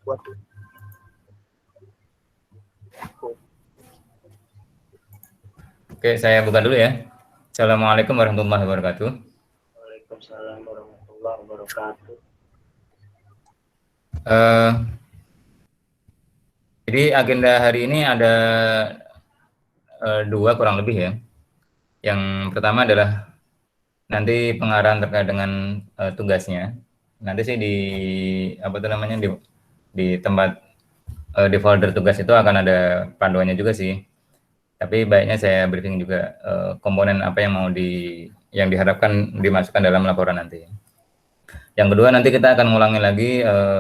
buat Oke, saya buka dulu ya. Assalamualaikum warahmatullahi wabarakatuh. Waalaikumsalam warahmatullahi wabarakatuh. Eh, jadi agenda hari ini ada dua kurang lebih ya. Yang pertama adalah nanti pengarahan terkait dengan tugasnya. Nanti sih di apa tuh namanya di tempat di folder tugas itu akan ada panduannya juga sih. Tapi baiknya saya briefing juga komponen apa yang mau yang diharapkan dimasukkan dalam laporan nanti. Yang kedua nanti kita akan ngulangi lagi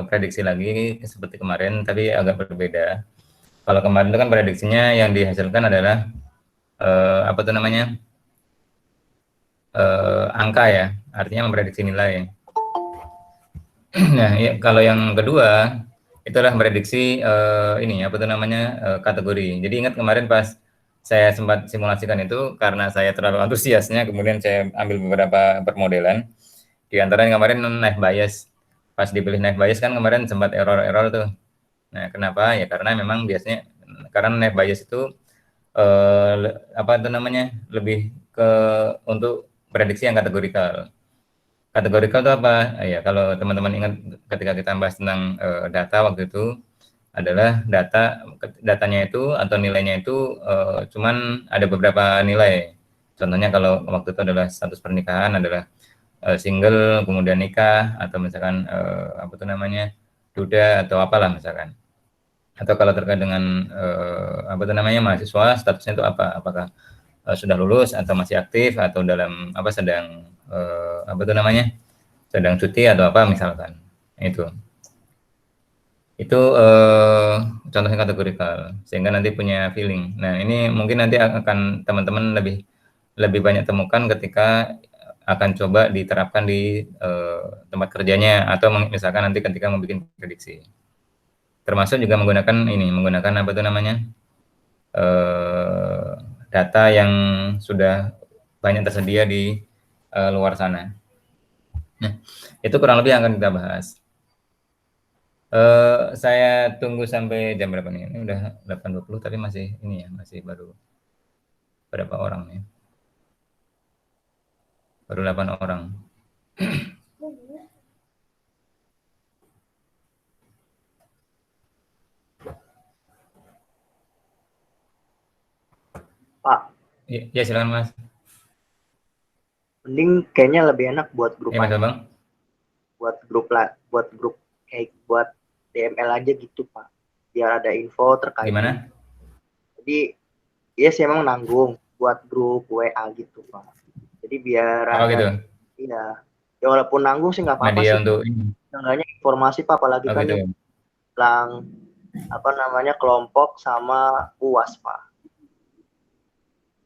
prediksi lagi seperti kemarin, tapi agak berbeda. Kalau kemarin itu kan prediksinya yang dihasilkan adalah apa itu namanya angka ya, artinya memprediksi nilai. Nah, ya, kalau yang kedua itulah memprediksi ini apa itu namanya kategori. Jadi ingat kemarin pas saya sempat simulasikan itu karena saya terlalu antusiasnya, kemudian saya ambil beberapa permodelan. Di antaranya kemarin naik bias. Pas dipilih naik bias kan kemarin sempat error-error tuh. Nah, kenapa? Ya karena memang biasanya karena naik bias itu apa itu namanya? Lebih ke untuk prediksi yang kategorikal. Kategorikal itu apa? Ya, kalau teman-teman ingat ketika kita bahas tentang data waktu itu adalah datanya itu atau nilainya itu cuman ada beberapa nilai. Contohnya kalau waktu itu adalah status pernikahan adalah single, kemudian nikah, atau misalkan apa itu namanya duda atau apalah misalkan. Atau kalau terkait dengan apa itu namanya mahasiswa, statusnya itu apa? Apakah sudah lulus atau masih aktif atau dalam apa sedang apa itu namanya sedang cuti atau apa misalkan itu contohnya kategorikal sehingga nanti punya feeling. Nah ini mungkin nanti akan teman-teman lebih lebih banyak temukan ketika akan coba diterapkan di tempat kerjanya atau misalkan nanti ketika membuat prediksi. Termasuk juga menggunakan apa itu namanya eh, data yang sudah banyak tersedia di luar sana. Nah, itu kurang lebih yang akan kita bahas. Saya tunggu sampai jam berapa nih? Ini udah 8.20 tapi masih ini ya, masih baru berapa orang nih? Baru 8 orang. Pak, Ya, ya silakan Mas. mending kayaknya lebih enak buat grup Ya Mas aja, Bang. buat grup kayak buat DML aja gitu Pak, biar ada info terkait ini. Gimana? Jadi ya sih emang nanggung buat grup WA gitu Pak. Jadi biar Oh ada, gitu. iya, ya walaupun nanggung sih nggak apa-apa Media sih Pak. untuk ini. Seenggaknya informasi Pak, apalagi Oh kan gitu. ini bilang apa namanya kelompok sama UAS Pak.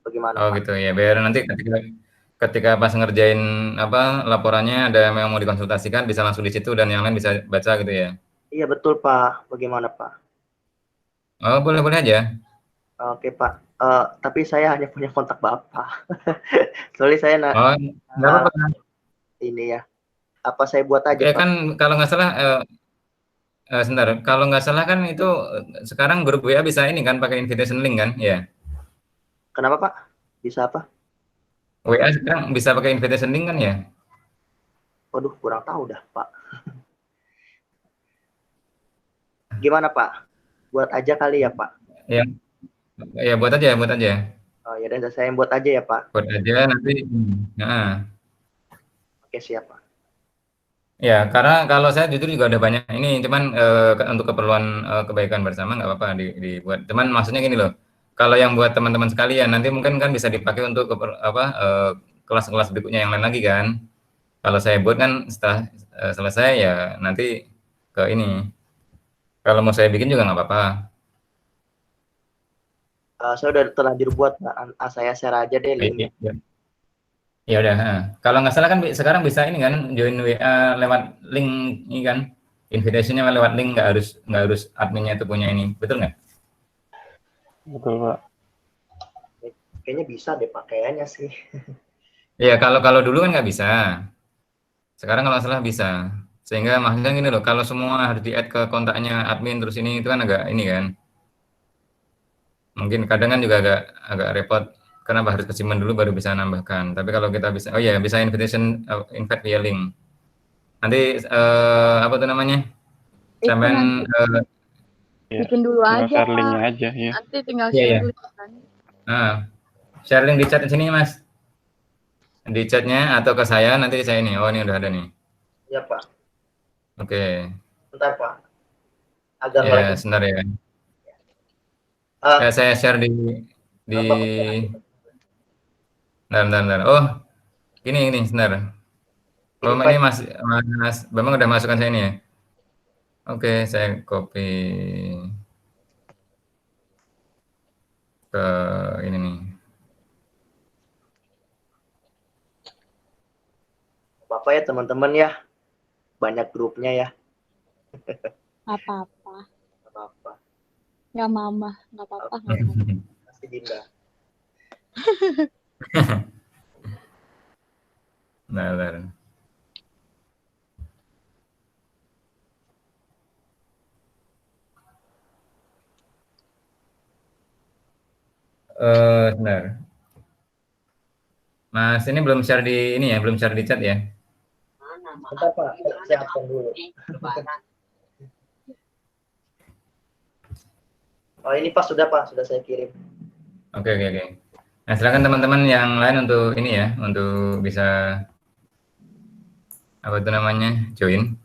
Bagaimana Oh Pak? gitu ya. Biar nanti ketika ketika pas ngerjain apa laporannya ada yang mau dikonsultasikan bisa langsung di situ dan yang lain bisa baca gitu ya. Iya betul Pak. Bagaimana Pak? Oh boleh-boleh aja. Oke Pak. Tapi saya hanya punya kontak Bapak. Soalnya saya Oh nggak uh, apa-apa. ini ya. Apa saya buat aja Pak? Kan kalau nggak salah sebentar, kalau nggak salah kan itu sekarang grup WA bisa ini kan pakai invitation link kan? Ya. Kenapa Pak? Bisa apa? WA sekarang bisa pakai invitation link kan ya? Waduh, kurang tahu dah Pak. Gimana Pak? Buat aja kali ya Pak. Ya, ya buat aja, buat aja. Oh ya, dan saya yang buat aja ya Pak. Buat aja nanti. Nah, Oke siap Pak. ya karena kalau saya jujur juga udah banyak ini, cuman untuk keperluan kebaikan bersama nggak apa-apa dibuat. Cuman maksudnya gini loh, kalau yang buat teman-teman sekalian nanti mungkin kan bisa dipakai untuk kelas-kelas berikutnya yang lain lagi kan. Kalau saya buat kan setelah selesai ya nanti ke ini. Kalau mau saya bikin juga nggak apa-apa. Saya udah terlanjur buat Pak. Saya share aja deh linknya. Ya, ya udah. Kalau nggak salah kan sekarang bisa ini kan join WA lewat link ini kan. Invitationnya lewat link nggak harus adminnya itu punya ini, betul nggak? Betul Pak. Kayaknya bisa deh Pak. Kayaknya sih. Iya kalau kalau dulu kan nggak bisa. Sekarang kalau nggak salah bisa. Sehingga maksudnya gini loh, kalau semua harus di-add ke kontaknya admin terus ini itu kan agak ini kan. Mungkin kadang kan juga agak repot. Kenapa harus kesimpan dulu baru bisa nambahkan. Tapi kalau kita bisa, oh ya bisa invitation, invite via link. Nanti apa tuh namanya? Itu Sampai nanti Ya, bikin dulu tinggal aja, share linknya Pak. aja ya. Nanti tinggal Iya, share iya. link kan. Share link di chat sini Mas. Di chatnya atau ke saya nanti saya ini. Oh ini udah ada nih. Iya Pak. Oke. Bentar Pak. Agak Ya, ngelag. sebentar ya. Ah, Ya, saya share di Bapak. bentar. Oh, ini sebentar. Oh, ini Invite. Mas Bambang udah masukkan saya ini ya. Oke, saya copy ke ini nih. Bapak ya teman-teman ya. Banyak grupnya ya. Apa-apa. Apa-apa. Nggak mama. Nggak apa-apa. Masih Dinda. Bentar. Sebentar. Mas ini belum share di ini ya, belum share di chat ya. Bentar Pak. Siapkan dulu. Oh ini Pak sudah saya kirim. Oke. Nah, silakan teman-teman yang lain untuk ini ya, untuk bisa apa itu namanya join.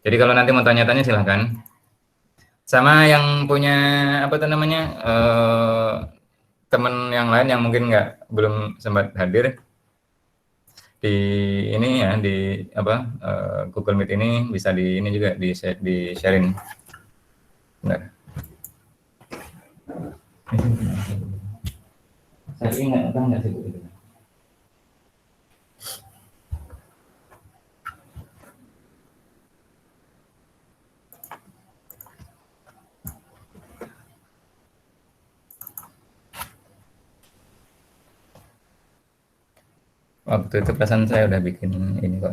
Jadi kalau nanti mau tanya-tanya silahkan. Sama yang punya apa itu namanya teman yang lain yang mungkin belum sempat hadir di ini ya di apa Google Meet ini bisa di ini juga di sharing. Bentar. Saya ingat sih itu. Waktu itu perasaan saya udah bikin ini kok.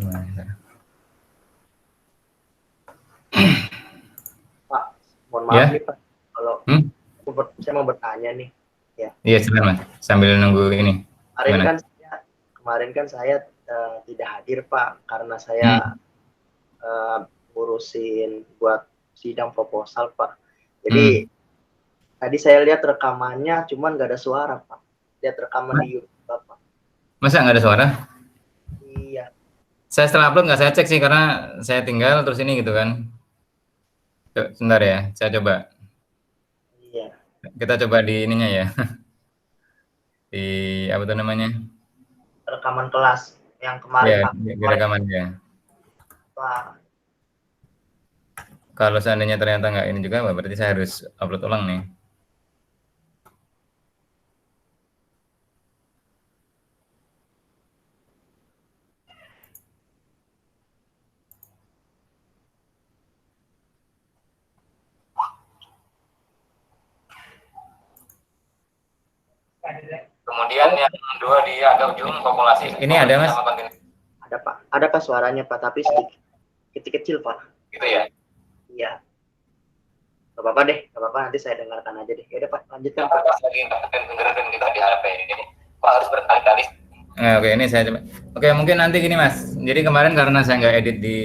Pak, mohon maaf Ya? nih Pak. Kalau saya mau bertanya nih. Ya. Iya, silakan Mas. Sambil nunggu ini. Kemarin kan saya tidak hadir Pak karena saya ngurusin buat sidang proposal Pak. Jadi tadi saya lihat rekamannya cuman nggak ada suara Pak. Lihat rekaman di YouTube Pak. Masa nggak ada suara? Iya. Saya setelah upload nggak saya cek sih karena saya tinggal terus ini gitu kan. Sebentar ya, saya coba. Iya. Kita coba di ininya ya. Di apa tuh namanya? Rekaman kelas yang kemarin Ya, Pak. di rekamannya. Pak. Kalau seandainya ternyata nggak ini juga, berarti saya harus upload ulang nih. Kemudian yang kedua di agak ujung populasi. Ini ada Mas? Ada Pak. Ada Pak suaranya Pak, tapi sedikit kecil Pak. Gitu ya? Iya. Gak apa-apa deh, gak apa-apa nanti saya dengarkan aja deh. Ya udah Pak, lanjutkan Pak. Lagi dengerin kita di HP ini. Pak harus berkali-kali. Oke, ini saya coba. Oke, mungkin nanti gini Mas. Jadi kemarin karena saya nggak edit di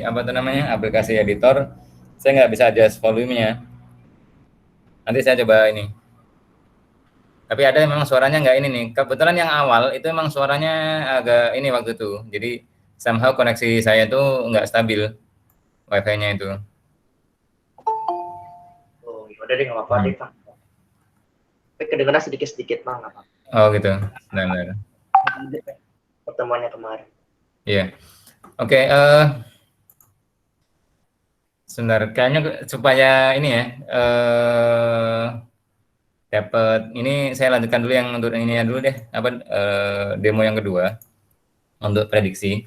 apa tuh namanya aplikasi editor, saya nggak bisa adjust volumenya. Nanti saya coba ini. Tapi ada yang memang suaranya nggak ini nih. Kebetulan yang awal itu memang suaranya agak ini waktu itu. Jadi somehow koneksi saya tuh nggak stabil wifi-nya itu. Oh, udah deh nggak apa-apa deh Pak. Tapi kedengeran sedikit-sedikit Pak, nggak apa-apa. Oh gitu. Benar. Pertemuannya kemarin. Iya. Oke. Sebentar. Kayaknya supaya ini ya. Dapat ini saya lanjutkan dulu yang untuk ini dulu deh apa demo yang kedua untuk prediksi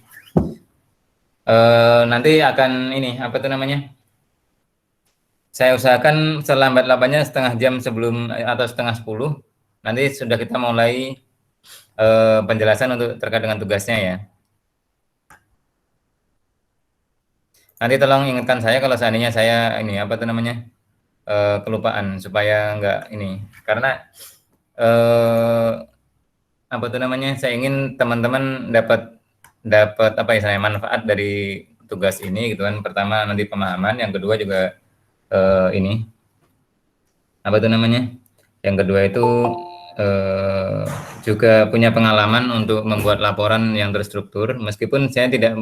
nanti akan ini apa tuh namanya saya usahakan selambat-lambatnya setengah jam sebelum atau setengah 10 nanti sudah kita mulai penjelasan untuk terkait dengan tugasnya ya. Nanti tolong ingatkan saya kalau seandainya saya ini apa tuh namanya kelupaan supaya nggak ini karena apa tuh namanya saya ingin teman-teman dapat dapat apa ya saya manfaat dari tugas ini gitu kan. Pertama nanti pemahaman, yang kedua juga ini apa tuh namanya? Yang kedua itu eh, juga punya pengalaman untuk membuat laporan yang terstruktur, meskipun saya tidak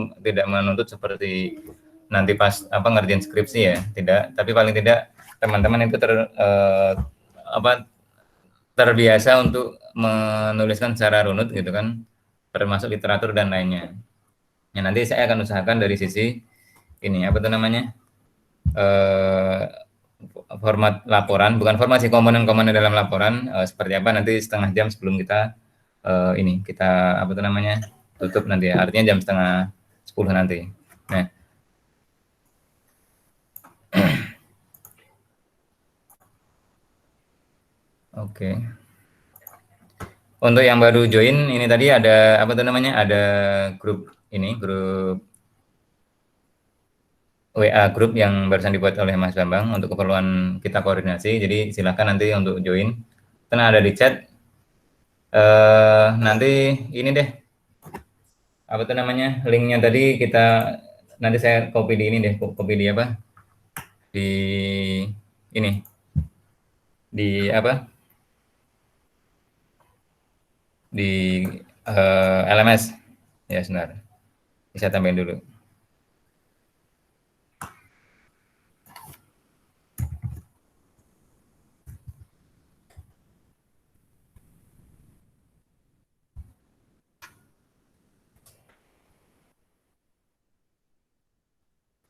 menuntut seperti nanti pas apa ngerjain skripsi ya, tidak. Tapi paling tidak teman-teman itu apa terbiasa untuk menuliskan secara runut gitu kan, termasuk literatur dan lainnya. Ya, nanti saya akan usahakan dari sisi ini apa tuh namanya? eh, Format laporan, bukan format sih, komponen-komponen dalam laporan seperti apa nanti setengah jam sebelum kita ini kita apa tuh namanya tutup nanti ya, artinya jam setengah 10 nanti. Nah, oke. Untuk yang baru join ini tadi ada apa tuh namanya ada grup ini grup WA grup yang barusan dibuat oleh Mas Bambang untuk keperluan kita koordinasi. Jadi silakan nanti untuk join. Karena ada di chat. Nanti ini deh apa tuh namanya linknya tadi kita nanti saya copy di ini deh copy di apa di ini di apa di LMS ya sebentar bisa tambahin dulu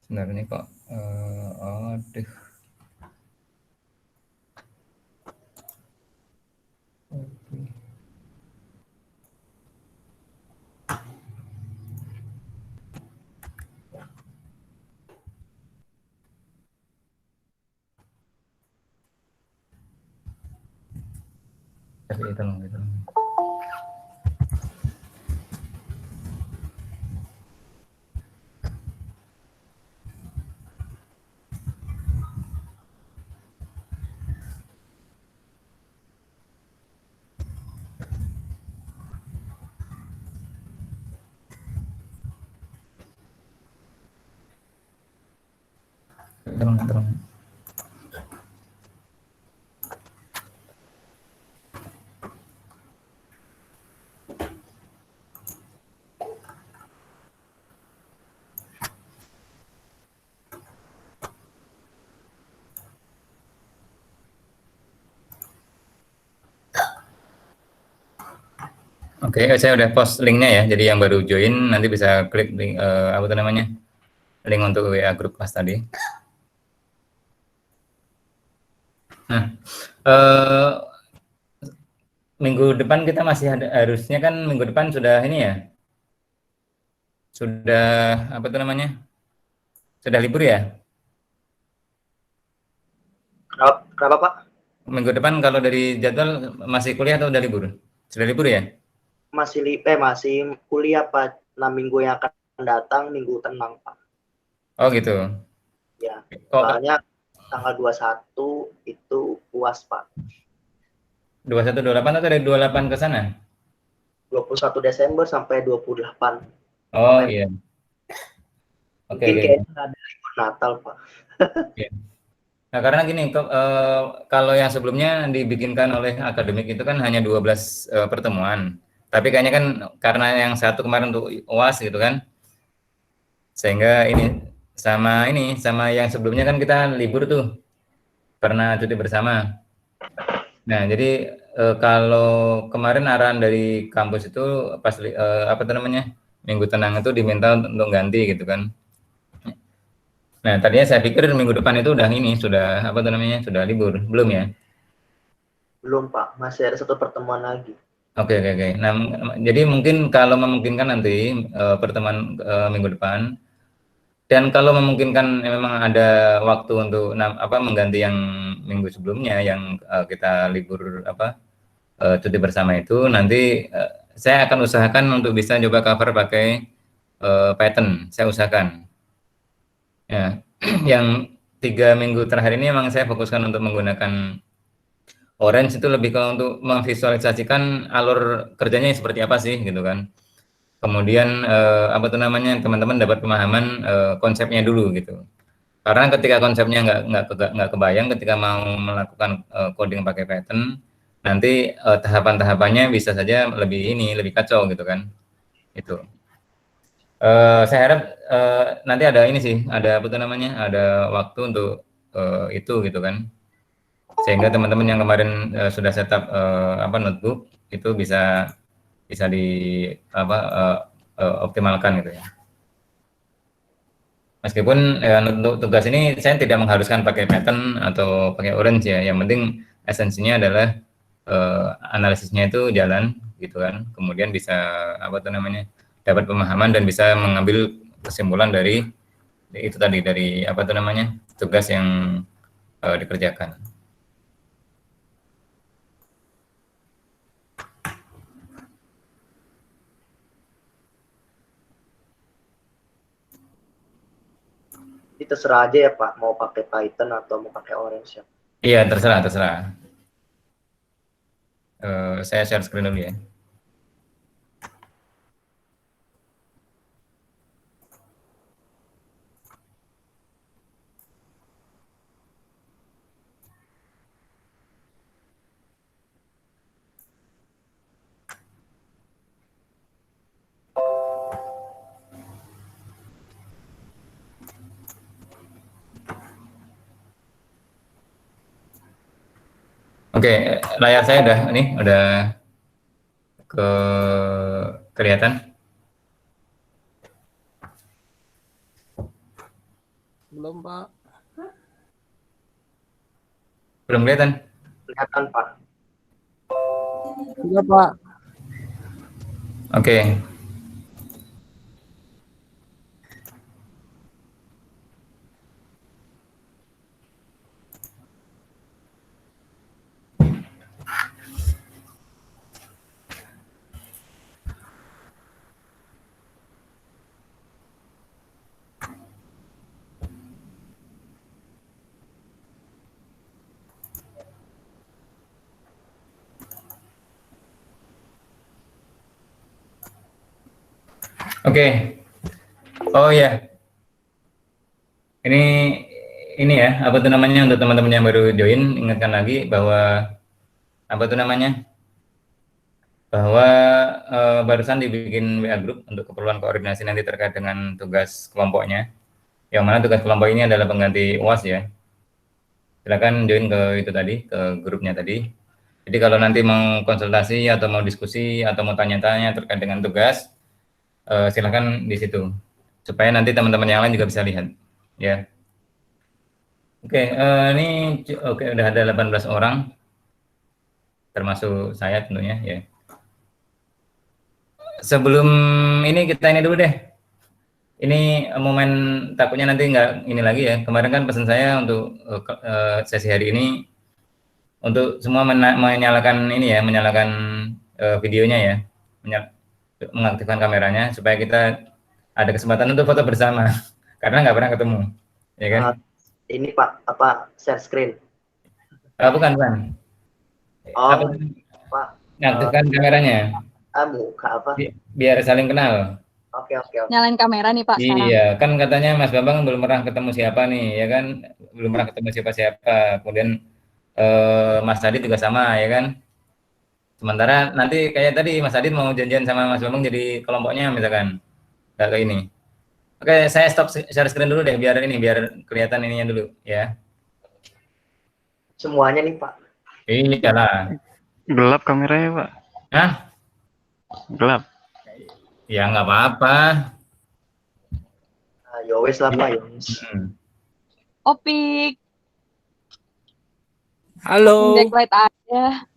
sebenarnya kok aduh tapi itu gitu. Terang. Oke, saya udah post linknya ya. Jadi yang baru join nanti bisa klik link apa tuh namanya link untuk WA grup kelas tadi. Nah, minggu depan kita masih ada harusnya kan minggu depan sudah ini ya. Sudah apa tuh namanya? Sudah libur ya? Kenapa Pak? Minggu depan kalau dari jadwal masih kuliah atau udah libur? Sudah libur ya? Masih kuliah Pak. 6 minggu yang akan datang minggu tenang Pak. Oh gitu. Ya. Kok Soalnya tanggal 21 itu UAS Pak. 21 28 atau dari 28 ke sana? 21 Desember sampai 28. Oh iya. Oke, Mungkin kayaknya ada libur Natal Pak. Iya. Nah, karena gini, kalau yang sebelumnya dibikinkan oleh akademik itu kan hanya 12 pertemuan. Tapi kayaknya kan karena yang satu kemarin untuk UAS gitu kan, sehingga ini sama yang sebelumnya kan kita libur tuh, pernah cuti bersama. Nah, jadi kalau kemarin arahan dari kampus itu pas apa tuh namanya minggu tenang itu diminta untuk ganti gitu kan. Nah, tadinya saya pikir minggu depan itu udah ini sudah apa tuh namanya sudah libur, belum ya? Belum Pak, masih ada satu pertemuan lagi. Oke. Nah, jadi mungkin kalau memungkinkan nanti pertemuan minggu depan, dan kalau memungkinkan memang ada waktu untuk apa mengganti yang minggu sebelumnya yang kita libur apa cuti bersama itu, nanti saya akan usahakan untuk bisa coba cover pakai Python. Saya usahakan. Ya, yang 3 minggu terakhir ini emang saya fokuskan untuk menggunakan Orange itu lebih ke untuk memvisualisasikan alur kerjanya seperti apa sih gitu kan. Kemudian apa tuh namanya teman-teman dapat pemahaman konsepnya dulu gitu. Karena ketika konsepnya nggak kebayang ketika mau melakukan coding pakai Python, nanti tahapan-tahapannya bisa saja lebih kacau gitu kan. Itu. Saya harap nanti ada ini sih, ada apa tuh namanya, ada waktu untuk itu gitu kan, sehingga teman-teman yang kemarin sudah setup apa notebook itu bisa bisa di apa optimalkan gitu ya. Meskipun untuk tugas ini saya tidak mengharuskan pakai Python atau pakai Orange ya, yang penting esensinya adalah analisisnya itu jalan gitu kan, kemudian bisa apa tuh namanya dapat pemahaman dan bisa mengambil kesimpulan dari itu tadi, dari apa tuh namanya tugas yang dikerjakan. Jadi terserah aja ya Pak, mau pakai Python atau mau pakai Orange ya. Iya, terserah. Saya share screen dulu ya. Oke, layar saya udah kelihatan. Belum, Pak. Belum kelihatan? Kelihatan Pak. Iya, Pak. Oke. Oke. Oh ya. Ini ya, apa tuh namanya, untuk teman-teman yang baru join, ingatkan lagi bahwa apa tuh namanya? Bahwa barusan dibikin WA group untuk keperluan koordinasi nanti terkait dengan tugas kelompoknya. Yang mana tugas kelompok ini adalah pengganti UAS ya. Silakan join ke itu tadi, ke grupnya tadi. Jadi kalau nanti mau konsultasi atau mau diskusi atau mau tanya-tanya terkait dengan tugas, silakan di situ. Supaya nanti teman-teman yang lain juga bisa lihat. Ya. Oke, ini udah ada 18 orang, termasuk saya tentunya ya. Sebelum ini kita ini dulu deh. Ini momen takutnya nanti nggak ini lagi ya. Kemarin kan pesan saya untuk sesi hari ini untuk semua menyalakan ini ya, menyalakan videonya ya, mengaktifkan kameranya supaya kita ada kesempatan untuk foto bersama karena nggak pernah ketemu, ya kan? Ini Pak, apa share screen? Bukan. Oh, Pak. Mengaktifkan kameranya. Muka apa? Biar saling kenal. Oke. Nyalain kamera nih Pak sekarang. Iya, kan katanya Mas Bambang belum pernah ketemu siapa nih, ya kan? Belum pernah ketemu siapa-siapa. Kemudian Mas Adit juga sama, ya kan? Sementara nanti kayak tadi Mas Adit mau janjian sama Mas Bambang jadi kelompoknya misalkan. Nggak kayak ini. Oke, saya stop share screen dulu deh, biar kelihatan ininya dulu, ya. Semuanya nih Pak. Iyalah. Gelap kameranya, Pak. Hah? Gelap. Ya nggak apa-apa. Yowes lah Pak, yowes. Opik. Halo. Backlight aja.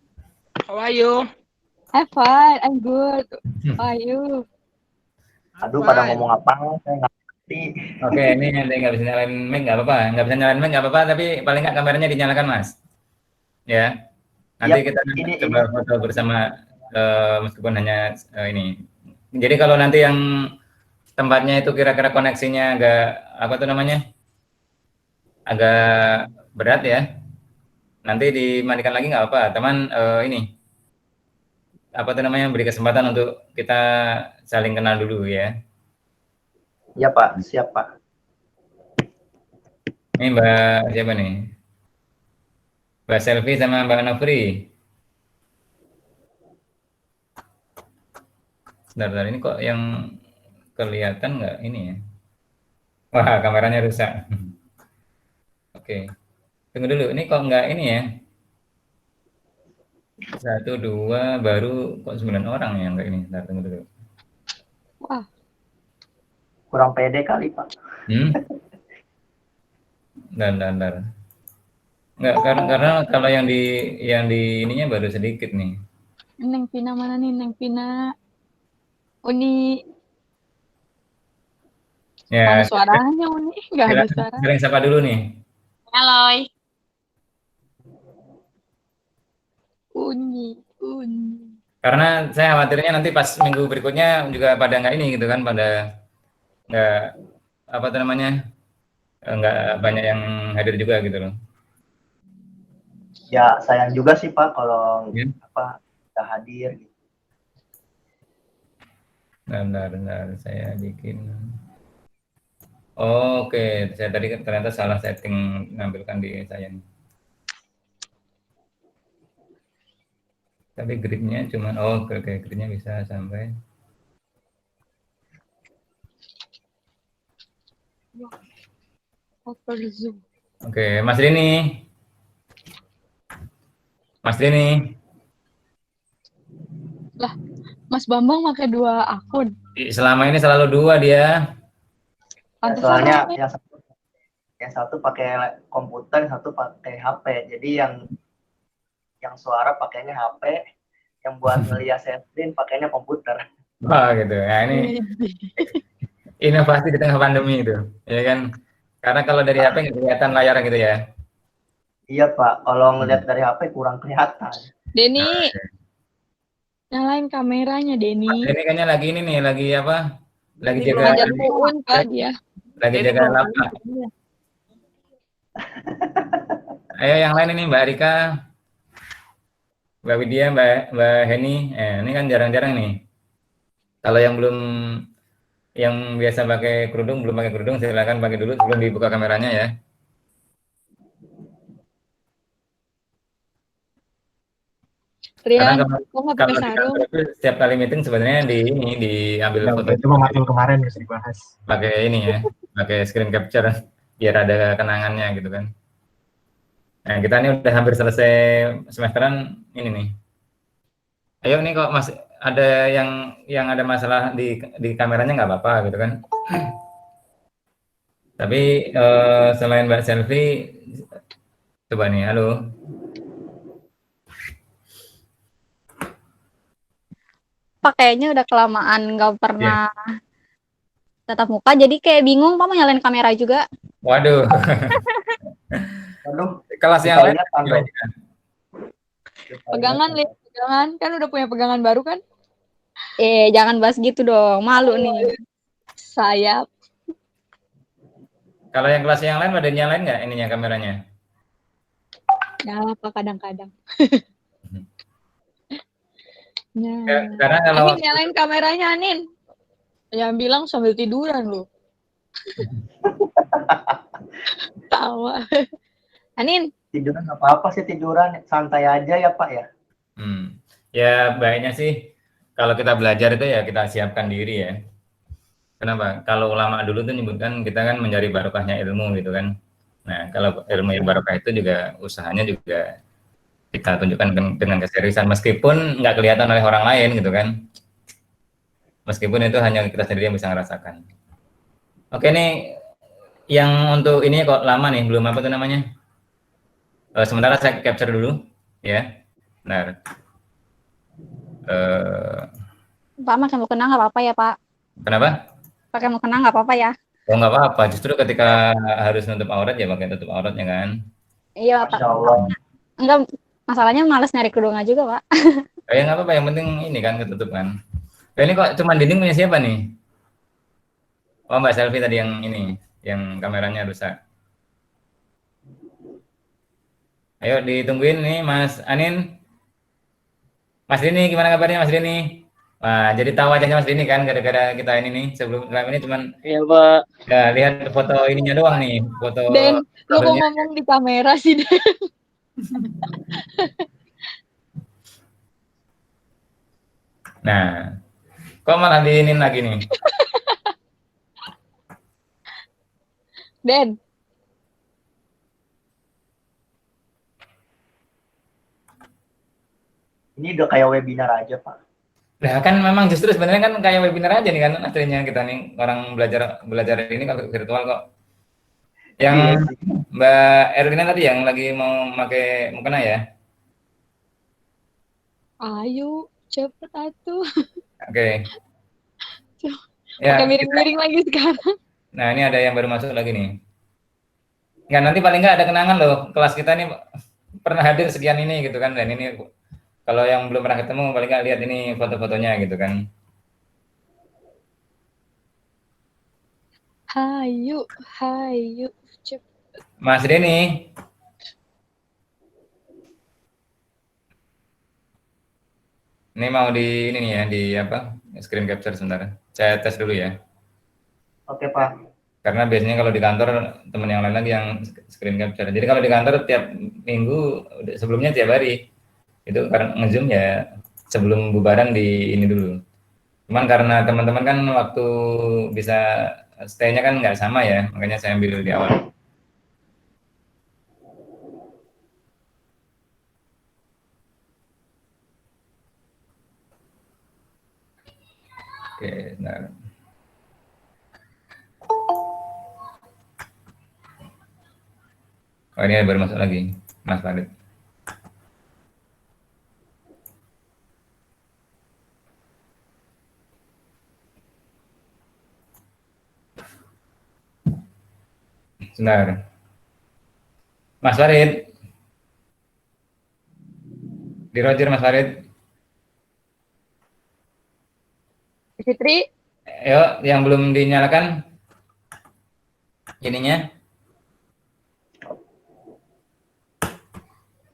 How are you? Have fun. I'm good. How are you? Aduh, pada ngomong apa? Saya nggak ngerti. Oke, ini nanti nggak bisa nyalain mic nggak apa-apa, nggak apa-apa, tapi paling nggak kameranya dinyalakan Mas. Ya, nanti kita coba foto bersama meskipun hanya ini. Jadi kalau nanti yang tempatnya itu kira-kira koneksinya agak apa tuh namanya agak berat ya. Nanti dimandikan lagi nggak apa, teman. Ini apa tuh namanya, beri kesempatan untuk kita saling kenal dulu ya. Ya Pak, siap Pak. Ini Mbak siapa nih? Mbak Selvi sama Mbak Nofri. Sebentar, ini kok yang kelihatan nggak ini ya? Wah, kameranya rusak. Oke, tunggu dulu. Ini kok nggak ini ya? 1, 2, baru kok 9 orang yang nggak ini. Bentar, tunggu dulu. Wah, Kurang pede kali Pak. Bentar. Nggak, karena kalau yang di ininya baru sedikit nih. Neng Pina mana nih? Neng Pina. Uni. Mana Ya, suaranya Uni? Nggak ada suara. sering sapa dulu nih. Halo. Uni. Karena saya khawatirnya nanti pas minggu berikutnya juga pada nggak ini gitu kan, pada nggak apa tuh namanya, nggak banyak yang hadir juga gitu loh. Ya sayang juga sih Pak kalau Ya. nggak hadir. Bentar, saya bikin. Oke, saya tadi ternyata salah setting nampilkan di saya nih. Tapi gridnya cuman, oke, gridnya bisa sampai. Over Zoom. Oke, Mas Rini. Lah, Mas Bambang pakai 2 akun. Selama ini selalu 2 dia. Ya, Pantesan soalnya rame. yang satu pakai komputer, yang satu pakai HP. Jadi yang suara pakainya HP, yang buat ngeliat screen pakainya komputer. Wah gitu. Nah ini inovasi di tengah pandemi itu, ya kan? Karena kalau dari HP nggak kelihatan layar gitu ya. Iya Pak, kalau ngeliat dari HP kurang kelihatan. Denny, nyalain kameranya Denny. Ini kayaknya lagi ini nih, lagi apa? Lagi jaga, Belajar puun Pak dia. lagi jaga lapak. Ayo yang lain ini Mbak Rika, Mbak Widya, Mbak Heni. Ini kan jarang-jarang nih. Kalau yang biasa pakai kerudung, belum pakai kerudung, silakan pakai dulu sebelum dibuka kameranya ya. Rian, Karena kok nggak pakai kalau sarung? kita setiap kali meeting sebenarnya diambil Ya, foto itu mah materi kemarin bisa dibahas. pakai ini ya, pakai screen capture biar ada kenangannya gitu kan. Nah, kita ini udah hampir selesai semesteran ini nih. Ayo nih kok masih ada yang ada masalah di kameranya nggak apa-apa gitu kan. Tapi selain Mbak Selfie, coba nih, halo. Pak kayaknya udah kelamaan nggak pernah tatap muka, jadi kayak bingung Pak mau nyalain kamera juga. Waduh, Aduh, kelas yang kita lain lihat tanggal. Pegangan, Lin. Pegangan. Kan udah punya pegangan baru kan? Jangan bahas gitu dong, malu nih. Sayap. kalau yang kelas yang lain ada nyalain nggak ininya kameranya? Ya, apa kadang-kadang. Nah. Karena kalau Anin nyalain kameranya, Anin. Yang bilang sambil tiduran lu. Tawa. Anin. Tiduran nggak apa-apa sih, tiduran santai aja ya Pak ya. Ya baiknya sih kalau kita belajar itu ya kita siapkan diri ya. Kenapa? Kalau ulama dulu tuh nyebutkan kita kan mencari barokahnya ilmu gitu kan. Nah kalau ilmu yang barokah itu juga usahanya juga kita tunjukkan dengan keseriusan meskipun nggak kelihatan oleh orang lain gitu kan. Meskipun itu hanya kita sendiri yang bisa ngerasakan. Oke nih, yang untuk ini kok lama nih, belum apa tuh namanya. Sementara saya capture dulu ya. Benar. Pak pakai mau kena nggak apa-apa ya Pak? Kenapa? Pakai mau kena nggak apa-apa ya? Oh nggak apa-apa, justru ketika harus nutup aurat ya pakai tutup auratnya kan. Iya Pak. Masya Allah. Enggak, masalahnya males nyari kerudungnya juga Pak. Ya nggak apa-apa, yang penting ini kan ketutup kan. Ini kok cuma dinding punya siapa nih? Oh Mbak Selfie tadi yang ini, yang kameranya rusak. Ayo ditungguin nih Mas Anin. Mas Dini gimana kabarnya Mas Dini? Wah, jadi tahu wajahnya Mas Dini kan gara-gara kita ini nih sebelum ini cuman Iya, Pak. ya lihat foto ininya doang nih, foto Den, lu kok profilnya. ngomong di kamera sih, Den? Nah, kok malah diinin lagi nih? Den, Ini udah kayak webinar aja, Pak. Nah, kan memang justru sebenarnya kan kayak webinar aja nih kan aslinya kita nih orang belajar belajar ini kalau virtual kok. Yang Iya sih. Mbak Erlina tadi yang lagi mau pakai mukena ya. ayo cepet atuh. Oke. Ya, Pakai miring-miring lagi sekarang. nah ini ada yang baru masuk lagi nih. Nggak, nanti paling nggak ada kenangan loh. Kelas kita nih pernah hadir sekian ini gitu kan. Dan ini kalau yang belum pernah ketemu paling nggak lihat ini foto-fotonya gitu kan. Hayu, hayu, cepet. Mas Denny, ini mau di ini nih ya di apa? Screen capture sebentar. Saya tes dulu ya. Oke, Pak. Karena biasanya kalau di kantor teman yang lain lagi yang screen capture. Jadi kalau di kantor tiap minggu sebelumnya tiap hari itu karena nge-zoom ya sebelum bubaran di ini dulu. Cuman karena teman-teman kan waktu bisa stay-nya kan nggak sama ya, makanya saya ambil di awal. Oke, nah. Oh ini baru masuk lagi, Mas Farid. Sebentar. Mas Farid. Di Roger Mas Farid. Fitri, Ayo, yang belum dinyalakan ininya.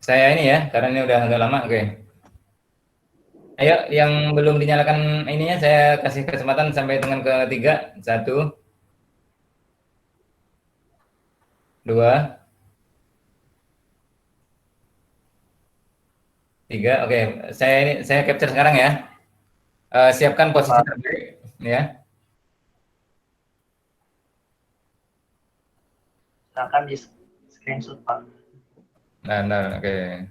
Saya ini ya, karena ini udah agak lama. Oke. Ayo, yang belum dinyalakan ininya saya kasih kesempatan sampai dengan ketiga. 1, 2, 3. Oke, saya capture sekarang ya. Siapkan posisi terbaik ya. Silakan di screenshot, Pak. Nah, oke.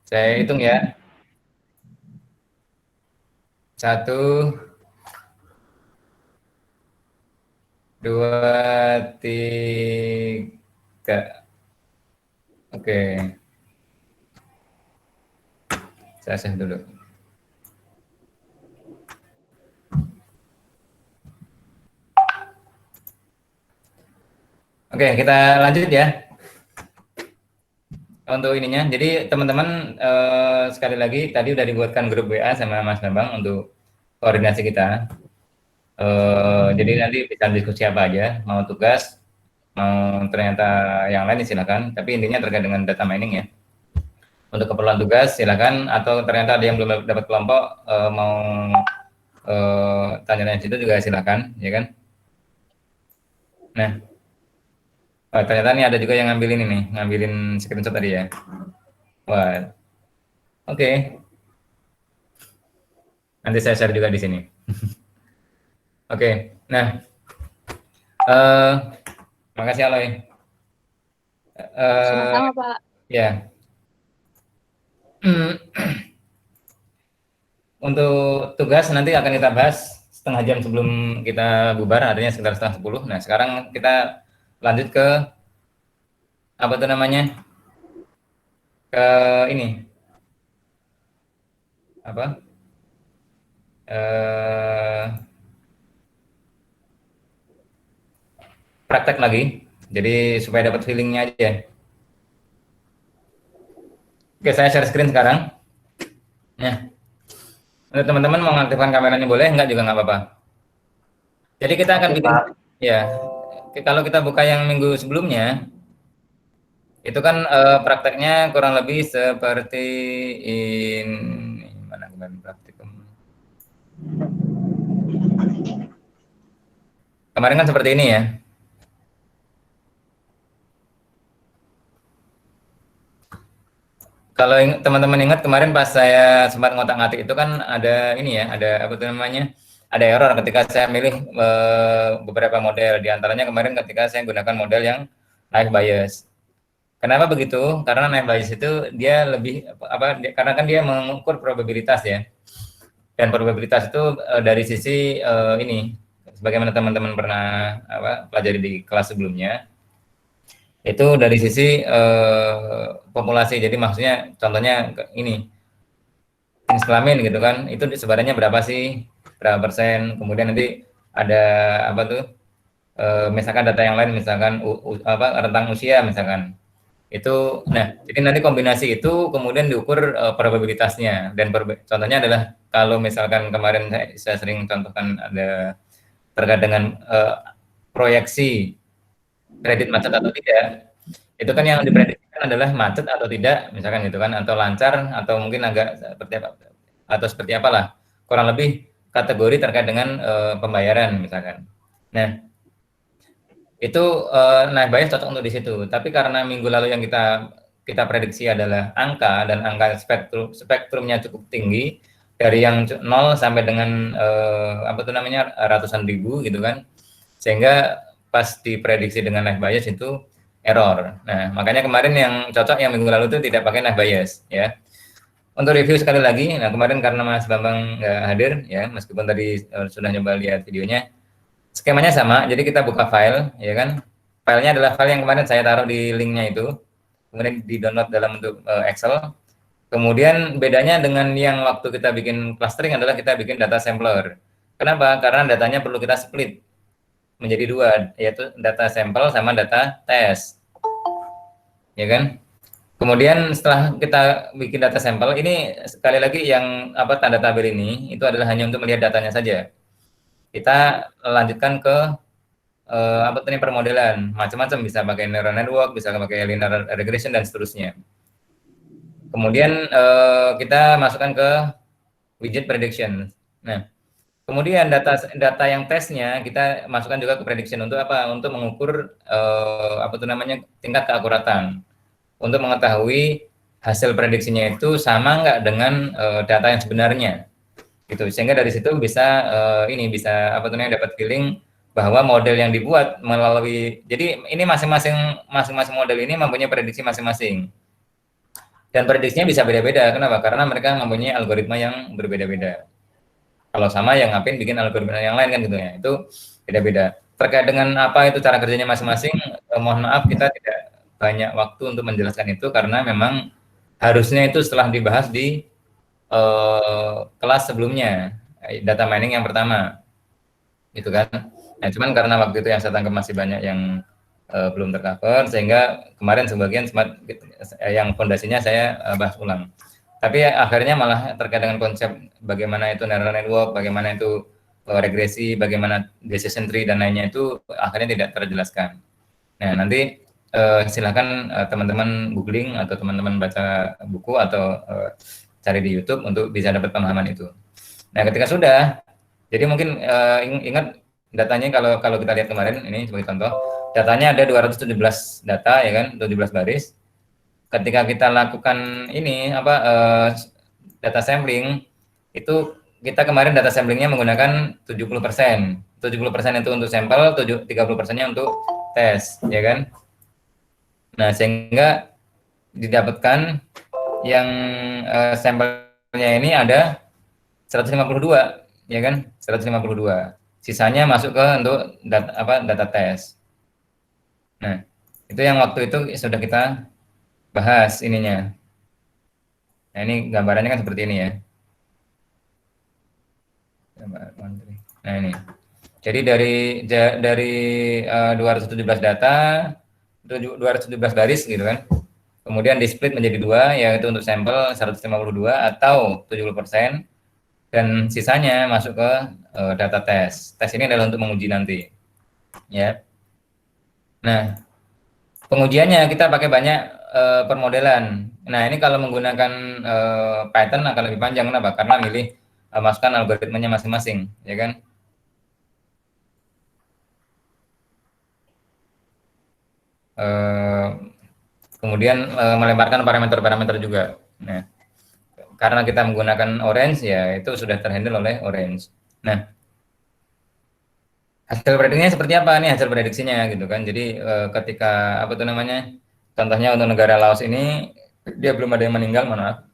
Saya hitung ya. 1, 2, 3. Oke. Saya save dulu. Oke, kita lanjut ya. Untuk ininya, jadi teman-teman sekali lagi tadi udah dibuatkan grup WA sama Mas Bambang untuk koordinasi kita. Jadi nanti bisa diskusi apa aja, mau tugas, mau ternyata yang lain silakan. Tapi intinya terkait dengan data mining ya. Untuk keperluan tugas silakan, atau ternyata ada yang belum dapat kelompok mau tanya-tanya situ juga silakan, ya kan? Nah. Ternyata nih ada juga yang ngambilin ini, ngambilin screenshot tadi ya. Wah, oke. Nanti saya share juga di sini. Oke, nah, makasih Aloy. sama-sama Pak. Ya. Untuk tugas nanti akan kita bahas setengah jam sebelum kita bubar, artinya sekitar setengah 10. Nah, sekarang kita lanjut ke apa tuh namanya, ke ini apa praktek lagi, jadi supaya dapat feelingnya aja. Oke, saya share screen sekarang. Nah, untuk teman-teman mau mengaktifkan kameranya boleh, enggak juga nggak apa-apa. Jadi kita akan bikin, ya, kalau kita buka yang minggu sebelumnya, Itu kan prakteknya kurang lebih seperti ini, mana kemarin praktikum. Kemarin kan seperti ini ya. Kalau teman-teman ingat kemarin pas saya sempat ngotak-ngatik itu kan ada ini ya, ada apa tuh namanya, ada error ketika saya milih beberapa model. Di antaranya kemarin ketika saya gunakan model yang naive Bayes. Kenapa begitu? Karena naive Bayes itu dia lebih karena kan dia mengukur probabilitas ya. Dan probabilitas itu dari sisi ini, sebagaimana teman-teman pernah pelajari di kelas sebelumnya. Itu dari sisi populasi. Jadi maksudnya contohnya ini jenis kelamin gitu kan, itu sebarannya berapa sih, berapa persen, kemudian nanti ada apa tuh misalkan data yang lain, misalkan rentang usia misalkan itu. Nah, jadi nanti kombinasi itu kemudian diukur probabilitasnya. Dan contohnya adalah kalau misalkan kemarin saya sering contohkan ada terkait dengan proyeksi kredit macet atau tidak, itu kan yang diprediksikan adalah macet atau tidak, misalkan gitu kan, atau lancar, atau mungkin agak seperti apa, atau seperti apalah, kurang lebih kategori terkait dengan pembayaran misalkan. Nah, itu naive Bayes cocok untuk di situ. Tapi karena minggu lalu yang kita prediksi adalah angka, dan angka spektrumnya cukup tinggi, dari yang 0 sampai dengan ratusan ribu gitu kan, sehingga pas diprediksi dengan naive Bayes itu error. Nah, makanya kemarin yang cocok yang minggu lalu itu tidak pakai naive Bayes ya. Untuk review sekali lagi, nah kemarin karena Mas Bambang nggak hadir ya, meskipun tadi sudah nyoba lihat videonya, skemanya sama. Jadi kita buka file ya kan, filenya adalah file yang kemarin saya taruh di linknya itu, kemudian di download dalam bentuk Excel. Kemudian bedanya dengan yang waktu kita bikin clustering adalah kita bikin data sampler. Kenapa? Karena datanya perlu kita split menjadi dua, yaitu data sampel sama data tes, ya kan? Kemudian setelah kita bikin data sampel, ini sekali lagi yang tanda tabel ini itu adalah hanya untuk melihat datanya saja. Kita lanjutkan ke permodelan, macam-macam, bisa pakai neural network, bisa pakai linear regression dan seterusnya. Kemudian kita masukkan ke widget prediction. Nah, kemudian data yang tesnya kita masukkan juga ke prediction untuk apa? Untuk mengukur tingkat keakuratan, untuk mengetahui hasil prediksinya itu sama nggak dengan data yang sebenarnya, gitu. Sehingga dari situ bisa dapat feeling bahwa model yang dibuat melalui, jadi ini masing-masing model ini mempunyai prediksi masing-masing. Dan prediksinya bisa beda-beda. Kenapa? Karena mereka mempunyai algoritma yang berbeda-beda. Kalau sama, yang ngapain bikin algoritma yang lain kan gitu ya. Itu beda-beda. Terkait dengan apa itu cara kerjanya masing-masing, mohon maaf kita tidak banyak waktu untuk menjelaskan itu, karena memang harusnya itu setelah dibahas di kelas sebelumnya, data mining yang pertama, gitu kan. Nah, cuman karena waktu itu yang saya tangkap masih banyak yang belum tercover, sehingga kemarin sebagian yang fondasinya saya bahas ulang. Tapi akhirnya malah terkait dengan konsep bagaimana itu neural network, bagaimana itu regresi, bagaimana decision tree dan lainnya, itu akhirnya tidak terjelaskan. Nah, nanti silakan teman-teman googling atau teman-teman baca buku atau cari di YouTube untuk bisa dapat pemahaman itu. Nah, ketika sudah, jadi mungkin ingat datanya, kalau kita lihat kemarin ini sebagai contoh, datanya ada 217 data ya kan, 17 baris. Ketika kita lakukan ini data sampling, itu kita kemarin data samplingnya menggunakan 70%. 70% itu untuk sampel, 30%-nya untuk tes, ya kan? Nah, sehingga didapatkan yang sampelnya ini ada 152, ya kan? 152. Sisanya masuk ke untuk data tes. Nah, itu yang waktu itu sudah kita bahas ininya. Nah, ini gambarannya kan seperti ini ya. Nah, ini. Jadi dari 217 data, 217 baris gitu kan. Kemudian di split menjadi dua, yaitu untuk sampel 152 atau 70%, dan sisanya masuk ke data tes. Tes ini adalah untuk menguji nanti, ya. Nah, pengujiannya kita pakai banyak permodelan. Nah, ini kalau menggunakan Python akan lebih panjang. Kenapa? Karena milih masukkan algoritmanya masing-masing, ya kan? Kemudian melemparkan parameter-parameter juga. Nah, karena kita menggunakan Orange, ya itu sudah terhandle oleh Orange. Nah, hasil prediksinya seperti apa nih hasil prediksinya gitu kan? Jadi ketika apa tuh namanya? Contohnya untuk negara Laos ini dia belum ada yang meninggal, maaf.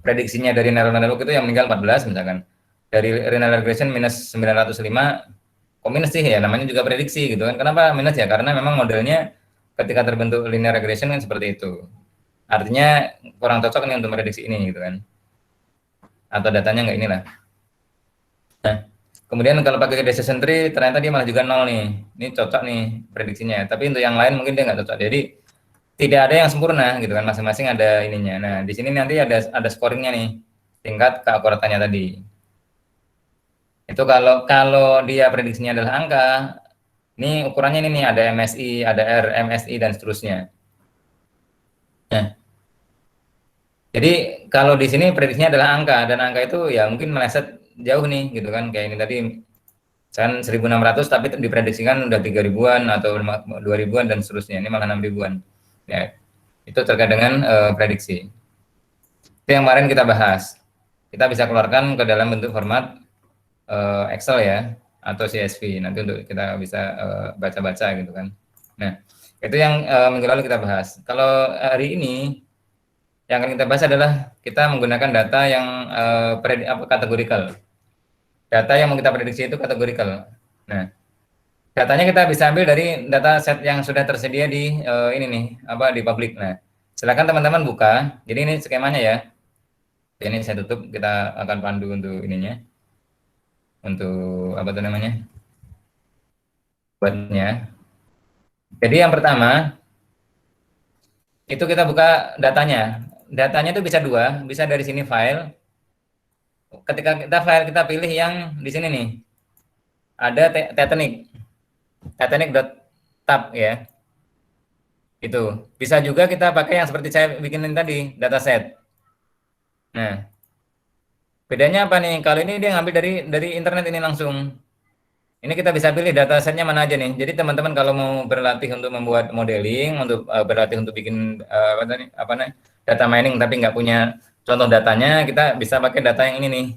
Prediksinya dari neural network itu yang meninggal 14 misalkan. Dari renal regression minus 905, kok minus sih ya, namanya juga prediksi gitu kan. Kenapa minus ya? Karena memang modelnya ketika terbentuk linear regression kan seperti itu. Artinya kurang cocok nih untuk prediksi ini gitu kan. Atau datanya nggak inilah. Nah, kemudian kalau pakai decision tree ternyata dia malah juga 0 nih. Ini cocok nih prediksinya. Tapi untuk yang lain mungkin dia nggak cocok. Jadi tidak ada yang sempurna gitu kan, masing-masing ada ininya. Nah, di sini nanti ada scoringnya nih, tingkat keakuratannya tadi. Itu kalau dia prediksinya adalah angka, ini ukurannya ini nih, ada MSI, ada RMSI dan seterusnya. Nah, jadi kalau di sini prediksinya adalah angka, dan angka itu ya mungkin meleset jauh nih gitu kan, kayak ini tadi kan 1.600 tapi diprediksikan udah 3.000-an atau 2.000-an dan seterusnya, ini malah 6.000-an. Ya, itu terkait dengan prediksi. Itu yang kemarin kita bahas. Kita bisa keluarkan ke dalam bentuk format Excel ya, atau CSV, nanti untuk kita bisa baca-baca gitu kan. Nah, itu yang minggu lalu kita bahas. Kalau hari ini, yang akan kita bahas adalah kita menggunakan data yang kategorikal. Data yang mau kita prediksi itu kategorikal. Nah, datanya kita bisa ambil dari data set yang sudah tersedia di ini nih, di publik. Nah, silakan teman-teman buka. Jadi ini skemanya ya. Ini saya tutup, kita akan pandu untuk ininya. Untuk apa tuh namanya? Buatnya. Jadi yang pertama itu kita buka datanya. Datanya itu bisa dua, bisa dari sini file. Ketika kita file kita pilih yang di sini nih. Ada Titanic.tab ya. Itu. Bisa juga kita pakai yang seperti saya bikinin tadi, dataset. Nah, bedanya apa nih? Kalau ini dia ngambil dari internet ini langsung. Ini kita bisa pilih datasetnya mana aja nih. Jadi teman-teman kalau mau berlatih untuk membuat modeling, untuk berlatih untuk bikin data mining tapi nggak punya contoh datanya, kita bisa pakai data yang ini nih.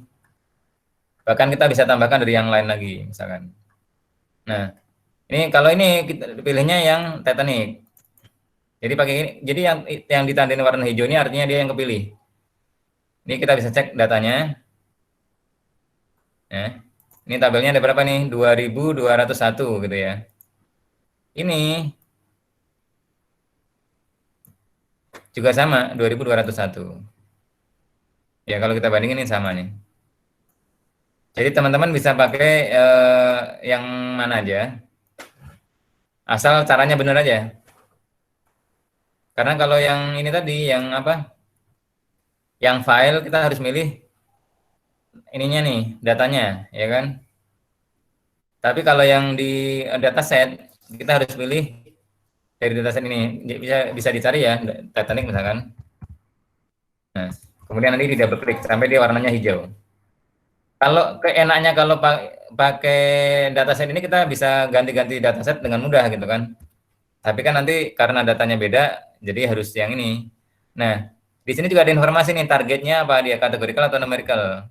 Bahkan kita bisa tambahkan dari yang lain lagi, misalkan. Nah, ini kalau ini kita pilihnya yang Titanic. Jadi pakai ini. Jadi yang ditandain warna hijau ini artinya dia yang kepilih. Ini kita bisa cek datanya. Ya. Ini tabelnya ada berapa nih? 2.201 gitu ya. Ini juga sama, 2.201. Ya, kalau kita bandingin ini sama nih. Jadi teman-teman bisa pakai yang mana aja. Asal caranya benar aja. Karena kalau yang ini tadi, yang yang file kita harus milih ininya nih, datanya, ya kan? Tapi kalau yang di dataset, kita harus pilih dari dataset ini. Bisa dicari ya, Titanic misalkan. Nah, kemudian nanti di double klik sampai dia warnanya hijau. Kalau keenaknya kalau pakai dataset ini kita bisa ganti-ganti dataset dengan mudah gitu kan. Tapi kan nanti karena datanya beda, jadi harus yang ini. Nah, di sini juga ada informasi nih, targetnya apa, dia kategorikal atau numerical.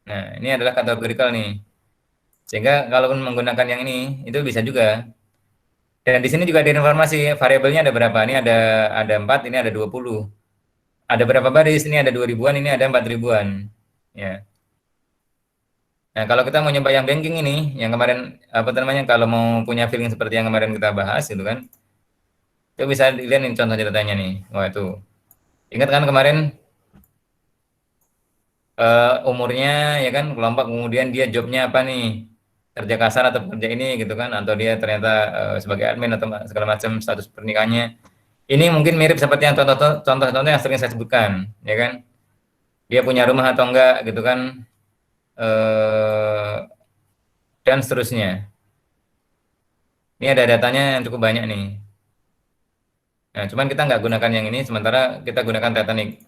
Nah, ini adalah kategorikal nih. Sehingga kalaupun menggunakan yang ini, itu bisa juga. Dan di sini juga ada informasi, variabelnya ada berapa. Ini ada 4, ini ada 20. Ada berapa baris, ini ada 2.000-an, ini ada 4.000-an. Ya. Nah, kalau kita mau nyoba yang banking ini, yang kemarin, kalau mau punya feeling seperti yang kemarin kita bahas, gitu kan. Itu bisa dilihat nih contoh datanya nih. Wah, itu. Ingat kan kemarin umurnya ya kan, kelompok, kemudian dia jobnya apa nih, kerja kasar atau kerja ini gitu kan, atau dia ternyata sebagai admin atau segala macam, status pernikahannya. Ini mungkin mirip seperti yang contoh-contoh yang sering saya sebutkan, ya kan. Dia punya rumah atau enggak gitu kan, dan seterusnya. Ini ada datanya yang cukup banyak nih. Nah, cuman kita nggak gunakan yang ini, sementara kita gunakan Titanic.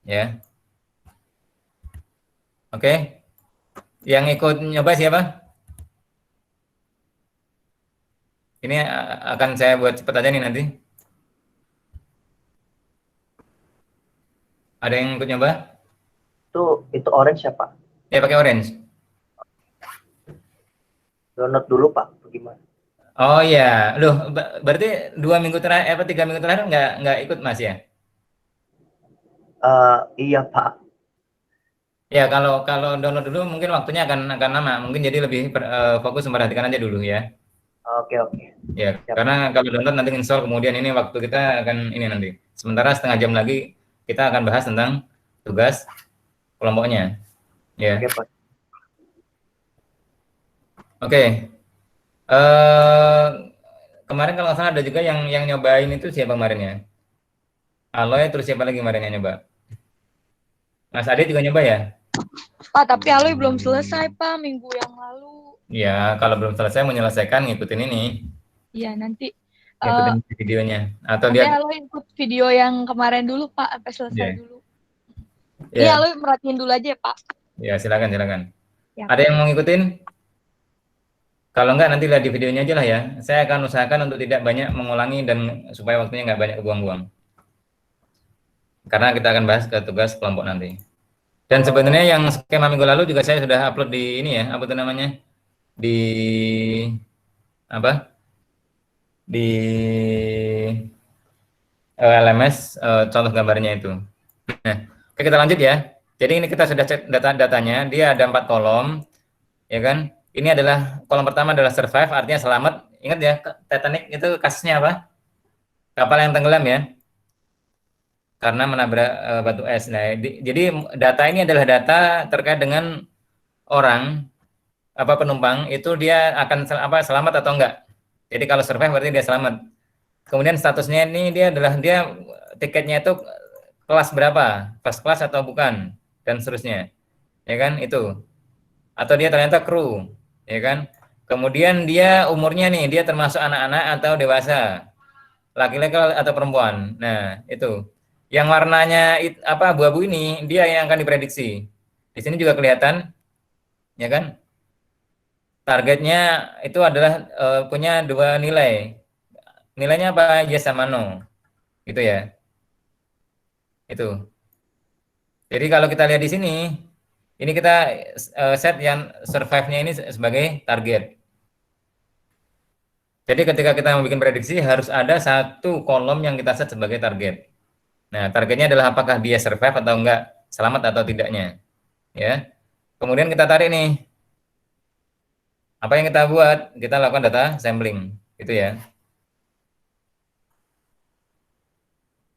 Ya, oke. Yang ikut nyoba siapa? Ini akan saya buat cepet aja nih nanti. Ada yang ikut nyoba? Itu orange ya Pak? Ya, pakai orange. Download dulu Pak, bagaimana? Oh iya, loh, berarti 2 minggu terakhir, apa 3 minggu terakhir nggak ikut Mas ya? Iya Pak. Ya, kalau download dulu mungkin waktunya akan lama, mungkin jadi lebih fokus memperhatikan aja dulu ya. Oke. Ya, Siap. karena kalau download nanti install, kemudian ini waktu kita akan ini nanti. Sementara setengah jam lagi kita akan bahas tentang tugas kelompoknya. Ya, Oke Pak. oke. Eh, kemarin kalau nggak salah ada juga yang nyobain itu siapa kemarin ya? Aloy, terus siapa lagi kemarin yang nyoba? Mas Ade juga nyoba ya? Pak, tapi Aloy belum selesai, Pak, minggu yang lalu. Ya, kalau belum selesai menyelesaikan ngikutin ini, Iya, nanti. ngikutin videonya. Atau Nanti dia, Aloy ikut video yang kemarin dulu, Pak, sampai selesai ya, dulu. Ini ya, Aloy merhatiin dulu aja ya, Pak. ya, silakan. Ya. Ada yang mau ngikutin? Kalau enggak nanti lihat di videonya aja lah ya. Saya akan usahakan untuk tidak banyak mengulangi dan supaya waktunya nggak banyak buang-buang. Karena kita akan bahas ke tugas kelompok nanti. Dan sebenarnya yang skema minggu lalu juga saya sudah upload di ini ya, apa itu namanya? Di apa? Di LMS contoh gambarnya itu. Nah, oke, kita lanjut ya. Jadi ini kita sudah cek datanya, dia ada 4 kolom, ya kan? Ini adalah kolom pertama adalah survive, artinya selamat. Ingat ya, Titanic itu kasusnya apa? Kapal yang tenggelam ya, karena menabrak batu es. Nah, jadi data ini adalah data terkait dengan orang, apa penumpang itu dia akan selamat atau enggak. Jadi kalau survive berarti dia selamat. Kemudian statusnya ini dia tiketnya itu kelas berapa, first class atau bukan, dan seterusnya, ya kan itu. Atau dia ternyata kru, ya kan. Kemudian dia umurnya nih, dia termasuk anak-anak atau dewasa, laki-laki atau perempuan. Nah itu, yang warnanya abu-abu ini dia yang akan diprediksi. Di sini juga kelihatan, ya kan. Targetnya itu adalah punya 2 nilai. Nilainya apa? Yes sama no, gitu ya. Itu. Jadi kalau kita lihat di sini, ini kita set yang survive-nya ini sebagai target. Jadi ketika kita membuat prediksi harus ada satu kolom yang kita set sebagai target. Nah, targetnya adalah apakah dia survive atau enggak, selamat atau tidaknya. Ya. Kemudian kita tarik nih. Apa yang kita buat? Kita lakukan data sampling, gitu ya.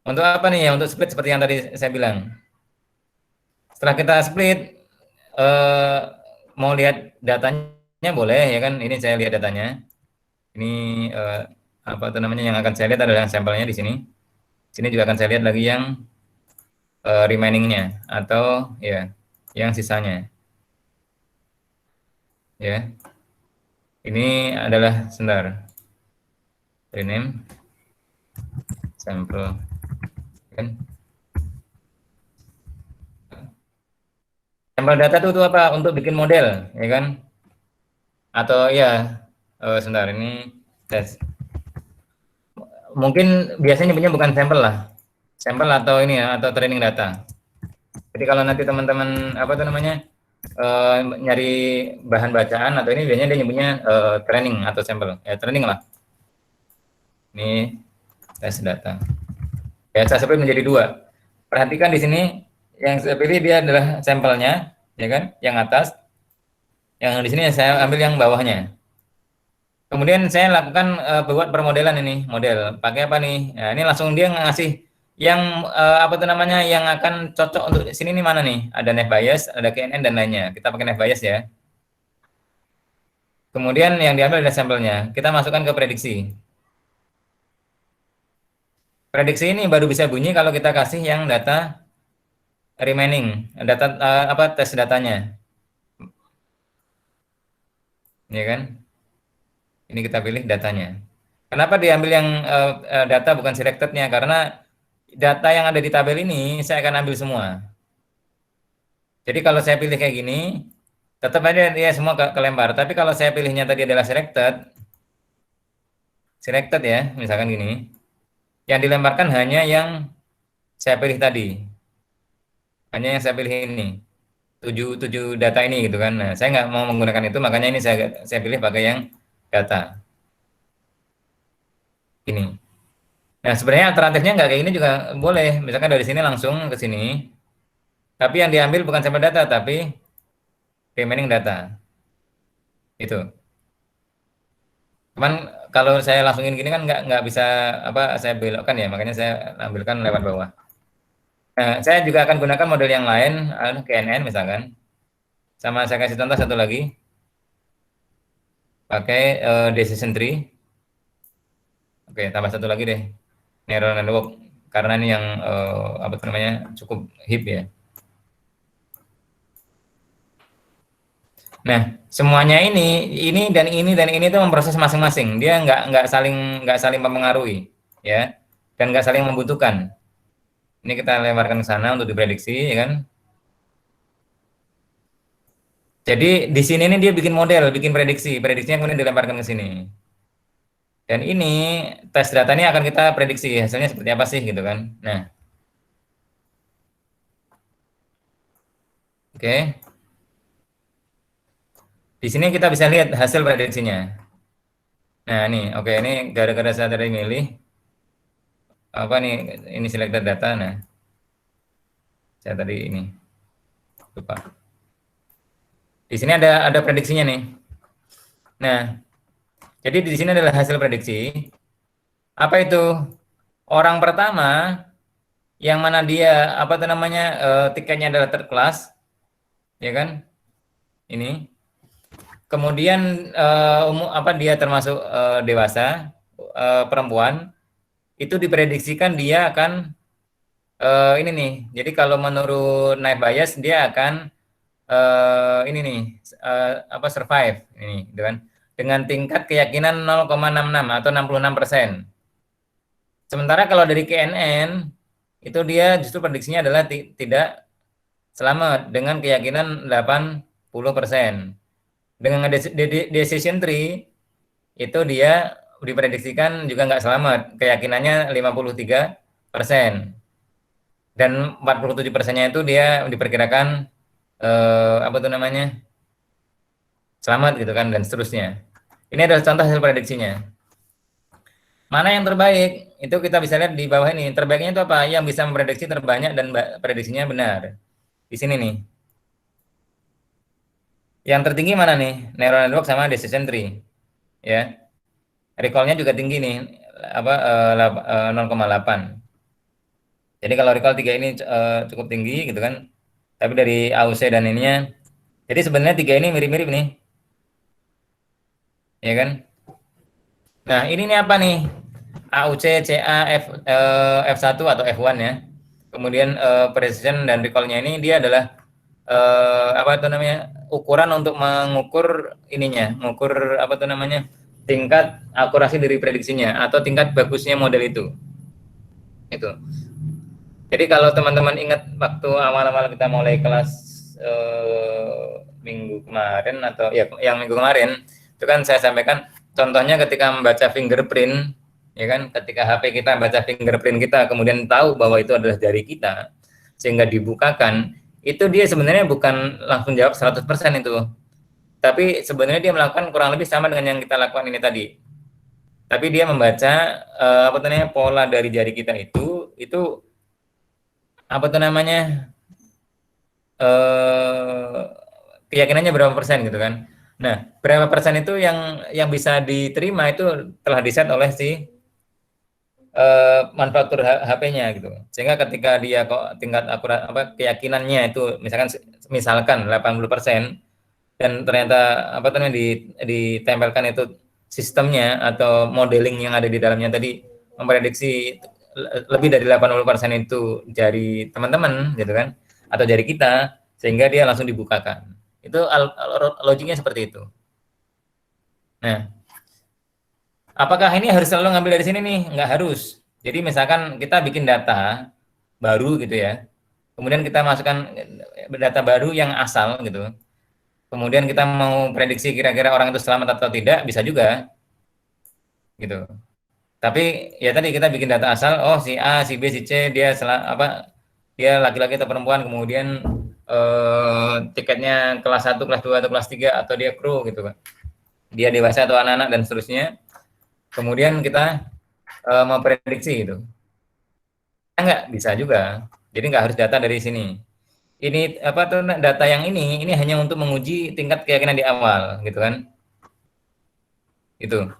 Untuk apa nih ya? Untuk split seperti yang tadi saya bilang. Setelah kita split, mau lihat datanya boleh ya kan? Ini saya lihat datanya. Ini apa itu namanya yang akan saya lihat adalah sampelnya di sini. Sini juga akan saya lihat lagi yang remaining-nya atau ya yang sisanya. Ya. Ini adalah sebentar. Rename sampel kan. Sampel data itu apa? Untuk bikin model, ya kan? Atau ya, sebentar ini tes. Mungkin biasanya punya bukan sampel lah, sampel atau ini ya, atau training data. Jadi kalau nanti teman-teman apa tuh namanya nyari bahan bacaan atau ini biasanya dia nyebutnya training atau sampel, ya training lah. Ini tes data. Ya saya seperti menjadi 2. Perhatikan di sini yang saya pilih dia adalah sampelnya, ya kan? Yang atas. Yang di sini saya ambil yang bawahnya. Kemudian saya lakukan buat permodelan ini, model. Pakai apa nih? Nah, ini langsung dia ngasih yang apa tuh namanya yang akan cocok untuk sini nih mana nih? Ada Naive Bayes, ada KNN dan lainnya. Kita pakai Naive Bayes ya. Kemudian yang diambil adalah sampelnya. Kita masukkan ke prediksi. Prediksi ini baru bisa bunyi kalau kita kasih yang data remaining, data apa tes datanya. Ya kan? Ini kita pilih datanya. Kenapa diambil yang data bukan selected-nya? Karena data yang ada di tabel ini saya akan ambil semua. Jadi kalau saya pilih kayak gini, tetap aja dia semua kelempar. Tapi kalau saya pilihnya tadi adalah selected ya, misalkan gini, yang dilemparkan hanya yang saya pilih tadi, hanya yang saya pilih ini, 7 data ini gitu kan. Nah, saya nggak mau menggunakan itu, makanya ini saya pilih pakai yang data ini. Nah, sebenarnya alternatifnya nggak kayak gini juga boleh. Misalkan dari sini langsung ke sini, tapi yang diambil bukan sampel data, tapi remaining data. Itu. Cuman kalau saya langsungin gini kan nggak bisa apa saya belokkan ya, makanya saya ambilkan lewat bawah. Nah, saya juga akan gunakan model yang lain, KNN misalkan. Sama saya kasih contoh satu lagi, pakai decision tree. Oke, tambah satu lagi deh, neural network, karena ini yang apa namanya cukup hip ya. Nah, semuanya ini dan ini dan ini itu memproses masing-masing. Dia nggak saling mempengaruhi, ya, dan nggak saling membutuhkan. Ini kita lemparkan ke sana untuk diprediksi, ya kan? Jadi di sini ini dia bikin model, bikin prediksinya kemudian dilemparkan ke sini. Dan ini tes data ini akan kita prediksi hasilnya seperti apa sih, gitu kan? Nah, oke. Di sini kita bisa lihat hasil prediksinya. Nah, ini oke, ini gara-gara saya tadi milih apa nih, ini selected data. Nah, saya tadi ini lupa. Di sini ada prediksinya nih. Nah, jadi di sini adalah hasil prediksi. Apa itu? Orang pertama yang mana dia apa itu namanya tiketnya adalah third class, ya kan? Ini. Kemudian apa dia termasuk dewasa, perempuan, itu diprediksikan dia akan ini nih. Jadi kalau menurut Naive Bayes dia akan ini nih apa survive ini, gitu kan? Dengan tingkat keyakinan 0,66 atau 66%. Sementara kalau dari KNN itu dia justru prediksinya adalah tidak selamat dengan keyakinan 80%. Dengan decision tree itu dia diprediksikan juga nggak selamat, keyakinannya 53%. Dan 47%-nya itu dia diperkirakan apa tuh namanya selamat gitu kan, dan seterusnya. Ini adalah contoh hasil prediksinya. Mana yang terbaik? Itu kita bisa lihat di bawah ini. Terbaiknya itu apa? Yang bisa memprediksi terbanyak dan prediksinya benar. Di sini nih. Yang tertinggi mana nih? Neural network sama decision tree. Ya. Recall-nya juga tinggi nih. Apa 0,8. Jadi kalau recall 3 ini cukup tinggi gitu kan. Tapi dari AUC dan ininya, jadi sebenarnya 3 ini mirip-mirip nih. Ya kan? Nah, ini nih apa nih? AUC, CA, F1 atau F1 ya. Kemudian precision dan recall-nya ini dia adalah apa itu namanya? Ukuran untuk mengukur ininya, mengukur apa itu namanya? Tingkat akurasi dari prediksinya atau tingkat bagusnya model itu. Itu. Jadi kalau teman-teman ingat waktu awal-awal kita mulai kelas minggu kemarin atau ya yang minggu kemarin itu kan saya sampaikan contohnya ketika membaca fingerprint, ya kan, ketika HP kita baca fingerprint kita kemudian tahu bahwa itu adalah jari kita sehingga dibukakan, itu dia sebenarnya bukan langsung jawab 100% itu. Tapi sebenarnya dia melakukan kurang lebih sama dengan yang kita lakukan ini tadi. Tapi dia membaca apa namanya pola dari jari kita itu apa tuh namanya keyakinannya berapa persen gitu kan. Nah, berapa persen itu yang bisa diterima itu telah diset oleh si manufaktur HP-nya gitu. Sehingga ketika dia kok tingkat akurat apa keyakinannya itu misalkan 80% dan ternyata apa namanya ditempelkan itu sistemnya atau modeling yang ada di dalamnya tadi memprediksi lebih dari 80% itu jari teman-teman gitu kan atau jari kita, sehingga dia langsung dibukakan. Itu logiknya seperti itu. Nah, Apakah ini harus selalu ngambil dari sini nih? Nggak harus. Jadi misalkan kita bikin data baru gitu ya, kemudian kita masukkan data baru yang asal gitu, kemudian kita mau prediksi kira-kira orang itu selamat atau tidak, bisa juga gitu. Tapi ya tadi kita bikin data asal, oh si A, si B, si C dia laki-laki atau perempuan, kemudian tiketnya kelas 1, kelas 2 atau kelas 3 atau dia kru gitu kan. Dia dewasa atau anak-anak dan seterusnya. Kemudian kita memprediksi gitu. Enggak bisa juga. Jadi nggak harus data dari sini. Ini apa tuh data yang ini hanya untuk menguji tingkat keyakinan di awal gitu kan. Itu.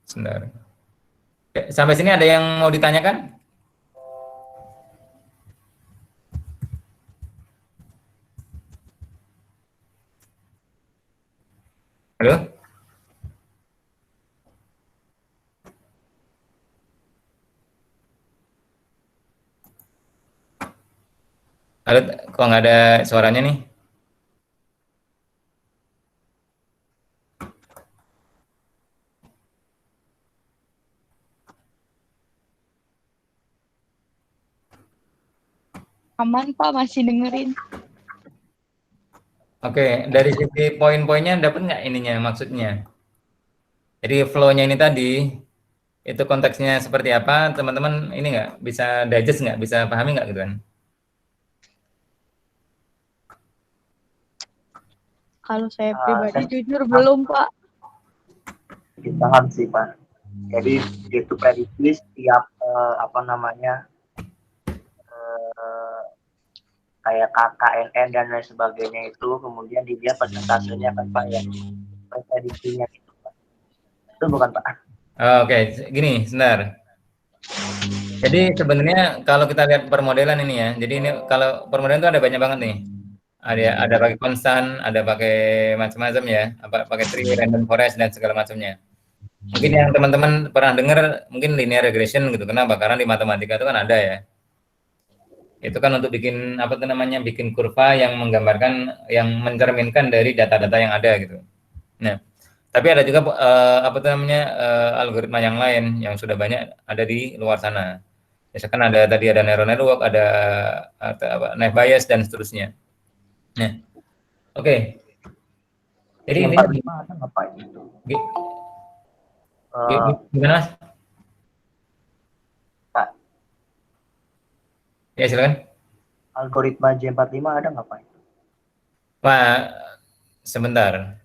Sebentar. Sampai sini ada yang mau ditanyakan? Halo? Halo, kok nggak ada suaranya nih? Aman Pak, masih dengerin. Oke, dari sisi poin-poinnya dapat nggak ininya maksudnya? Jadi flow-nya ini tadi, itu konteksnya seperti apa, teman-teman ini nggak bisa digest nggak, bisa pahami nggak gitu kan? Kalau saya Ah, pribadi saya jujur belum Pak. paham sih Pak. Jadi itu prediksi setiap apa namanya eh, kayak KKNN dan lain sebagainya itu kemudian dilihat persentasenya kan Pak ya, prediksinya gitu Pak. Itu bukan Pak? Oke, gini, sebentar. Jadi sebenarnya kalau kita lihat permodelan ini ya, jadi ini kalau permodelan itu ada banyak banget nih. Ada pakai konstan, ada pakai macam-macam ya, apa pakai tree, random forest dan segala macamnya. Mungkin yang teman-teman pernah dengar mungkin linear regression gitu. Kenapa? Karena di matematika itu kan ada ya. Itu kan untuk bikin apa tuh namanya, bikin kurva yang menggambarkan, yang mencerminkan dari data-data yang ada gitu. Nah, tapi ada juga apa tuh namanya algoritma yang lain yang sudah banyak ada di luar sana. Misalkan ada tadi ada neural network, ada apa, naive Bayes dan seterusnya. Nah, oke. Jadi ini 45 ada nggak Pak itu? gimana Mas? Pak, Ya silakan. algoritma J45 ada nggak Pak? Pak, sebentar.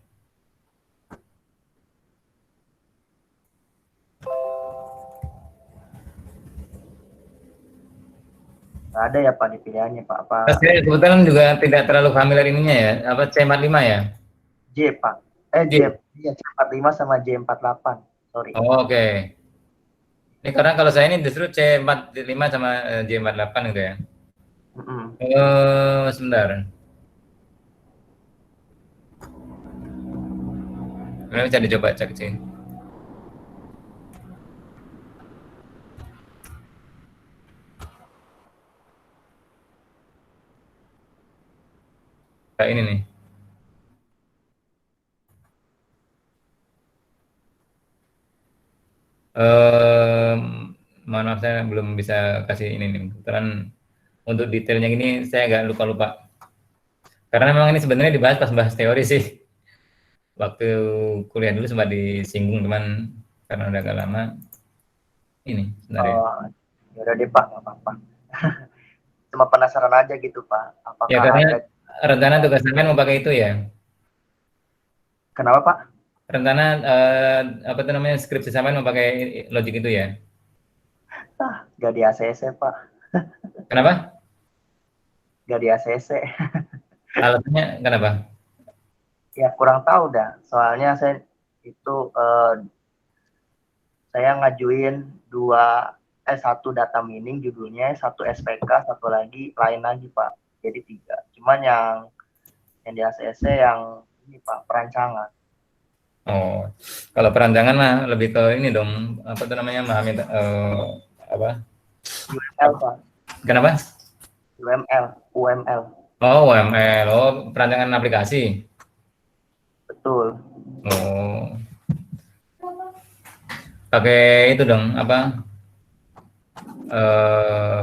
Nggak ada ya Pak di pilihannya Pak? Apa Saya kebetulan juga tidak terlalu familiar ininya ya. Apa C45 ya? J Pak? J, iya J45 sama J48. Sorry. Oh, oke. Ini karena kalau saya ini justru C45 sama J48 gitu ya. Sebentar. Ini bisa dicoba cek sih. Kayak ini nih. Mohon maaf saya belum bisa kasih ini nih. Kebetulan untuk detailnya gini saya agak lupa-lupa. Karena memang ini sebenarnya dibahas pas bahas teori sih. Waktu kuliah dulu sempat disinggung teman karena udah agak lama. Ini sebenarnya. Ya udah deh Pak, nggak apa-apa. Cuma penasaran aja gitu Pak. Apakah Ya karena ada rencana tugas sampean mau pakai itu ya. Kenapa Pak? Rencana apa itu namanya, skripsi sampean mau pakai logic itu ya. Gak di ACC Pak. Kenapa? Gak di ACC. Alasannya kenapa? Ya kurang tahu dah. Soalnya saya itu saya ngajuin satu data mining judulnya, satu SPK, satu lagi lain lagi Pak. Jadi 3. Cuman yang di ACC yang ini Pak, perancangan. Oh, kalau perancangan mah lebih ke ini dong, apa itu namanya, memahami apa? UML Pak. Kenapa? UML. Oh, UML. Oh, perancangan aplikasi. Betul betul. Oh. Pakai itu dong, apa?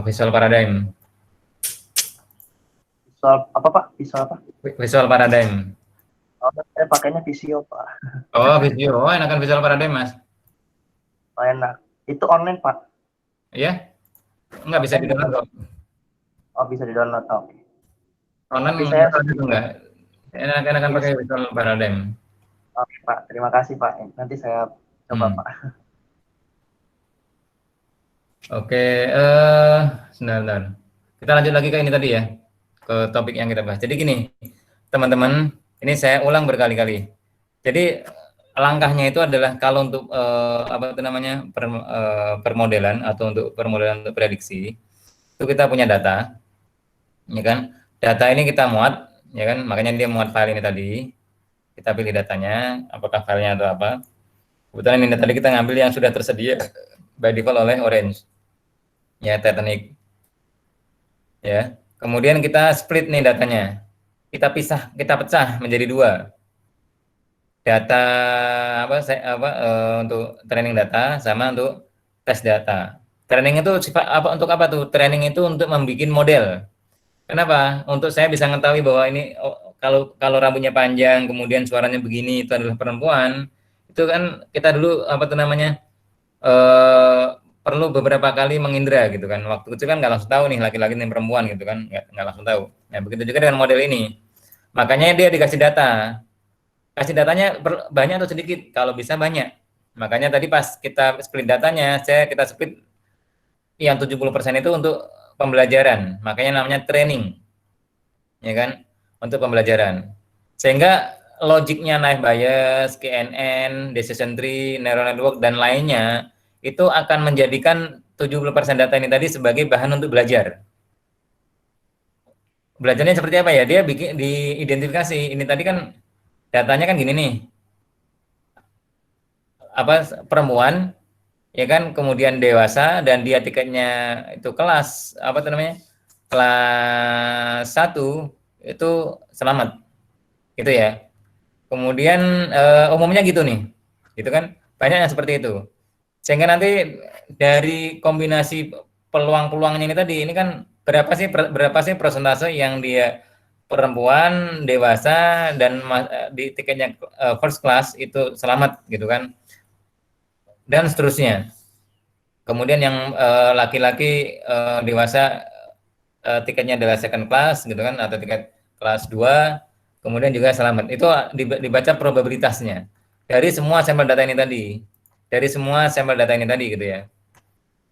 Visual Paradigm. Visual apa Pak? Visual apa? Visual Paradigm. Oh, saya pakainya Visio Pak. Oh, Visio. Oh, enakan Visual Paradigm, Mas. Oh, enak. Itu online Pak? Iya? Nggak bisa di-download kok. Oh, bisa di-download. Oh, oke. Online Tapi saya enggak. Enakan Iya. pakai Visual Paradigm. Oke Pak, terima kasih Pak. Nanti saya coba Pak. Oke, sebentar. Kita lanjut lagi ke ini tadi ya, ke topik yang kita bahas. Jadi gini, teman-teman, ini saya ulang berkali-kali. Jadi langkahnya itu adalah kalau untuk apa itu namanya permodelan atau untuk permodelan untuk prediksi, itu kita punya data, ya kan? Data ini kita muat, ya kan? Makanya dia muat file ini tadi. Kita pilih datanya, apakah filenya atau apa. Kebetulan ini tadi kita ngambil yang sudah tersedia by default oleh Orange. Ya, Titanic. Ya. Kemudian kita split nih datanya. Kita pecah menjadi 2. Data untuk training data sama untuk tes data. Training itu untuk apa tuh? Training itu untuk membuat model. Kenapa? Untuk saya bisa mengetahui bahwa ini kalau rambutnya panjang, kemudian suaranya begini, itu adalah perempuan. Itu kan kita dulu perlu beberapa kali mengindra gitu kan. Waktu kecil kan nggak langsung tahu nih laki-laki ini perempuan gitu kan, nggak langsung tahu. Nah begitu juga dengan model ini. Makanya dia dikasih data. Kasih datanya banyak atau sedikit? Kalau bisa banyak. Makanya tadi pas kita split datanya, kita split yang 70% itu untuk pembelajaran. Makanya namanya training. Ya kan? Untuk pembelajaran. Sehingga logiknya naive Bayes, KNN, decision tree, neural network dan lainnya itu akan menjadikan 70% data ini tadi sebagai bahan untuk belajar. Belajarnya seperti apa ya? Dia bikin diidentifikasi. Ini tadi kan datanya kan gini nih. Perempuan ya kan, kemudian dewasa dan dia tiketnya itu kelas kelas 1 itu selamat. Gitu ya. Kemudian umumnya gitu nih. Gitu kan? Banyak yang seperti itu. Sehingga nanti dari kombinasi peluang-peluangnya ini tadi, ini kan berapa sih persentase yang dia perempuan, dewasa dan di tiketnya first class itu selamat gitu kan. Dan seterusnya. Kemudian yang laki-laki dewasa tiketnya adalah second class gitu kan, atau tiket kelas 2, kemudian juga selamat. Itu dibaca probabilitasnya dari semua sampel data ini tadi. Dari semua sampel data ini tadi gitu ya.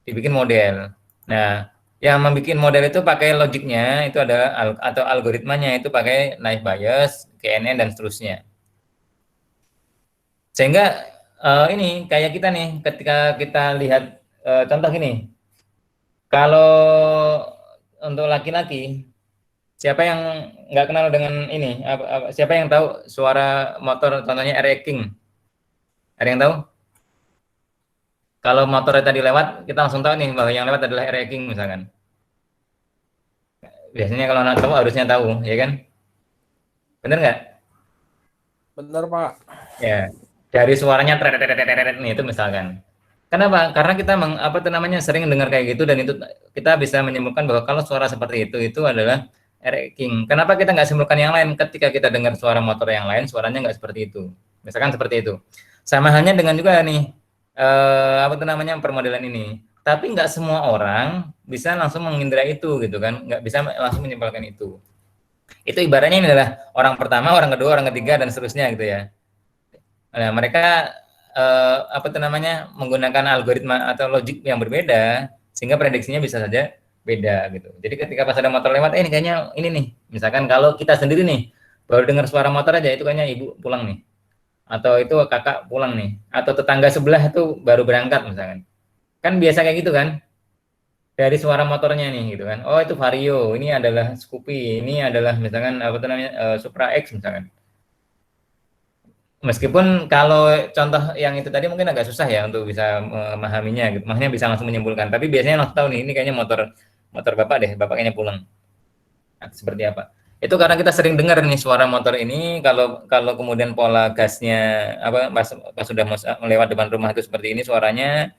Dibikin model. Nah, yang membuat model itu pakai logiknya itu ada atau algoritmanya itu pakai naive Bayes, KNN dan seterusnya. Sehingga ini kayak kita nih ketika kita lihat contoh gini. Kalau untuk laki-laki, siapa yang nggak kenal dengan ini? Siapa yang tahu suara motor contohnya Air King? Ada yang tahu? Kalau motornya tadi lewat, kita langsung tahu nih bahwa yang lewat adalah Air King misalkan. Biasanya kalau anak tahu harusnya tahu, ya kan? Bener nggak? Bener Pak. Ya, dari suaranya nih itu misalkan. Kenapa? Karena kita sering dengar kayak gitu dan itu kita bisa menyimpulkan bahwa kalau suara seperti itu adalah Air King. Kenapa kita nggak simpulkan yang lain ketika kita dengar suara motor yang lain, suaranya nggak seperti itu. Misalkan seperti itu. Sama halnya dengan juga nih permodelan ini. Tapi nggak semua orang bisa langsung mengindra itu gitu kan, nggak bisa langsung menyimpulkan itu. Itu ibaratnya ini adalah orang pertama, orang kedua, orang ketiga dan seterusnya gitu ya. Nah, mereka menggunakan algoritma atau logik yang berbeda sehingga prediksinya bisa saja beda gitu. Jadi ketika pas ada motor lewat, ini kayaknya ini nih. Misalkan kalau kita sendiri nih baru dengar suara motor aja itu kayaknya ibu pulang nih. Atau itu kakak pulang nih, atau tetangga sebelah itu baru berangkat misalkan. Kan biasa kayak gitu kan? Dari suara motornya nih gitu kan. Oh, itu Vario, ini adalah Scoopy, ini adalah misalkan Supra X misalkan. Meskipun kalau contoh yang itu tadi mungkin agak susah ya untuk bisa memahaminya gitu. Maksudnya bisa langsung menyimpulkan, tapi biasanya langsung tahu nih ini kayaknya motor Bapak deh, Bapak kayaknya pulang. Nah, seperti apa? Itu karena kita sering dengar nih suara motor ini, kalau kalau kemudian pola gasnya apa pas sudah melewat depan rumah itu seperti ini suaranya,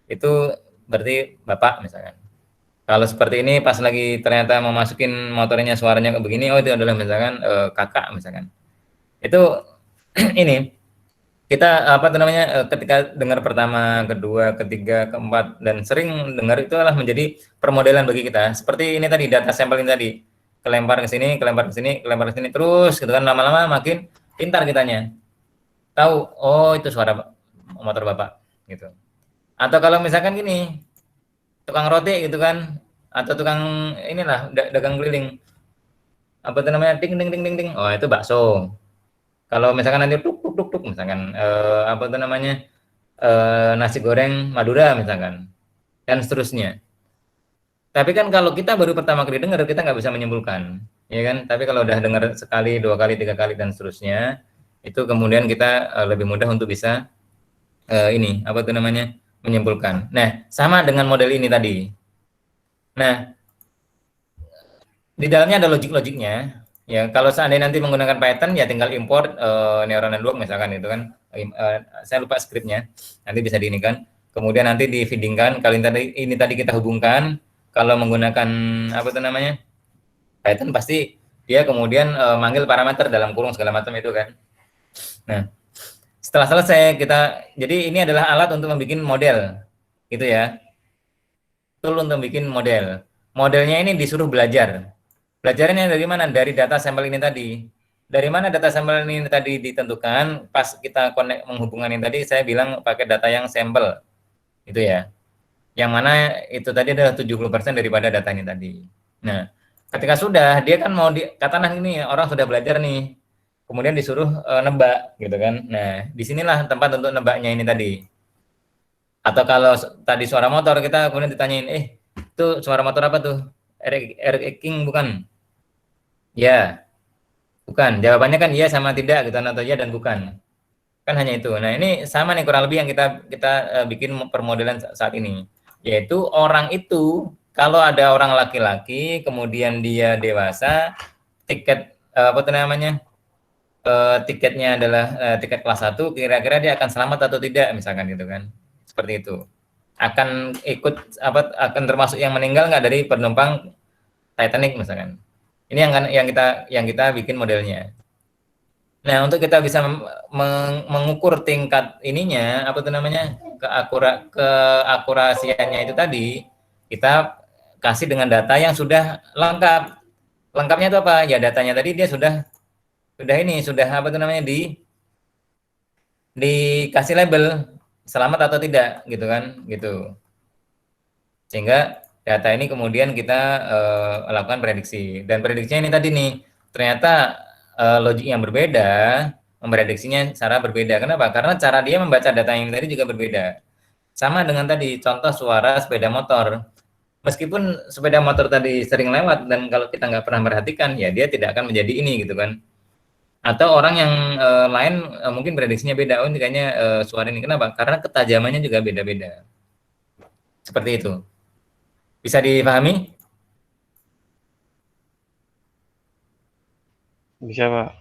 itu berarti bapak misalkan. Kalau seperti ini pas lagi ternyata mau masukin motornya suaranya kayak begini, oh itu adalah misalkan kakak misalkan. Itu ini kita apa namanya ketika dengar pertama, kedua, ketiga, keempat dan sering dengar itu adalah menjadi permodelan bagi kita. Seperti ini tadi data sampel ini tadi. Kelempar ke sini, kelempar ke sini, kelempar ke sini terus gitu kan lama-lama makin pintar kitanya. Tahu, oh itu suara motor Bapak gitu. Atau kalau misalkan gini, tukang roti gitu kan atau tukang inilah dagang keliling. Apa itu namanya? Ding ding ding ding ding. Oh, itu bakso. Kalau misalkan nanti tuk tuk tuk tuk misalkan apa itu namanya? Nasi goreng Madura misalkan dan seterusnya. Tapi kan kalau kita baru pertama kali dengar kita nggak bisa menyimpulkan, ya kan? Tapi kalau udah dengar sekali, 2 kali, 3 kali dan seterusnya, itu kemudian kita lebih mudah untuk bisa ini apa itu namanya menyimpulkan. Nah, sama dengan model ini tadi. Nah, di dalamnya ada logik-logiknya. Ya, kalau seandainya nanti menggunakan Python ya tinggal import neural network misalkan itu kan. Saya lupa skripnya. Nanti bisa diinikan. Kemudian nanti di feedingkan. Kalau ini tadi kita hubungkan. Kalau menggunakan apa itu namanya Python pasti dia kemudian manggil parameter dalam kurung segala macam itu kan. Nah, setelah selesai kita, jadi ini adalah alat untuk membuat model, gitu ya. Tool untuk membuat model. Modelnya ini disuruh belajar. Belajarnya dari mana? Dari data sampel ini tadi. Dari mana data sampel ini tadi ditentukan? Pas kita connect menghubungkan ini tadi, saya bilang pakai data yang sampel, itu ya. Yang mana itu tadi adalah 70% daripada data ini tadi. Nah, ketika sudah, dia kan mau katakanlah ini orang sudah belajar nih, kemudian disuruh nebak, gitu kan. Nah, disinilah tempat untuk nebaknya ini tadi. Atau kalau tadi suara motor, kita kemudian ditanyain, itu suara motor apa tuh? Eric King bukan? Ya, bukan. Jawabannya kan iya sama tidak, gitu, atau ya dan bukan. Kan hanya itu. Nah, ini sama nih kurang lebih yang kita bikin permodelan saat ini. Yaitu orang itu kalau ada orang laki-laki kemudian dia dewasa, tiket apa itu namanya tiketnya adalah tiket kelas 1, kira-kira dia akan selamat atau tidak misalkan gitu kan, seperti itu. Akan ikut apa akan termasuk yang meninggal nggak dari penumpang Titanic misalkan. Ini yang kita bikin modelnya. Nah, untuk kita bisa mengukur tingkat ininya, apa itu namanya, keakurasiannya itu tadi, kita kasih dengan data yang sudah lengkap. Lengkapnya itu apa? Ya datanya tadi dia sudah apa itu namanya dikasih label selamat atau tidak, gitu kan, gitu. Sehingga data ini kemudian kita lakukan prediksi. Dan prediksinya ini tadi nih, ternyata logik yang berbeda, memprediksinya secara berbeda. Kenapa? Karena cara dia membaca data yang tadi juga berbeda. Sama dengan tadi, contoh suara sepeda motor. Meskipun sepeda motor tadi sering lewat, dan kalau kita nggak pernah perhatikan, ya dia tidak akan menjadi ini, gitu kan. Atau orang yang lain mungkin prediksinya beda, oh ini kayaknya suara ini. Kenapa? Karena ketajamannya juga beda-beda. Seperti itu. Bisa dipahami? Bisa, Pak.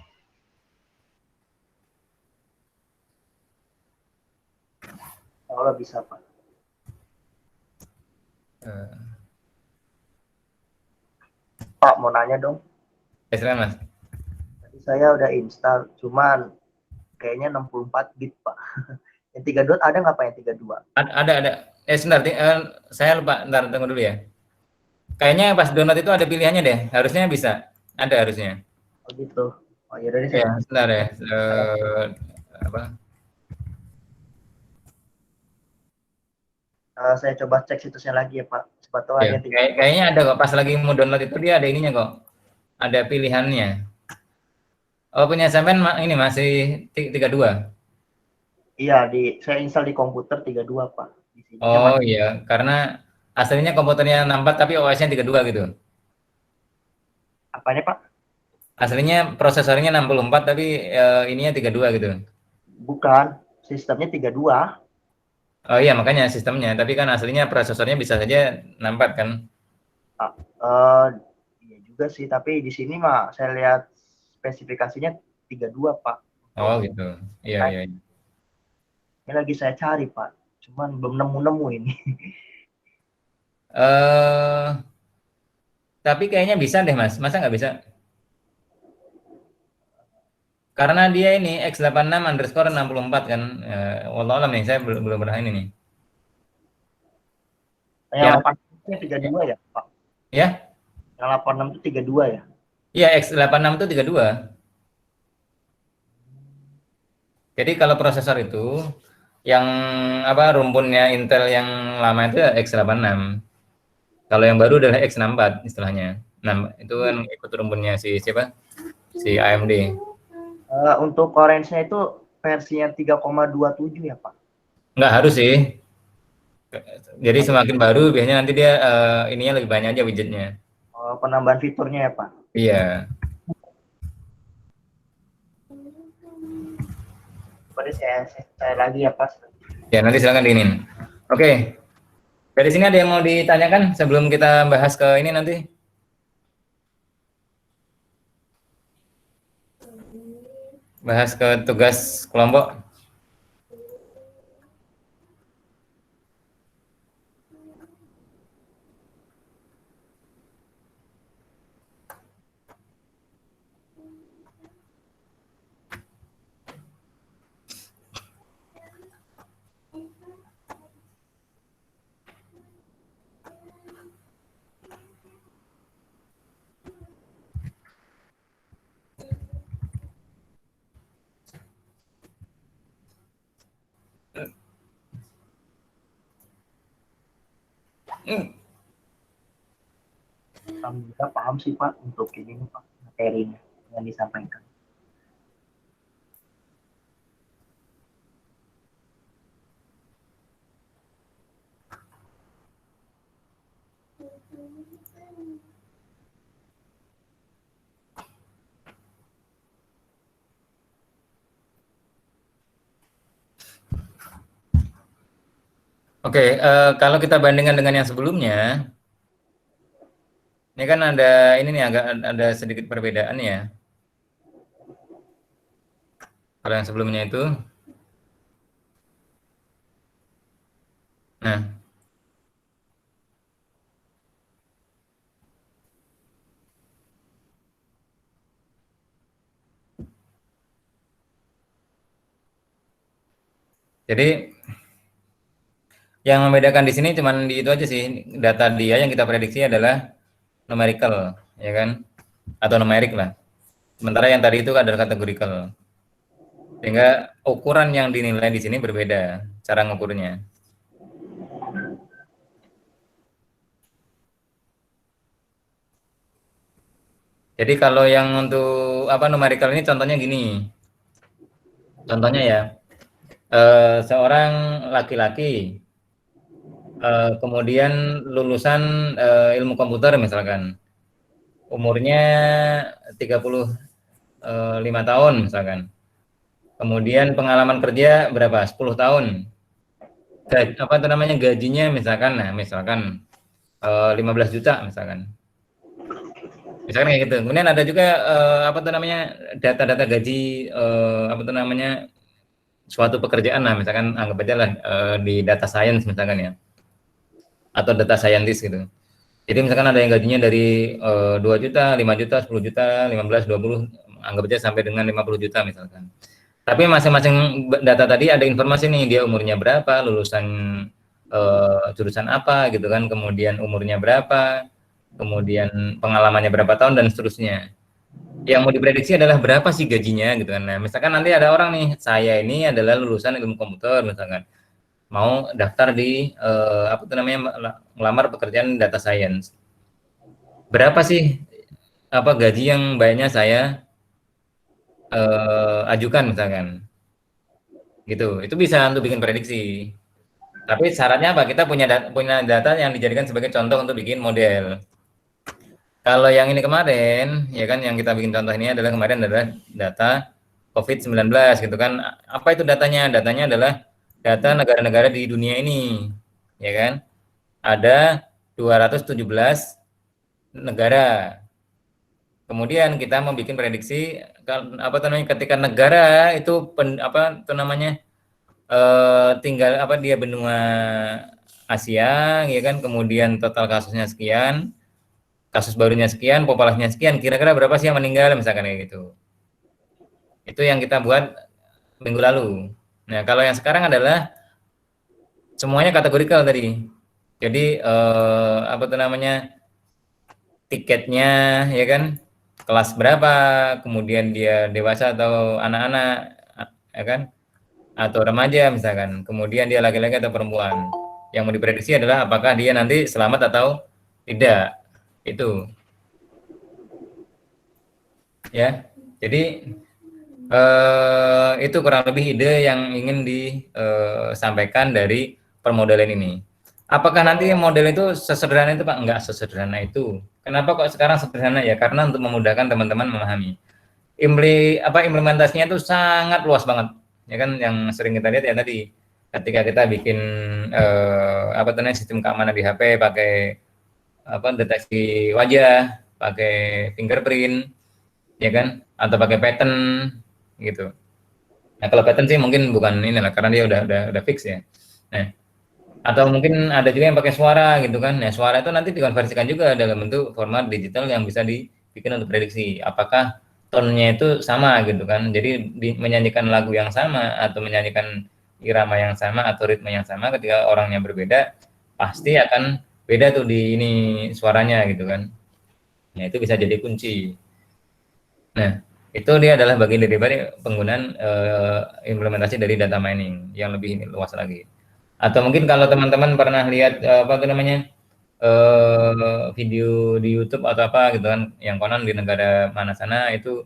Kalau bisa, Pak. Pak, mau nanya dong. Silakan, Mas. Tadi saya udah install, cuman kayaknya 64 bit, Pak. Yang 32 ada nggak, Pak, yang 32? Ada. Sebentar, saya lupa, ntar tunggu dulu ya. Kayaknya pas download itu ada pilihannya deh, harusnya bisa. Ada harusnya. Oh gitu. Oh iya, dari Ya, saya. sebentar ya. Apa? Saya coba cek situsnya lagi ya, Pak. Siapa tahu Ya, ada yang 32. kayaknya ada kok. Pas lagi mau download itu dia ada ininya kok. Ada pilihannya. Oh, punya sampean ini masih 32. Iya, saya install di komputer 32, Pak. Di sini Oh iya, karena aslinya komputernya 64 tapi OS-nya 32 gitu. apanya, Pak? Aslinya prosesornya 64 tapi ininya 32 gitu. Bukan, sistemnya 32. Oh iya, makanya sistemnya. Tapi kan aslinya prosesornya bisa saja 64 kan. Iya juga juga sih, tapi di sini mah saya lihat spesifikasinya 32 Pak. Oh gitu. Iya, iya. Ini lagi saya cari Pak, cuman belum nemu-nemu ini. Tapi kayaknya bisa deh Mas. Masa nggak bisa? Karena dia ini X86_64 kan. Wallah alam nih, saya belum pernah ini nih. Yang 86 itu 32 ya Pak? Ya? Yang 86 itu 32 ya? Iya, X86 itu 32. Jadi kalau prosesor itu yang apa rumpunnya Intel yang lama itu X86. Kalau yang baru adalah X64 istilahnya. Nah, itu kan ikut rumpunnya si siapa? Si AMD. Untuk Orange-nya itu versinya 3,27 ya Pak? Nggak harus sih. Jadi semakin baru biasanya nanti dia ininya lebih banyak aja widgetnya. Penambahan fiturnya ya Pak? Iya. Boleh saya lagi ya Pak? Ya, nanti silakan diinin. Oke. Dari sini ada yang mau ditanyakan sebelum kita bahas ke ini nanti? Bahas ke tugas kelompok. Alhamdulillah paham sih Pak untuk ini Pak, materinya yang disampaikan. Oke, kalau kita bandingkan dengan yang sebelumnya, ini kan ada ini nih agak ada sedikit perbedaan ya. Kalau yang sebelumnya itu, nah, jadi yang membedakan di sini cuman di itu aja sih, data dia yang kita prediksi adalah numerical, ya kan? Atau numerik lah. Sementara yang tadi itu adalah categorical. Sehingga ukuran yang dinilai di sini berbeda, cara ngukurnya. Jadi kalau yang untuk apa numerical ini contohnya gini. Contohnya ya, seorang laki-laki kemudian lulusan ilmu komputer misalkan. Umurnya 35 tahun misalkan. Kemudian pengalaman kerja berapa? 10 tahun. Apa itu namanya gajinya misalkan, nah misalkan 15 juta misalkan. Misalkan kayak gitu. Kemudian ada juga apa itu namanya data-data gaji apa itu namanya suatu pekerjaan lah misalkan anggap aja lah di data science misalkan ya. Atau data scientist gitu. Jadi misalkan ada yang gajinya dari 2 juta, 5 juta, 10 juta, 15, 20, anggap aja sampai dengan 50 juta misalkan. Tapi masing-masing data tadi ada informasi nih, dia umurnya berapa, lulusan jurusan apa gitu kan, kemudian umurnya berapa, kemudian pengalamannya berapa tahun dan seterusnya. Yang mau diprediksi adalah berapa sih gajinya gitu kan. Nah, misalkan nanti ada orang nih, saya ini adalah lulusan ilmu komputer misalkan. Mau daftar di apa itu namanya melamar pekerjaan data science. Berapa sih apa gaji yang baiknya saya ajukan misalkan. Gitu. Itu bisa untuk bikin prediksi. Tapi syaratnya apa? Kita punya data yang dijadikan sebagai contoh untuk bikin model. Kalau yang ini kemarin, ya kan yang kita bikin contoh ini adalah kemarin adalah data COVID-19 gitu kan. Apa itu datanya? Datanya adalah data negara-negara di dunia ini, ya kan? Ada 217 negara. Kemudian kita mau bikin prediksi apa namanya ketika negara itu tinggal apa dia benua Asia ya kan, kemudian total kasusnya sekian, kasus barunya sekian, populasinya sekian, kira-kira berapa sih yang meninggal misalkan kayak gitu. Itu yang kita buat minggu lalu. Nah, kalau yang sekarang adalah semuanya kategorikal tadi. Jadi apa tuh namanya tiketnya ya kan, kelas berapa, kemudian dia dewasa atau anak-anak ya kan, atau remaja misalkan, kemudian dia laki-laki atau perempuan. Yang mau diprediksi adalah apakah dia nanti selamat atau tidak. Itu ya. Jadi itu kurang lebih ide yang ingin disampaikan dari permodelan ini. Apakah nanti model itu sesederhana itu Pak? Enggak sesederhana itu. Kenapa kok sekarang sederhana ya? Karena untuk memudahkan teman-teman memahami. Implementasinya itu sangat luas banget. Ya kan, yang sering kita lihat ya tadi, ketika kita bikin sistem keamanan di HP pakai deteksi wajah, pakai fingerprint, ya kan, atau pakai pattern gitu. Nah, kalau pattern sih mungkin bukan inilah karena dia udah fix ya. Nah, atau mungkin ada juga yang pakai suara gitu kan. Nah, suara itu nanti dikonversikan juga dalam bentuk format digital yang bisa dibikin untuk prediksi apakah tone-nya itu sama gitu kan. Jadi menyanyikan lagu yang sama atau menyanyikan irama yang sama atau ritme yang sama, ketika orangnya berbeda pasti akan beda tuh di ini suaranya gitu kan. Nah, itu bisa jadi kunci. Nah, itu dia adalah bagian dari penggunaan implementasi dari data mining yang lebih luas lagi. Atau mungkin kalau teman-teman pernah lihat video di YouTube atau apa gitu kan, yang konon di negara mana sana itu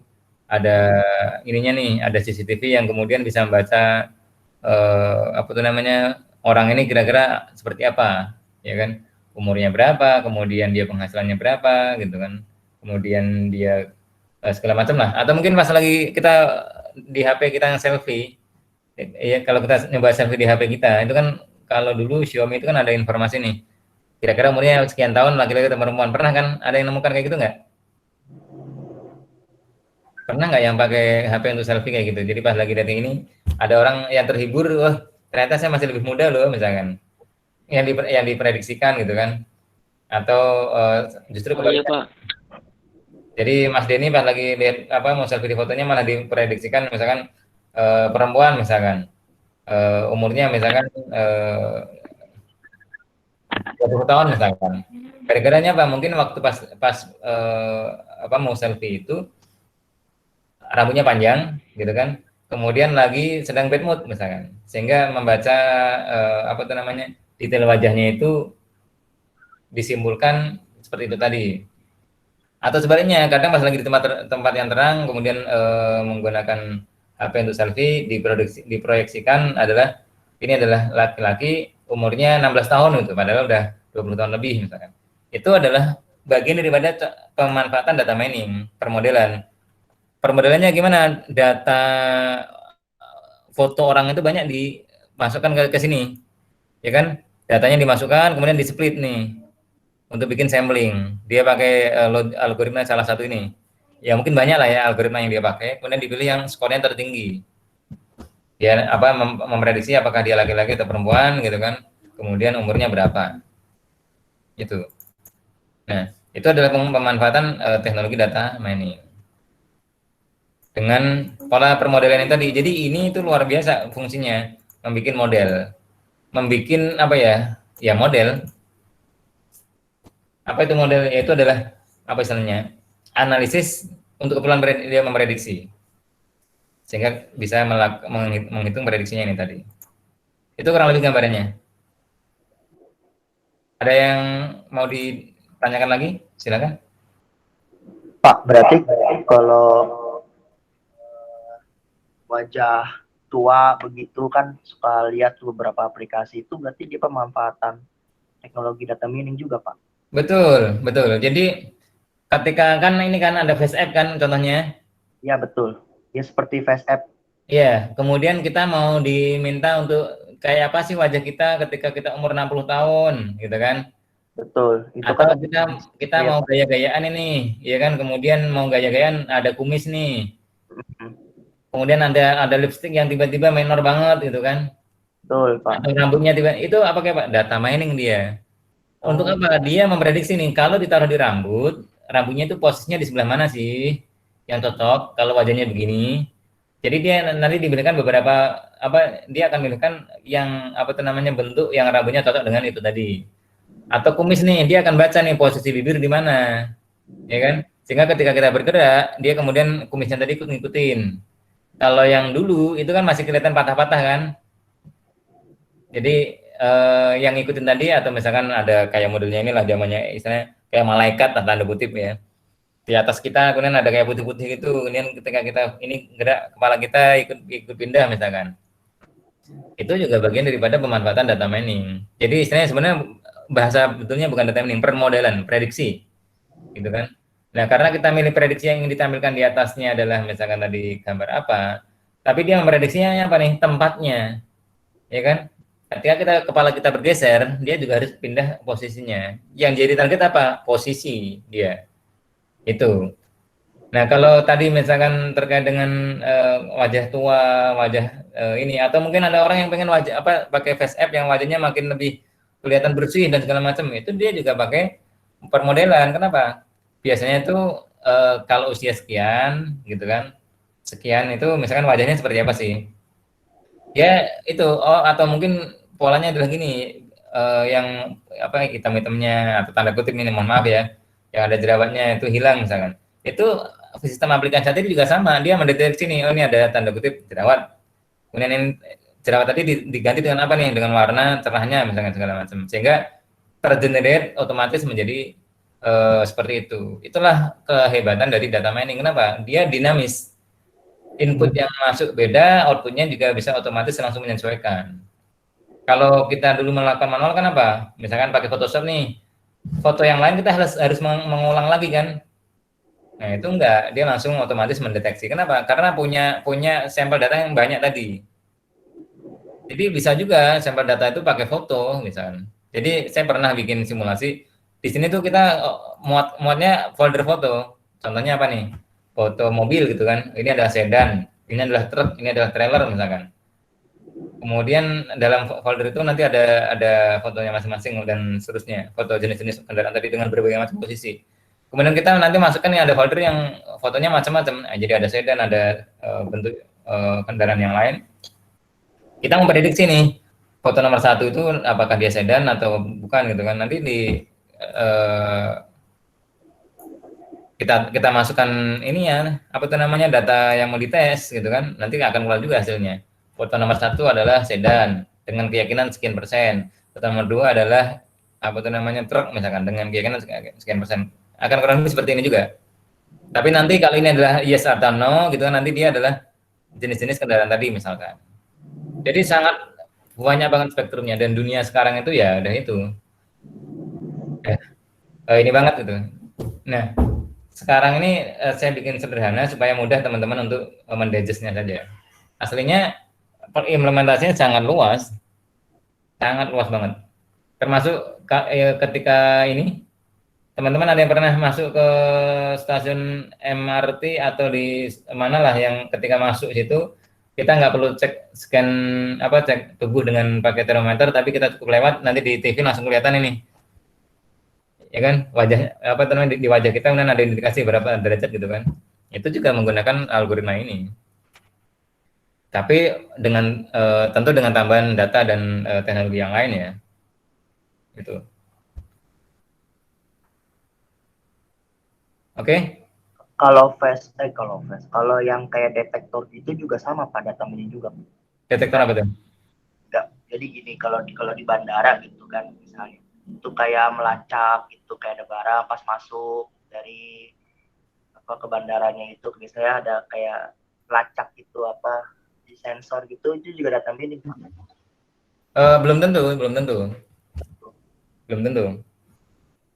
ada ininya nih, ada CCTV yang kemudian bisa membaca orang ini kira-kira seperti apa, ya kan, umurnya berapa, kemudian dia penghasilannya berapa gitu kan, kemudian dia segala macam lah. Atau mungkin pas lagi kita di HP kita yang selfie, ya kalau kita nyoba selfie di HP kita itu kan, kalau dulu Xiaomi itu kan ada informasi nih, kira-kira umurnya sekian tahun, laki-laki atau perempuan. Pernah kan ada yang nemukan kayak gitu nggak? Pernah nggak yang pakai HP untuk selfie kayak gitu? Jadi pas lagi dating ini ada orang yang terhibur, wah ternyata saya masih lebih muda loh misalkan, yang diprediksikan gitu kan, atau justru Oh iya Pak. Jadi Mas Denny pas lagi lihat mau selfie di fotonya malah diprediksikan misalkan perempuan misalkan, umurnya misalkan 20 tahun misalkan. Gara-garanya apa? Mungkin waktu pas mau selfie itu rambutnya panjang gitu kan. Kemudian lagi sedang bad mood misalkan. Sehingga membaca detail wajahnya itu disimpulkan seperti itu tadi. Atau sebaliknya, kadang pas lagi di tempat yang terang kemudian menggunakan HP untuk selfie, diproyeksikan adalah ini adalah laki-laki umurnya 16 tahun gitu, padahal udah 20 tahun lebih misalkan. Itu adalah bagian daripada pemanfaatan data mining, permodelan. Permodelannya gimana? Data foto orang itu banyak dimasukkan ke sini, ya kan? Datanya dimasukkan, kemudian di-split nih untuk bikin sampling. Dia pakai algoritma salah satu ini. Ya mungkin banyak lah ya algoritma yang dia pakai, kemudian dipilih yang skornya tertinggi. Dia memprediksi apakah dia laki-laki atau perempuan gitu kan, kemudian umurnya berapa itu. Nah, itu adalah pemanfaatan teknologi data mining dengan pola permodelan yang tadi. Jadi ini itu luar biasa fungsinya, membuat model, model. Apa itu model? Itu adalah istilahnya, analisis untuk keperluan dia memprediksi, sehingga bisa menghitung prediksinya ini tadi. Itu kurang lebih gambarannya. Ada yang mau ditanyakan lagi? Silakan. Pak, berarti kalau wajah tua begitu kan suka lihat beberapa aplikasi, itu berarti dia pemanfaatan teknologi data mining juga, Pak? Betul. Jadi ketika kan ini kan ada face app kan contohnya. Iya, betul. Ya seperti face app. Iya, kemudian kita mau diminta untuk kayak apa sih wajah kita ketika kita umur 60 tahun gitu kan. Betul. Itu Atau kan kita iya, mau Pak. gaya-gayaan ini, ya kan? Kemudian mau gaya-gayaan ada kumis nih. Mm, Kemudian ada lipstick yang tiba-tiba minor banget gitu kan? betul, Pak. Atau rambutnya tiba itu apa kayak Pak? Data mining dia. Untuk Oh, apa? Dia memprediksi nih kalau ditaruh di rambut, rambutnya itu posisinya di sebelah mana sih yang cocok kalau wajahnya begini. Jadi dia nanti diberikan beberapa apa dia akan memilihkan yang apa tuh namanya bentuk yang rambutnya cocok dengan itu tadi. Atau kumis nih, dia akan baca nih posisi bibir di mana, ya kan? Sehingga ketika kita bergerak, dia kemudian kumisnya tadi ikut ngikutin. Kalau yang dulu itu kan masih kelihatan patah-patah kan. Jadi yang ngikutin tadi atau misalkan ada kayak modelnya inilah zamannya istilahnya kayak malaikat tanda kutip ya. Di atas kita kemudian ada kayak putih-putih gitu. Kemudian ketika kita ini gerak kepala kita ikut pindah misalkan. Itu juga bagian daripada pemanfaatan data mining. Jadi istilahnya sebenarnya bahasa betulnya bukan data mining, permodelan, prediksi, gitu kan. Nah, karena kita milih prediksi yang ingin ditampilkan di atasnya adalah misalkan tadi gambar apa, tapi dia memprediksinya apa nih? Tempatnya, ya kan? Ketika kepala kita bergeser, dia juga harus pindah posisinya. Yang jadi target apa? Posisi dia. Itu. Nah, kalau tadi misalkan terkait dengan wajah tua, wajah ini, atau mungkin ada orang yang pengen wajah apa pakai face app yang wajahnya makin lebih kelihatan bersih dan segala macam, itu dia juga pakai permodelan. Kenapa? Biasanya itu kalau usia sekian, gitu kan, sekian itu misalkan wajahnya seperti apa sih? Ya itu, atau mungkin polanya adalah gini, yang apa hitam-hitamnya atau tanda kutip ini, mohon maaf ya, yang ada jerawatnya itu hilang misalkan. Itu sistem aplikasi tadi juga sama, dia mendeteksi nih, oh ini ada tanda kutip jerawat. Kemudian ini jerawat tadi diganti dengan apa nih? Dengan warna cerahnya misalkan segala macam. Sehingga tergenerate otomatis menjadi seperti itu. Itulah kehebatan dari data mining. Kenapa? Dia dinamis. Input yang masuk beda, outputnya juga bisa otomatis langsung menyesuaikan. Kalau kita dulu melakukan manual kan apa? Misalkan pakai Photoshop nih, foto yang lain kita harus mengulang lagi kan? Nah itu enggak, dia langsung otomatis mendeteksi. Kenapa? Karena punya sampel data yang banyak tadi. Jadi bisa juga sampel data itu pakai foto misalkan. Jadi saya pernah bikin simulasi. Di sini tuh kita muatnya folder foto. Contohnya apa nih? Foto mobil gitu kan. Ini adalah sedan, ini adalah truk, ini adalah trailer misalkan. Kemudian dalam folder itu nanti ada fotonya masing-masing dan seterusnya. Foto jenis-jenis kendaraan tadi dengan berbagai macam posisi. Kemudian kita nanti masukkan nih ada folder yang fotonya macam-macam. Nah, jadi ada sedan, ada bentuk kendaraan yang lain. Kita memprediksi nih foto nomor 1 itu apakah dia sedan atau bukan gitu kan. Nanti kita masukkan ini ya, apa itu namanya, data yang mau dites gitu kan. Nanti akan keluar juga hasilnya. Foto nomor 1 adalah sedan dengan keyakinan sekian persen. Foto nomor 2 adalah apa itu namanya truk misalkan dengan keyakinan sekian persen. Akan kurang lebih seperti ini juga. Tapi nanti kalau ini adalah yes atau no gitu kan, nanti dia adalah jenis-jenis kendaraan tadi misalkan. Jadi sangat banyak banget spektrumnya, dan dunia sekarang itu ya udah itu. Ini banget itu. Nah, sekarang ini saya bikin sederhana supaya mudah teman-teman untuk mendigestnya saja. Aslinya implementasinya sangat luas banget. Termasuk ketika ini teman-teman ada yang pernah masuk ke stasiun MRT atau di mana lah yang ketika masuk situ kita nggak perlu cek tubuh dengan pakai termometer, tapi kita cukup lewat nanti di TV langsung kelihatan ini, ya kan, wajah apa namanya di wajah kita kemudian ada indikasi berapa derajat gitu kan. Itu juga menggunakan algoritma ini, tapi dengan tentu dengan tambahan data dan teknologi yang lain ya, gitu. Oke. Kalau yang kayak detektor itu juga sama Pak, data mining juga. Detektor apa tuh? Enggak. Jadi gini, kalau di bandara gitu kan misalnya, itu kayak melacak gitu, kayak ada barang pas masuk dari apa ke bandaranya itu biasanya ada kayak lacak gitu apa di sensor gitu, itu juga data mining Pak. Belum tentu.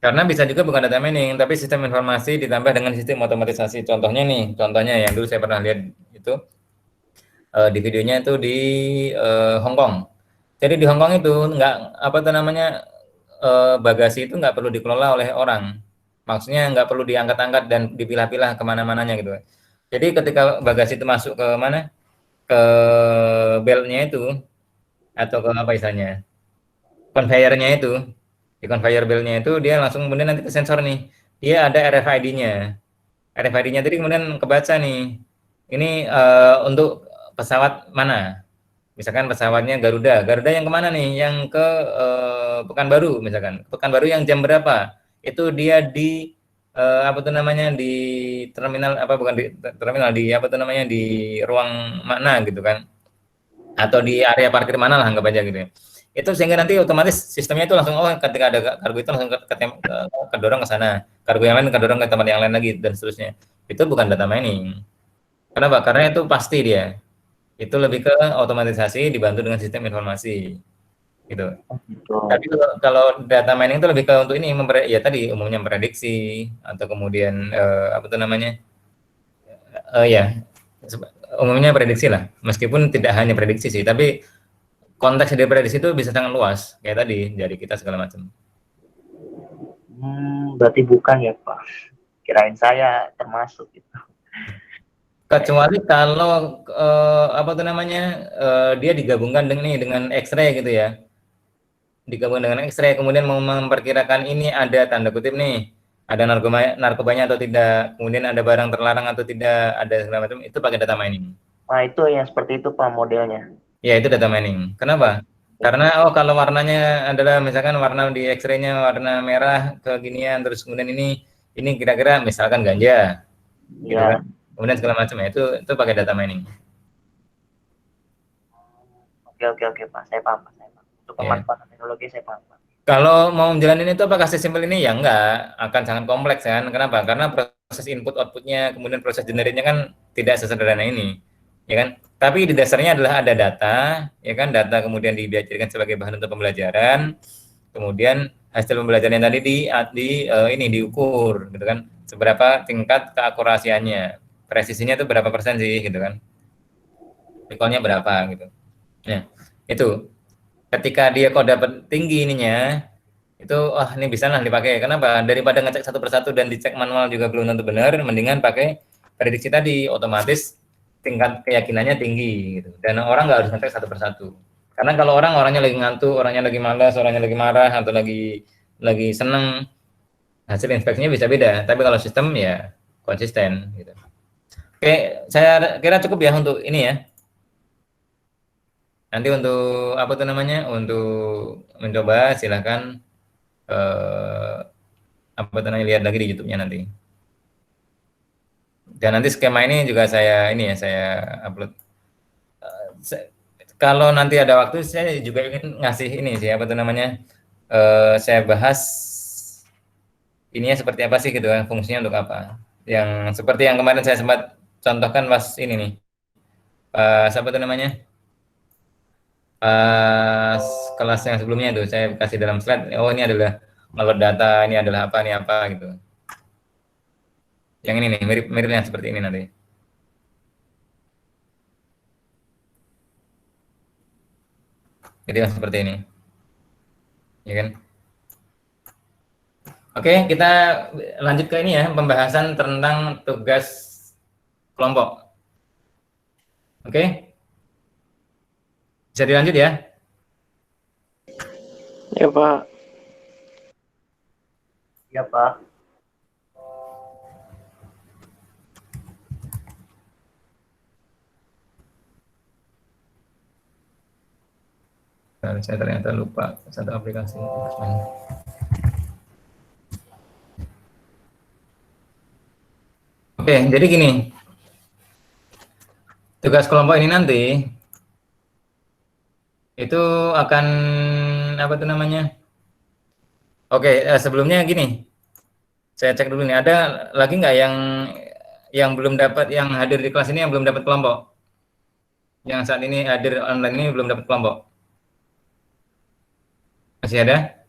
Karena bisa juga bukan data mining, tapi sistem informasi ditambah dengan sistem otomatisasi. Contohnya yang dulu saya pernah lihat itu di videonya itu di Hong Kong. Jadi di Hong Kong itu nggak apa namanya bagasi itu nggak perlu dikelola oleh orang. Maksudnya nggak perlu diangkat-angkat dan dipilah-pilah kemana-mananya gitu. Jadi ketika bagasi itu masuk ke mana? Ke beltnya itu, atau ke apa istilahnya? Conveyornya itu. Di conveyor beltnya itu dia langsung kemudian nanti ke sensor nih. Dia ada RFID-nya. RFID-nya tadi kemudian kebaca nih. Ini untuk pesawat mana? Misalkan pesawatnya Garuda. Garuda yang kemana nih? Yang ke Pekanbaru misalkan. Pekanbaru yang jam berapa? Itu dia di apa tuh namanya, di terminal, apa bukan di terminal, di apa tuh namanya, di ruang mana gitu kan, atau di area parkir mana lah, anggap aja gitu ya. Itu sehingga nanti otomatis sistemnya itu langsung, oh ketika ada kargo itu langsung kedorong ke sana, kargo yang lain kedorong ke tempat yang lain lagi, dan seterusnya. Itu bukan data mining. Kenapa? Karena itu pasti dia. Itu lebih ke otomatisasi dibantu dengan sistem informasi. Gitu. Tapi kalau data mining itu lebih ke untuk ini, ya tadi umumnya memprediksi, atau kemudian apa tuh namanya? Ya, umumnya prediksi lah. Meskipun tidak hanya prediksi sih, tapi konteks dari prediksi itu bisa sangat luas, kayak tadi dari kita segala macam. Berarti bukan ya Pak? Kirain saya termasuk gitu. Kecuali kalau apa tuh namanya, dia digabungkan dengan X-ray gitu ya, digabungkan dengan X-ray, kemudian mau memperkirakan ini ada tanda kutip nih, ada narkobanya atau tidak, kemudian ada barang terlarang atau tidak, ada segala macam, itu pakai data mining. Nah itu yang seperti itu Pak modelnya. Ya, itu data mining. Kenapa? Karena kalau warnanya adalah misalkan warna di X-ray-nya warna merah keginian, terus kemudian ini kira-kira misalkan ganja, gitu kan? Kemudian segala macam, ya itu pakai data mining. Oke Pak, saya paham Pak. Untuk pemanfaatan teknologi saya paham Pak. Kalau mau menjalani itu apakah sesimpel ini? Ya enggak, akan sangat kompleks kan. Kenapa? Karena proses input outputnya, kemudian proses generate-nya kan tidak sesederhana ini, ya kan? Tapi di dasarnya adalah ada data, ya kan? Data kemudian dijadikan sebagai bahan untuk pembelajaran, kemudian hasil pembelajaran yang tadi ini diukur, gitu kan? Seberapa tingkat keakurasiannya, presisinya itu berapa persen sih, gitu kan? Recall-nya berapa, gitu. Nah, itu. Ketika dia kok dapat tinggi ininya, itu ini bisa lah dipakai. Kenapa? Daripada ngecek satu persatu dan dicek manual juga belum tentu benar, mendingan pakai prediksi tadi, otomatis tingkat keyakinannya tinggi gitu. Dan orang nggak harus ngecek satu persatu. Karena kalau orangnya lagi ngantuk, orangnya lagi malas, orangnya lagi marah, atau lagi seneng, hasil inspeksinya bisa beda. Tapi kalau sistem ya konsisten gitu. Oke, saya kira cukup ya untuk ini ya. Nanti untuk apa tuh namanya, untuk mencoba silahkan apa tuh namanya, lihat lagi di YouTube-nya nanti. Dan nanti skema ini juga saya upload. Kalau nanti ada waktu, saya juga ingin ngasih ini sih, apa tuh namanya, saya bahas ininya seperti apa sih gitu kan, fungsinya untuk apa. Yang seperti yang kemarin saya sempat contohkan pas ini nih, pas apa tuh namanya, pas kelas yang sebelumnya itu saya kasih dalam slide, oh ini adalah ngeload data, ini adalah apa, ini apa gitu. Yang ini nih, mirip-miripnya seperti ini nanti. Jadi seperti ini, ya kan? Oke, kita lanjut ke ini ya, pembahasan tentang tugas kelompok. Oke, bisa dilanjut ya? Ya Pak. Ya Pak. Saya ternyata lupa satu aplikasi. Oke, jadi gini, tugas kelompok ini nanti itu akan apa tuh namanya? Oke, sebelumnya gini, saya cek dulu nih, ada lagi nggak yang belum dapat, yang hadir di kelas ini yang belum dapat kelompok? Yang saat ini hadir online ini belum dapat kelompok? Masih ada?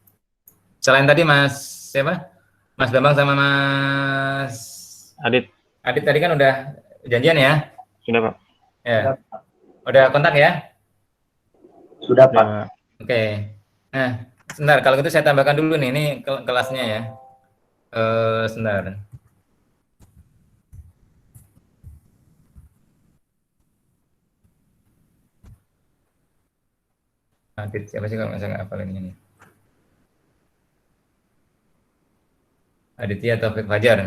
Selain tadi Mas siapa? Mas Bambang sama Mas Adit. Adit tadi kan udah janjian ya? Sudah Pak. Ya. Udah kontak ya? Sudah Pak. Oke. Nah, sebentar, kalau gitu saya tambahkan dulu nih, ini kelasnya ya. Sebentar. Adit, siapa sih kalau saya nggak hafal ini nih? Aditya Taufik Fajar.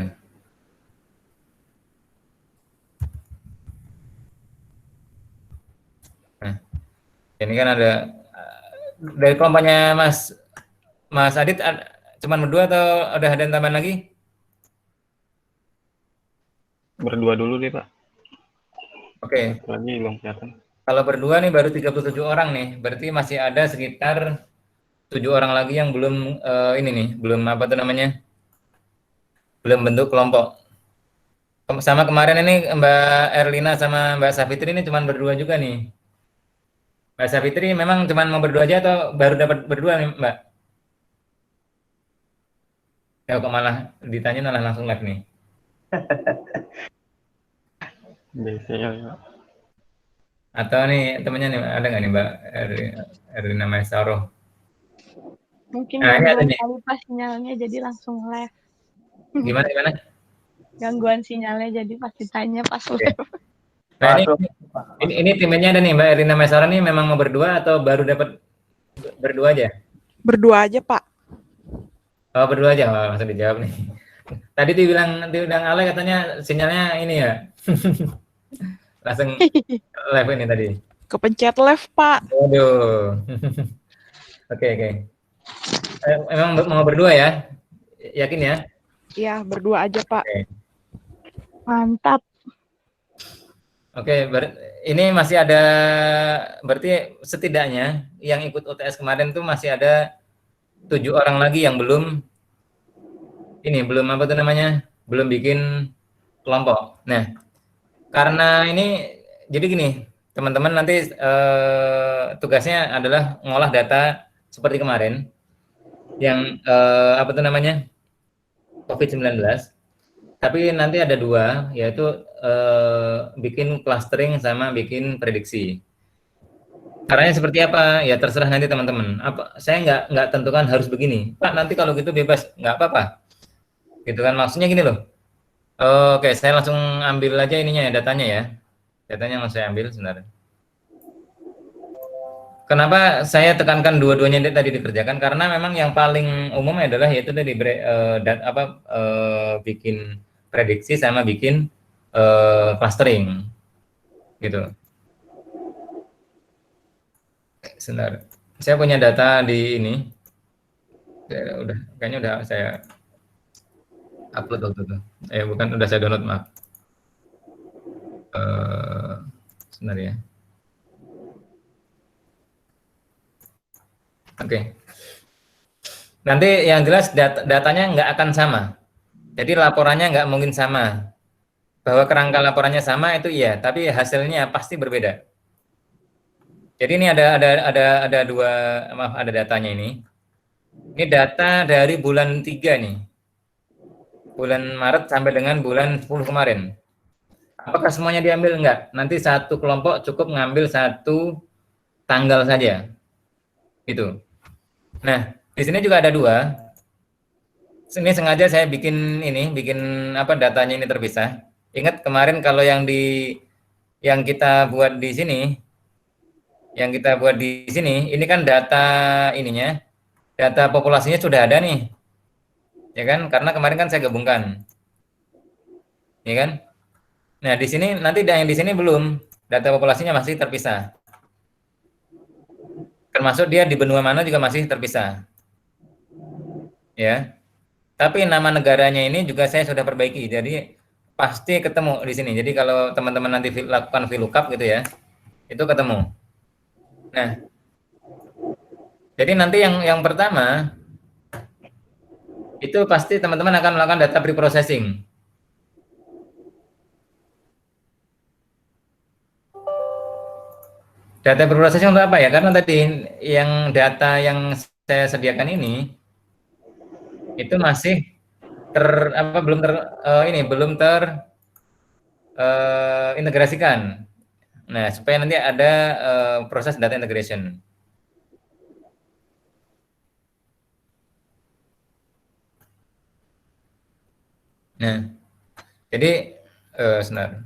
Nah, ini kan ada dari kelompoknya Mas Adit cuman berdua atau ada tambahan lagi? Berdua dulu deh, Pak. Oke. Satu lagi belum kelihatan. Kalau berdua nih baru 37 orang nih. Berarti masih ada sekitar 7 orang lagi yang belum ini nih, belum apa tuh namanya? Belum bentuk kelompok. Sama kemarin ini Mbak Erlina sama Mbak Safitri ini cuma berdua juga nih. Mbak Safitri memang cuma mau berdua aja atau baru dapat berdua nih, Mbak? Ya kok malah ditanya malah langsung live nih. Biasanya ya, Pak. Atau nih temennya nih ada nggak nih Mbak Erlina Maisaro? Mungkin Nah, ini ada gangguan nih. kali pas sinyalnya jadi langsung live. Gimana? Gangguan sinyalnya jadi pas ditanya pas Oke. live. Nah, Masuk. ini timnya ada nih Mbak Erlina Maisaro nih memang mau berdua atau baru dapat berdua aja? Berdua aja, Pak. Oh, berdua aja, oh, langsung dijawab nih. Tadi dibilang Ale katanya sinyalnya ini ya. Langsung live ini tadi. Kepencet live, Pak. Waduh. Oke. Emang mau berdua ya? Yakin ya? Iya, berdua aja, Pak. Oke. Mantap. Oke, ini masih ada, berarti setidaknya yang ikut UTS kemarin tuh masih ada 7 orang lagi yang belum apa tuh namanya, belum bikin kelompok. Nah, karena ini, jadi gini, teman-teman nanti tugasnya adalah ngolah data seperti kemarin, yang apa tuh namanya, COVID-19. Tapi nanti ada 2, yaitu bikin clustering sama bikin prediksi. Caranya seperti apa? Ya terserah nanti teman-teman. Saya nggak tentukan harus begini. Pak, nanti kalau gitu bebas, nggak apa-apa. Gitu kan, maksudnya gini loh. Oke, saya langsung ambil aja ininya ya, datanya ya. Datanya langsung saya ambil sebentar. Kenapa saya tekankan dua-duanya tadi dikerjakan? Karena memang yang paling umum adalah yaitu tadi bikin prediksi sama bikin clustering gitu. Sebentar, saya punya data di ini. Kayaknya udah saya upload waktu itu. Bukan, udah saya download, maaf. Sebentar ya. Oke. Nanti yang jelas datanya nggak akan sama. Jadi laporannya nggak mungkin sama. Bahwa kerangka laporannya sama itu iya, tapi hasilnya pasti berbeda. Jadi ini ada 2, maaf, ada datanya ini. Ini data dari bulan 3 nih. Bulan Maret sampai dengan bulan 10 kemarin. Apakah semuanya diambil? Enggak. Nanti satu kelompok cukup ngambil satu tanggal saja. Gitu. Nah, di sini juga ada 2. Ini sengaja saya bikin datanya ini terpisah. Ingat kemarin kalau yang kita buat di sini, ini kan data ininya, data populasinya sudah ada nih, ya kan? Karena kemarin kan saya gabungkan, ya kan? Nah di sini nanti yang di sini belum, data populasinya masih terpisah. Termasuk dia di benua mana juga masih terpisah, ya. Tapi nama negaranya ini juga saya sudah perbaiki, jadi pasti ketemu di sini. Jadi kalau teman-teman nanti lakukan VLOOKUP gitu ya, itu ketemu. Nah, jadi nanti yang pertama itu pasti teman-teman akan melakukan data preprocessing. Data preprocessing untuk apa ya? Karena tadi yang data yang saya sediakan ini itu masih belum integrasikan. Nah, supaya nanti ada proses data integration. Nah, jadi sebentar.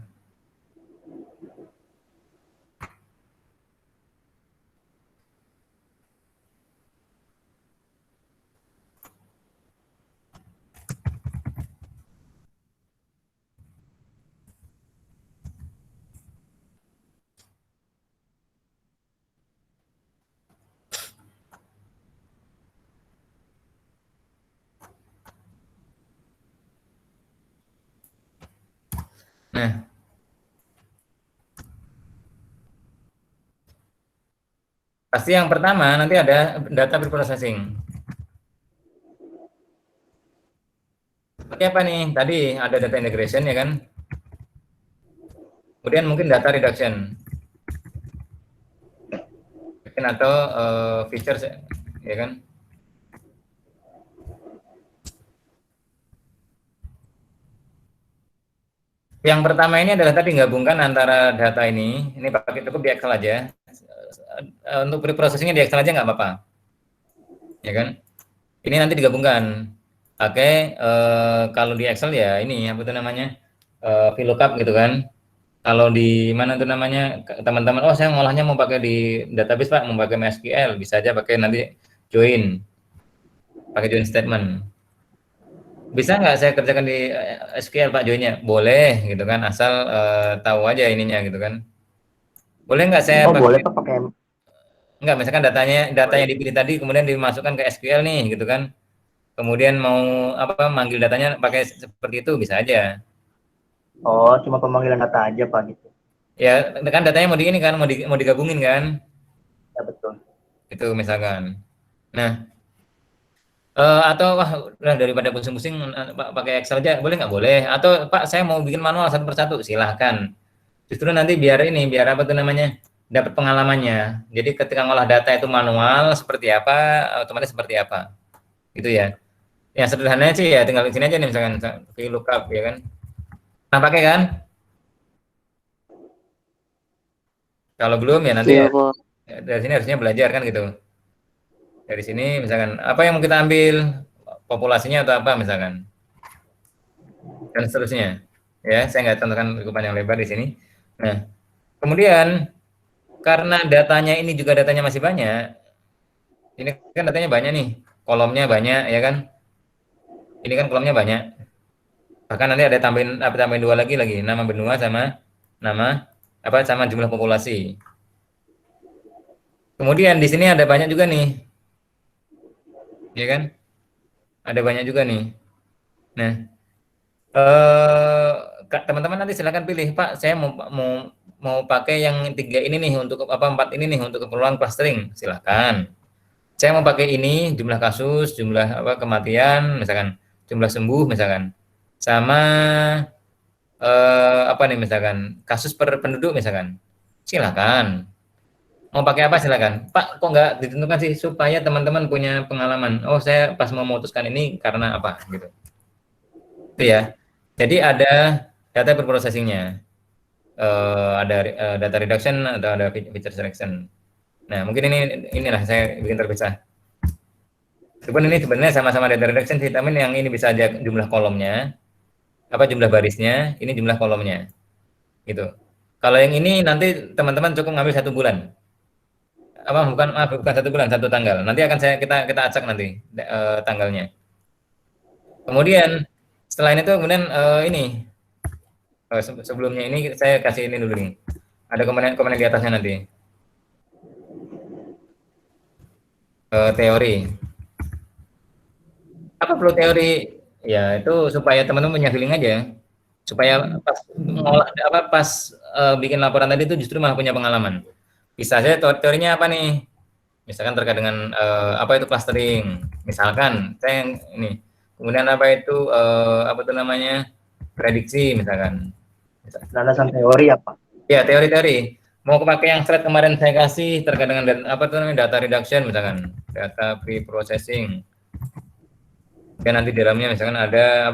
Nah, pasti yang pertama nanti ada data preprocessing. Seperti apa nih? Tadi ada data integration ya kan? Kemudian mungkin data reduction. Atau features ya kan? Yang pertama ini adalah tadi gabungkan antara data ini pakai cukup di Excel aja. Untuk preprocessingnya di Excel aja nggak apa-apa, ya kan? Ini nanti digabungkan pakai kalau di Excel ya ini apa tuh namanya VLOOKUP gitu kan. Kalau di mana tuh namanya teman-teman, oh saya ngolahnya mau pakai di database Pak, mau pakai MySQL, bisa aja pakai nanti join, pakai join statement. Bisa nggak saya kerjakan di SQL Pak joinnya? Boleh gitu kan, asal tahu aja ininya gitu kan. Boleh nggak saya Oh, pakai? boleh Pak pakai Nggak, misalkan datanya dipilih tadi kemudian dimasukkan ke SQL nih gitu kan. Kemudian mau apa manggil datanya pakai seperti itu bisa aja. Oh, cuma pemanggilan data aja Pak gitu. Ya kan datanya mau di ini kan, mau digabungin kan. Ya betul. Itu misalkan. Nah, atau wah udah daripada pusing-pusing Pak pakai Excel aja boleh nggak? Boleh. Atau Pak saya mau bikin manual satu persatu, silahkan. Justru nanti biar apa tuh namanya dapat pengalamannya. Jadi ketika ngolah data itu manual seperti apa, otomatis seperti apa, gitu ya. Yang sederhananya sih ya tinggal di sini aja nih misalkan VLOOKUP ya kan. Nah pakai kan? Kalau belum ya nanti Iya, Pak. dari sini harusnya belajar kan gitu. Dari sini misalkan apa yang mau kita ambil, populasinya atau apa misalkan, dan seterusnya. Ya, saya nggak contohkan cukupan yang lebar di sini. Nah, kemudian karena datanya ini juga datanya masih banyak, ini kan datanya banyak nih, kolomnya banyak ya kan, ini kan kolomnya banyak, bahkan nanti ada tambahin dua lagi nama benua sama nama sama jumlah populasi. Kemudian di sini ada banyak juga nih, ya kan, ada banyak juga nih. Nah, teman-teman nanti silakan pilih Pak, saya mau pakai yang 3 ini nih untuk 4 ini nih untuk keperluan clustering, silakan. Saya mau pakai ini jumlah kasus, jumlah kematian misalkan, jumlah sembuh misalkan, sama apa nih misalkan kasus per penduduk misalkan, silakan. Mau pakai apa silakan. Pak kok nggak ditentukan sih supaya teman-teman punya pengalaman, oh saya pas memutuskan ini karena apa gitu itu ya. Jadi ada data preprocessingnya, ada data reduction atau ada feature selection. Nah mungkin inilah saya bikin terpisah. Meskipun ini sebenarnya sama-sama data reduction sih, tapi yang ini bisa aja jumlah kolomnya, jumlah barisnya, ini jumlah kolomnya, gitu. Kalau yang ini nanti teman-teman cukup ngambil 1 bulan. Bukan 1 bulan, 1 tanggal. Nanti akan kita acak nanti tanggalnya. Kemudian setelah itu kemudian ini sebelumnya ini saya kasih ini dulu nih. Ada komponen di atasnya nanti. Teori. Apa perlu teori? Ya itu supaya teman-teman punya feeling aja. Supaya pas bikin laporan tadi itu justru malah punya pengalaman. Bisa saja teorinya apa nih? Misalkan terkait dengan apa itu clustering. Misalkan saya yang ini. Kemudian apa itu prediksi misalkan. Landasan teori apa? Ya teori-teori. Mau pakai yang slide kemarin saya kasih terkait dengan data reduction misalkan, data pre-processing. Dan nanti di dalamnya misalkan ada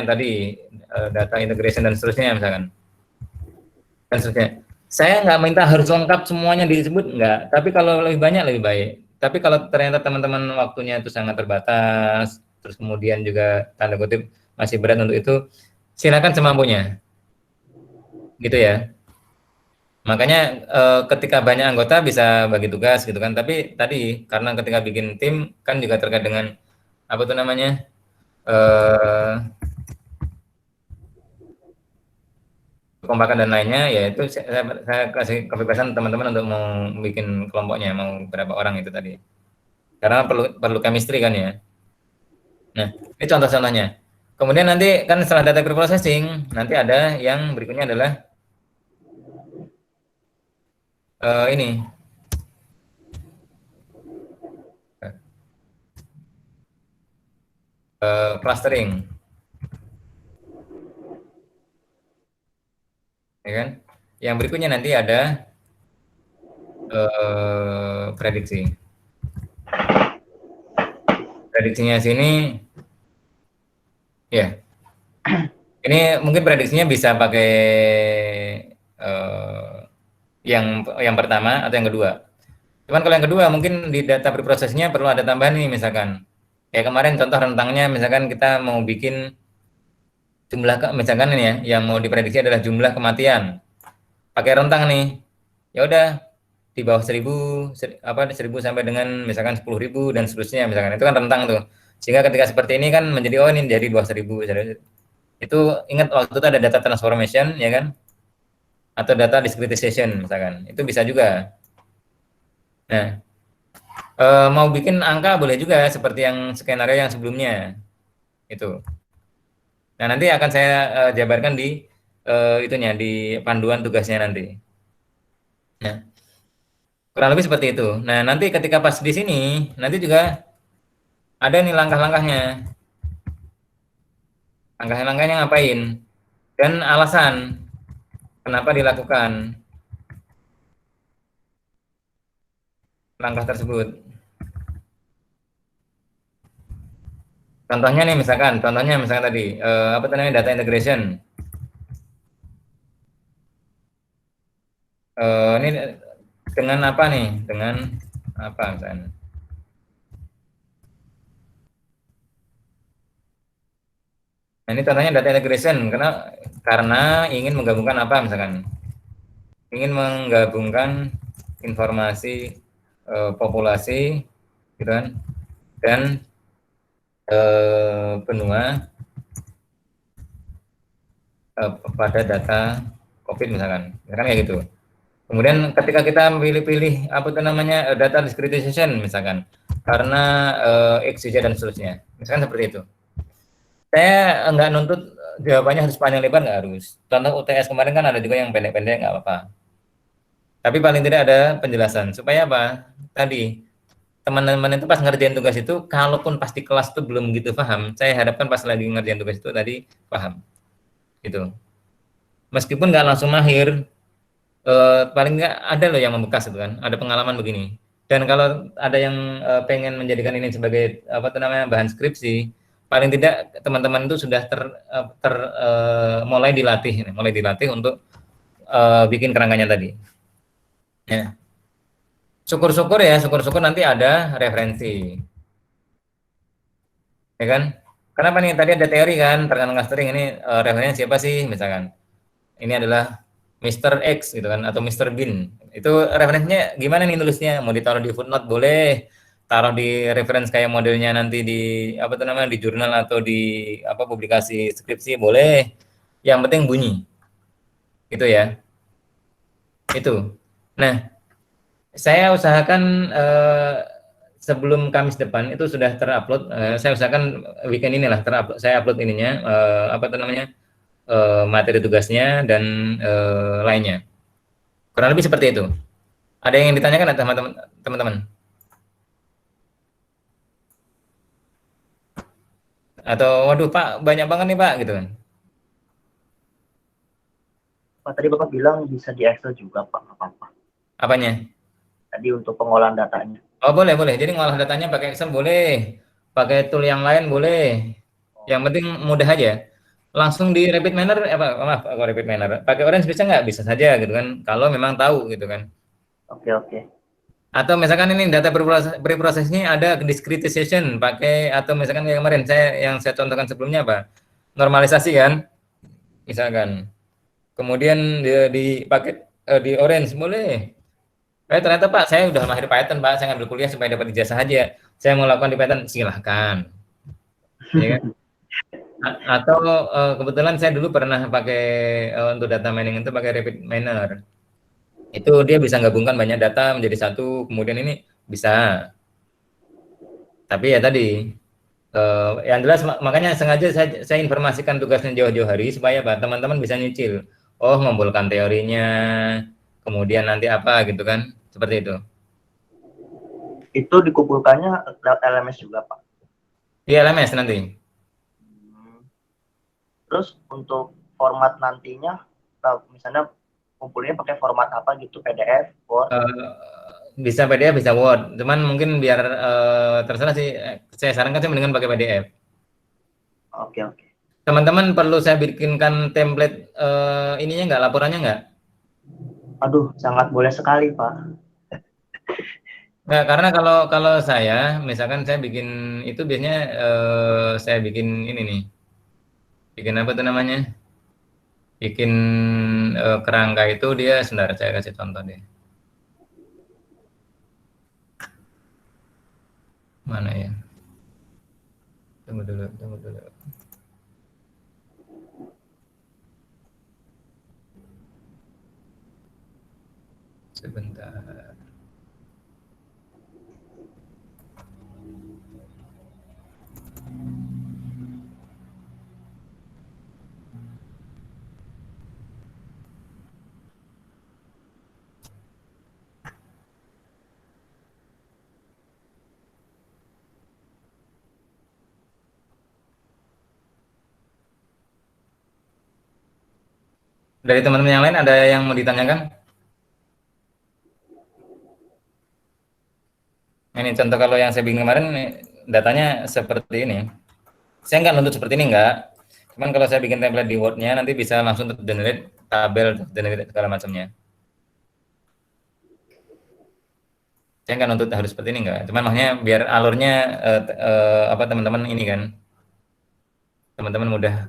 tadi data integration dan seterusnya misalkan. Dan seterusnya. Saya nggak minta harus lengkap semuanya disebut, nggak. Tapi kalau lebih banyak lebih baik. Tapi kalau ternyata teman-teman waktunya itu sangat terbatas, terus kemudian juga tanda kutip masih berat untuk itu, silakan semampunya. Gitu ya. Makanya ketika banyak anggota bisa bagi tugas gitu kan. Tapi tadi karena ketika bikin tim kan juga terkait dengan apa tuh namanya? Kekompakan dan lainnya, yaitu saya kasih kebebasan teman-teman untuk mau bikin kelompoknya, mau berapa orang itu tadi. Karena perlu chemistry kan ya. Nah, ini contoh-contohnya. Kemudian nanti kan setelah data preprocessing, nanti ada yang berikutnya adalah ini. Clustering. Ya kan? Yang berikutnya nanti ada prediksi. Prediksinya sini, ya. Ini mungkin prediksinya bisa pakai yang pertama atau yang kedua. Cuman kalau yang kedua mungkin di data preprocessingnya perlu ada tambahan nih, misalkan. Ya kemarin contoh rentangnya, misalkan kita mau bikin jumlah, misalkan ini ya, yang mau diprediksi adalah jumlah kematian. Pakai rentang nih. Ya udah di bawah 1000 sampai dengan misalkan 10.000 dan seterusnya, misalkan. Itu kan rentang tuh. Sehingga ketika seperti ini kan menjadi ini jadi bawah 1000. Itu ingat waktu itu ada data transformation ya kan? Atau data discretization misalkan. Itu bisa juga. Nah, mau bikin angka boleh juga seperti yang skenario yang sebelumnya. Itu. Nah, nanti akan saya jabarkan di itunya, di panduan tugasnya nanti. Nah, kurang lebih seperti itu. Nah, nanti ketika pas di sini, nanti juga ada nih langkah-langkahnya. Langkah-langkahnya ngapain? Dan alasan kenapa dilakukan langkah tersebut. Contohnya misalkan tadi apa namanya, data integration. Ini dengan apa nih? Dengan apa misalkan? Nah, ini contohnya data integration karena ingin menggabungkan apa misalkan? Ingin menggabungkan informasi populasi gitu kan, dan benua pada data COVID misalkan kayak gitu. Kemudian ketika kita pilih-pilih apa itu namanya data discretization misalkan karena XYZ dan seterusnya, misalkan seperti itu. Saya nggak nuntut jawabannya harus panjang lebar, nggak harus. Contoh UTS kemarin kan ada juga yang pendek-pendek, nggak apa-apa. Tapi paling tidak ada penjelasan supaya apa? Tadi teman-teman itu pas ngerjain tugas itu, kalaupun pas di kelas itu belum gitu paham, saya harapkan pas lagi ngerjain tugas itu tadi paham, gitu. Meskipun nggak langsung mahir, paling nggak ada loh yang membekas itu kan, ada pengalaman begini. Dan kalau ada yang pengen menjadikan ini sebagai apa namanya bahan skripsi, paling tidak teman-teman itu sudah mulai dilatih untuk bikin kerangkanya tadi. Ya. Syukur-syukur nanti ada referensi. Ya kan? Kenapa nih tadi ada teori kan, terkait clustering ini referensinya siapa sih misalkan. Ini adalah Mr. X gitu kan, atau Mr. Bean. Itu referensinya gimana nih nulisnya? Mau ditaruh di footnote boleh, taruh di reference kayak modelnya nanti di apa tuh namanya, di jurnal atau di apa publikasi skripsi boleh. Yang penting bunyi. Gitu ya. Itu. Nah, saya usahakan sebelum Kamis depan itu sudah terupload. Saya usahakan weekend inilah terupload. Saya upload ininya apa namanya materi tugasnya dan lainnya. Kurang lebih seperti itu. Ada yang ditanyakan teman-teman? Atau waduh Pak banyak banget nih Pak gitu kan? Pak, tadi Bapak bilang bisa di Excel juga Pak, nggak apa-apa. Apanya? Tadi untuk pengolahan datanya. Oh boleh. Jadi ngolah datanya pakai Excel boleh, pakai tool yang lain boleh. Yang penting mudah aja. Langsung di repeat manner, repeat manner. Pakai Orange bisa nggak? Bisa saja gitu kan. Kalau memang tahu gitu kan. Oke. Atau misalkan ini data preprocessing ada discretization pakai, atau misalkan kayak kemarin yang saya contohkan sebelumnya apa? normalisasi kan, misalkan. Kemudian di paket di Orange boleh. Ternyata Pak, saya udah mahir Python Pak, saya ngambil kuliah supaya dapat ijazah aja. Saya mau lakukan di Python, silahkan. Ya kan? Atau kebetulan saya dulu pernah pakai untuk data mining itu pakai Rapid Miner. Itu dia bisa gabungkan banyak data menjadi satu, kemudian ini bisa. Tapi ya tadi, yang jelas makanya sengaja saya informasikan tugasnya jauh-jauh hari supaya Pak teman-teman bisa nyicil. Oh, mengumpulkan teorinya, kemudian nanti apa gitu kan, seperti itu. Itu dikumpulkannya lewat LMS juga, Pak. Di LMS nanti. Terus untuk format nantinya, misalnya kumpulnya pakai format apa gitu, PDF, Word? Bisa PDF, bisa Word. Cuman mungkin biar terserah sih, saya sarankan sih mendingan pakai PDF. Oke. Teman-teman perlu saya bikinkan template ininya nggak, laporannya nggak? Aduh, sangat boleh sekali, Pak. Nah, karena kalau saya, misalkan saya bikin itu biasanya saya bikin ini nih, bikin apa tuh namanya? Bikin kerangka itu dia, sebentar saya kasih contoh deh. Mana ya? Tunggu dulu. Sebentar. Dari teman-teman yang lain ada yang mau ditanyakan? Ini contoh kalau yang saya bikin kemarin, datanya seperti ini. Saya nggak nuntut seperti ini, nggak. Cuman kalau saya bikin template di Word-nya, nanti bisa langsung generate tabel, generate segala macamnya. Saya nggak nuntut harus seperti ini, nggak. Cuman makanya biar alurnya apa teman-teman ini kan, teman-teman mudah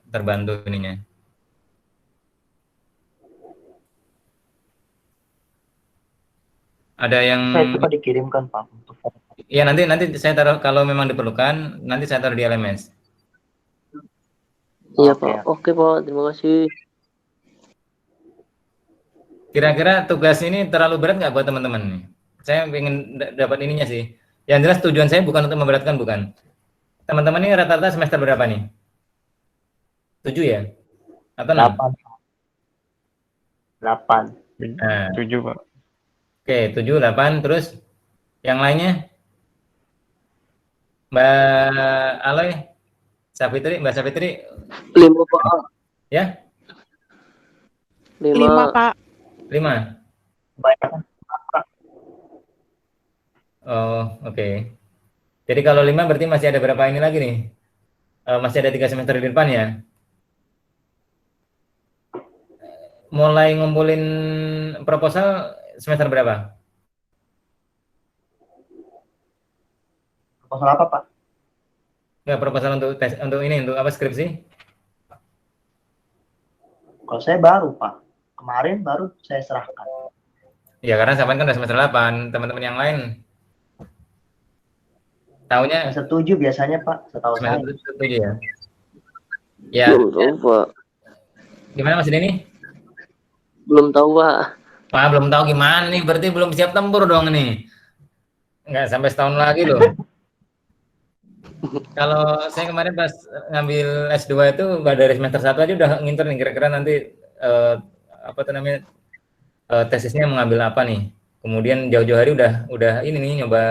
terbantu ininya. Ada yang Saya coba dikirimkan, Pak, untuk ya nanti saya taruh kalau memang diperlukan, nanti saya taruh di LMS. Iya Pak, oke Pak, terima kasih. Kira-kira tugas ini terlalu berat nggak buat teman-teman nih? Saya ingin dapat ininya sih. Yang jelas tujuan saya bukan untuk memberatkan, bukan. Teman-teman ini rata-rata semester berapa nih? 7 ya? Atau 6? 8. 7 Pak. Oke, 7, 8, terus yang lainnya? Mbak Aloy, Mbak Safitri? 5 Pak. Ya? 5 Pak. 5? Banyak. Oh, oke. Jadi kalau 5 berarti masih ada berapa ini lagi nih? Masih ada 3 semester di depan ya? Mulai ngumpulin proposal semester berapa? Proposal apa, Pak? Nggak, proposal untuk tes, untuk ini, untuk apa, skripsi? Kalau saya baru, Pak. Kemarin baru saya serahkan. Ya, karena sampai kan udah semester 8. Teman-teman yang lain tahunya Semester 7 biasanya, Pak, setahu saya. semester 7 ya? Ya. Belum tahu Pak. Gimana Mas Denny? Belum tahu Pak. Wah, belum tahu gimana nih, berarti belum siap tempur dong nih. Nggak sampai setahun lagi loh. Kalau saya kemarin pas ngambil S2 itu dari semester 1 aja udah nginter nih, kira-kira nanti apa tuh namanya, tesisnya mengambil apa nih. Kemudian jauh-jauh hari udah ini nih, nyoba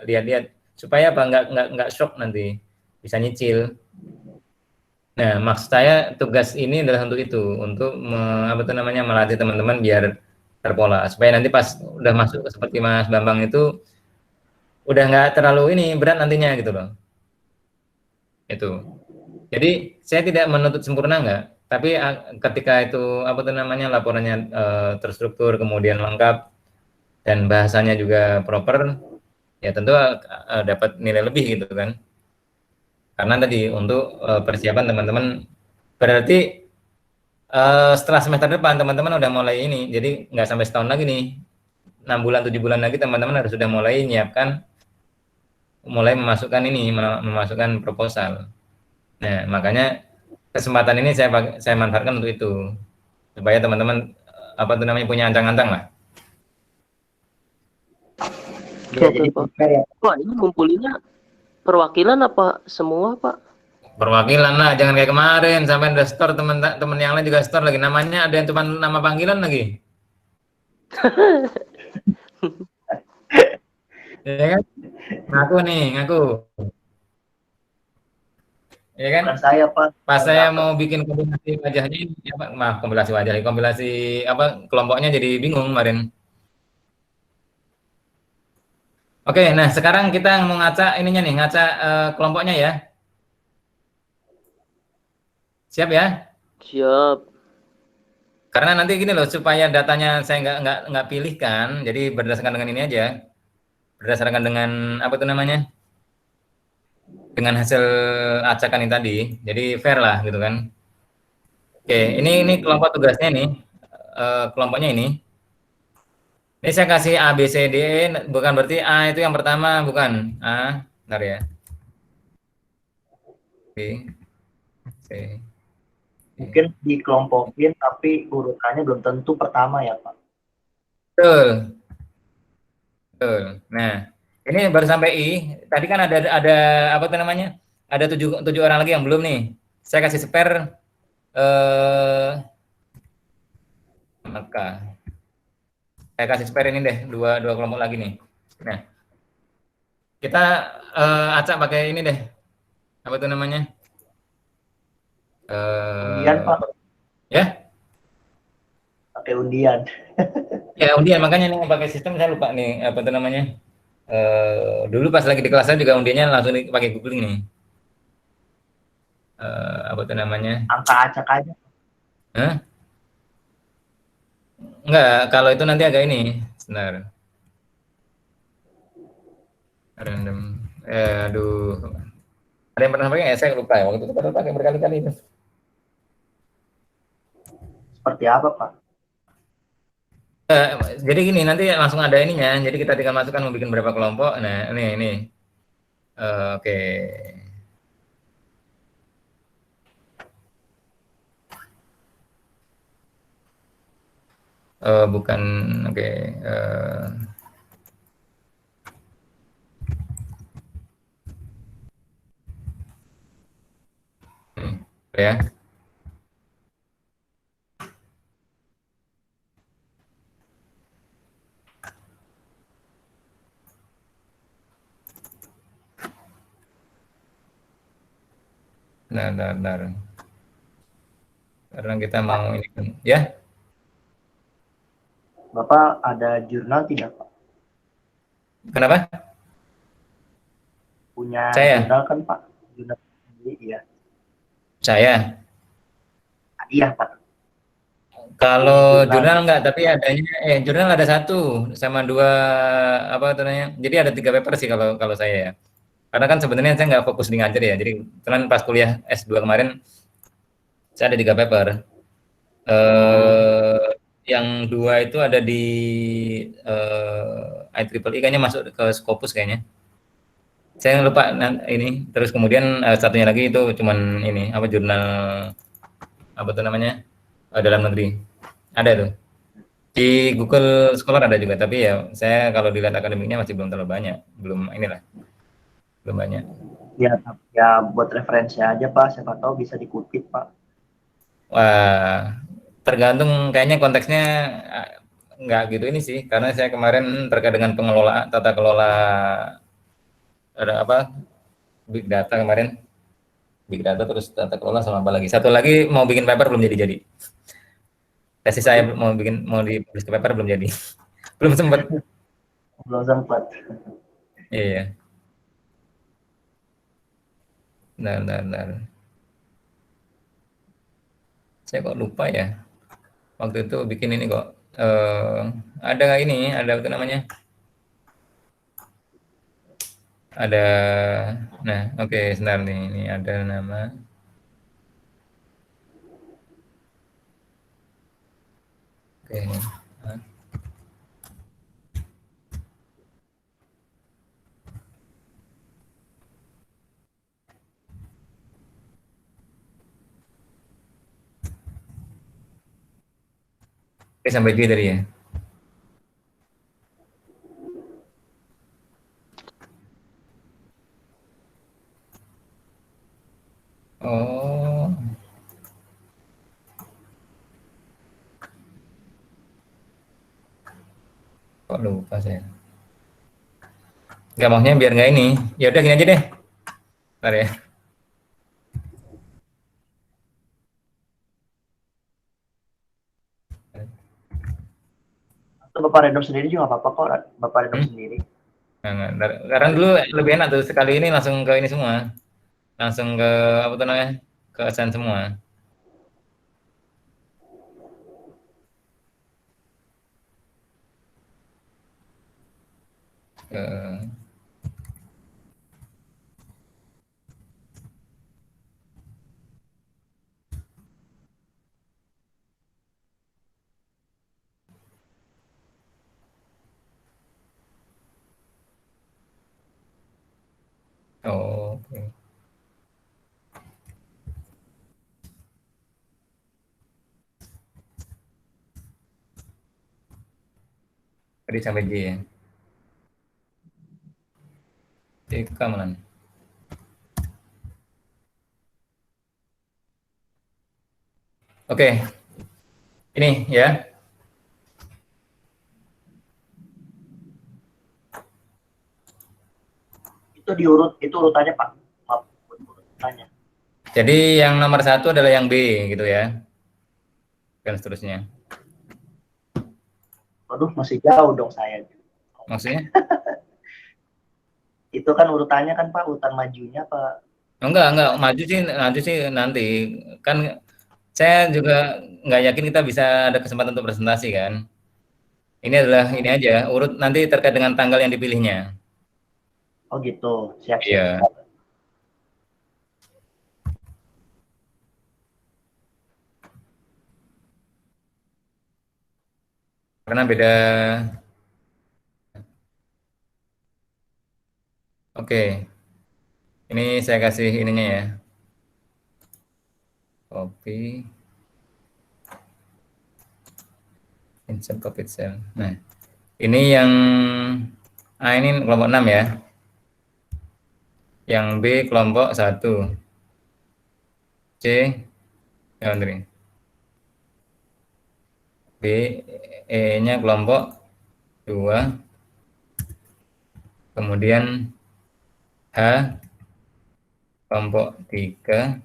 lihat-lihat supaya apa nggak shock nanti, bisa nyicil. Nah, maksud saya tugas ini adalah untuk itu, untuk apa tuh namanya, melatih teman-teman biar terpola, supaya nanti pas udah masuk seperti Mas Bambang itu udah nggak terlalu ini berat nantinya gitu loh. Itu. Jadi saya tidak menuntut sempurna nggak, tapi ketika itu apa tuh namanya, laporannya terstruktur, kemudian lengkap dan bahasanya juga proper, ya tentu dapat nilai lebih gitu kan. Karena tadi untuk persiapan teman-teman berarti setelah semester depan teman-teman udah mulai ini, jadi nggak sampai setahun lagi nih, 6 bulan 7 bulan lagi teman-teman harus sudah mulai nyiapkan, mulai memasukkan proposal. Nah makanya kesempatan ini saya manfaatkan untuk itu, supaya teman-teman punya ancang-ancang lah. Ya, Oke, jadi Pak. prepare ya. Pak, ini ngumpulinnya perwakilan apa semua, Pak? Perwakilan lah, jangan kayak kemarin sampai udah store teman yang lain juga store lagi, namanya ada yang cuma nama panggilan lagi. Ya kan? Ngaku. Ya kan? Bukan saya, Pak. Pas saya mau bikin kompilasi wajahnya, kompilasi kelompoknya jadi bingung kemarin. Oke, nah sekarang kita mau ngaca ininya nih, kelompoknya ya. Siap ya? Siap. Karena nanti gini loh, supaya datanya saya nggak pilihkan, jadi berdasarkan dengan ini aja, berdasarkan dengan dengan hasil acakan ini tadi, jadi fair lah gitu kan. Oke, ini kelompok tugasnya nih, kelompoknya ini. Ini saya kasih A, B, C, D, E, bukan berarti A itu yang pertama, bukan. A, bentar ya. B, C. Mungkin dikelompokin, tapi urutannya belum tentu pertama ya, Pak. Betul. Betul. Nah, ini baru sampai I. Tadi kan ada ada 7 orang lagi yang belum nih. Saya kasih spare maka saya kasih spare ini deh, dua kelompok lagi nih. Nah, kita acak pakai ini deh. Undian, Pak. Ya? Pakai undian. Ya, undian, makanya nih pakai sistem saya lupa nih, dulu pas lagi di kelas saya juga undiannya langsung pakai googling nih. Angka acak aja. Hah? Enggak, kalau itu nanti agak ini. Sebentar. Random. Aduh. Ada yang pernah pakai ya? Saya lupa ya. Waktu itu pernah pakai berkali-kali itu. Seperti apa, Pak? Jadi gini, nanti langsung ada ininya. Jadi kita tinggal masukkan mau bikin berapa kelompok. Nah, ini. Oke. Bukan, oke. Ya. Benar. Karena kita mau ini kan, ya. Bapak ada jurnal tidak, Pak? Kenapa? Punya Saya? jurnal kan, Pak? Jurnal sendiri, iya. Saya? Iya, Pak. Kalau jurnal enggak, tapi adanya jurnal ada 1 sama 2 Jadi ada 3 paper sih kalau saya ya. Karena kan sebenarnya saya nggak fokus di ngajar ya. Jadi cuman pas kuliah S2 kemarin saya ada 3 paper. Yang 2 itu ada di IEEE kayaknya masuk ke Scopus kayaknya. Saya lupa ini. Terus kemudian satunya lagi itu cuman ini jurnal dalam negeri. Ada tuh. Di Google Scholar ada juga, tapi ya saya kalau dilihat akademiknya masih belum terlalu banyak. Belum banyak. Ya buat referensi aja, Pak. Siapa tahu bisa dikutip, Pak. Wah, tergantung kayaknya konteksnya nggak gitu ini sih, karena saya kemarin terkait dengan tata kelola big data kemarin, big data terus tata kelola sama apa lagi. Satu lagi mau bikin paper belum jadi. Tesis saya mau dipublish ke paper belum jadi. Belum sempat. Iya. Benar. Saya kok lupa ya. Waktu itu bikin ini kok. Ada ada, nah oke, sebentar nih, ini ada nama. Oke, oke sampai J tadi ya. Oh, kok lupa saya. Nggak, maksudnya biar nggak ini. Ya udah gini aja deh. Bentar ya. Atau Bapak random sendiri juga nggak apa-apa kok, Bapak random sendiri. Nah, karena dulu lebih enak tuh, sekali ini langsung ke ini semua. Langsung ke apa tuh namanya? Ke assign semua. Ke, oh, oke. Tadi sampai J ya. J keamanan. Oke. Ini ya. Itu diurut, itu urutannya Pak. Maaf, urutannya. Jadi yang nomor 1 adalah yang B gitu ya. Dan seterusnya. Waduh, masih jauh dong saya. Maksudnya? Itu kan urutannya kan Pak, urutan majunya Pak. Enggak, maju sih nanti. Kan saya juga nggak yakin kita bisa ada kesempatan untuk presentasi kan. Ini adalah ini aja, urut nanti terkait dengan tanggal yang dipilihnya. Oh gitu, siap. Iya. Karena beda. Oke. Ini saya kasih ininya ya. Copy. Insert copy cell. Nah, ini yang ini kelompok 6 ya. Yang B kelompok 1. C ya Andri. B E-nya kelompok 2. Kemudian H kelompok 3.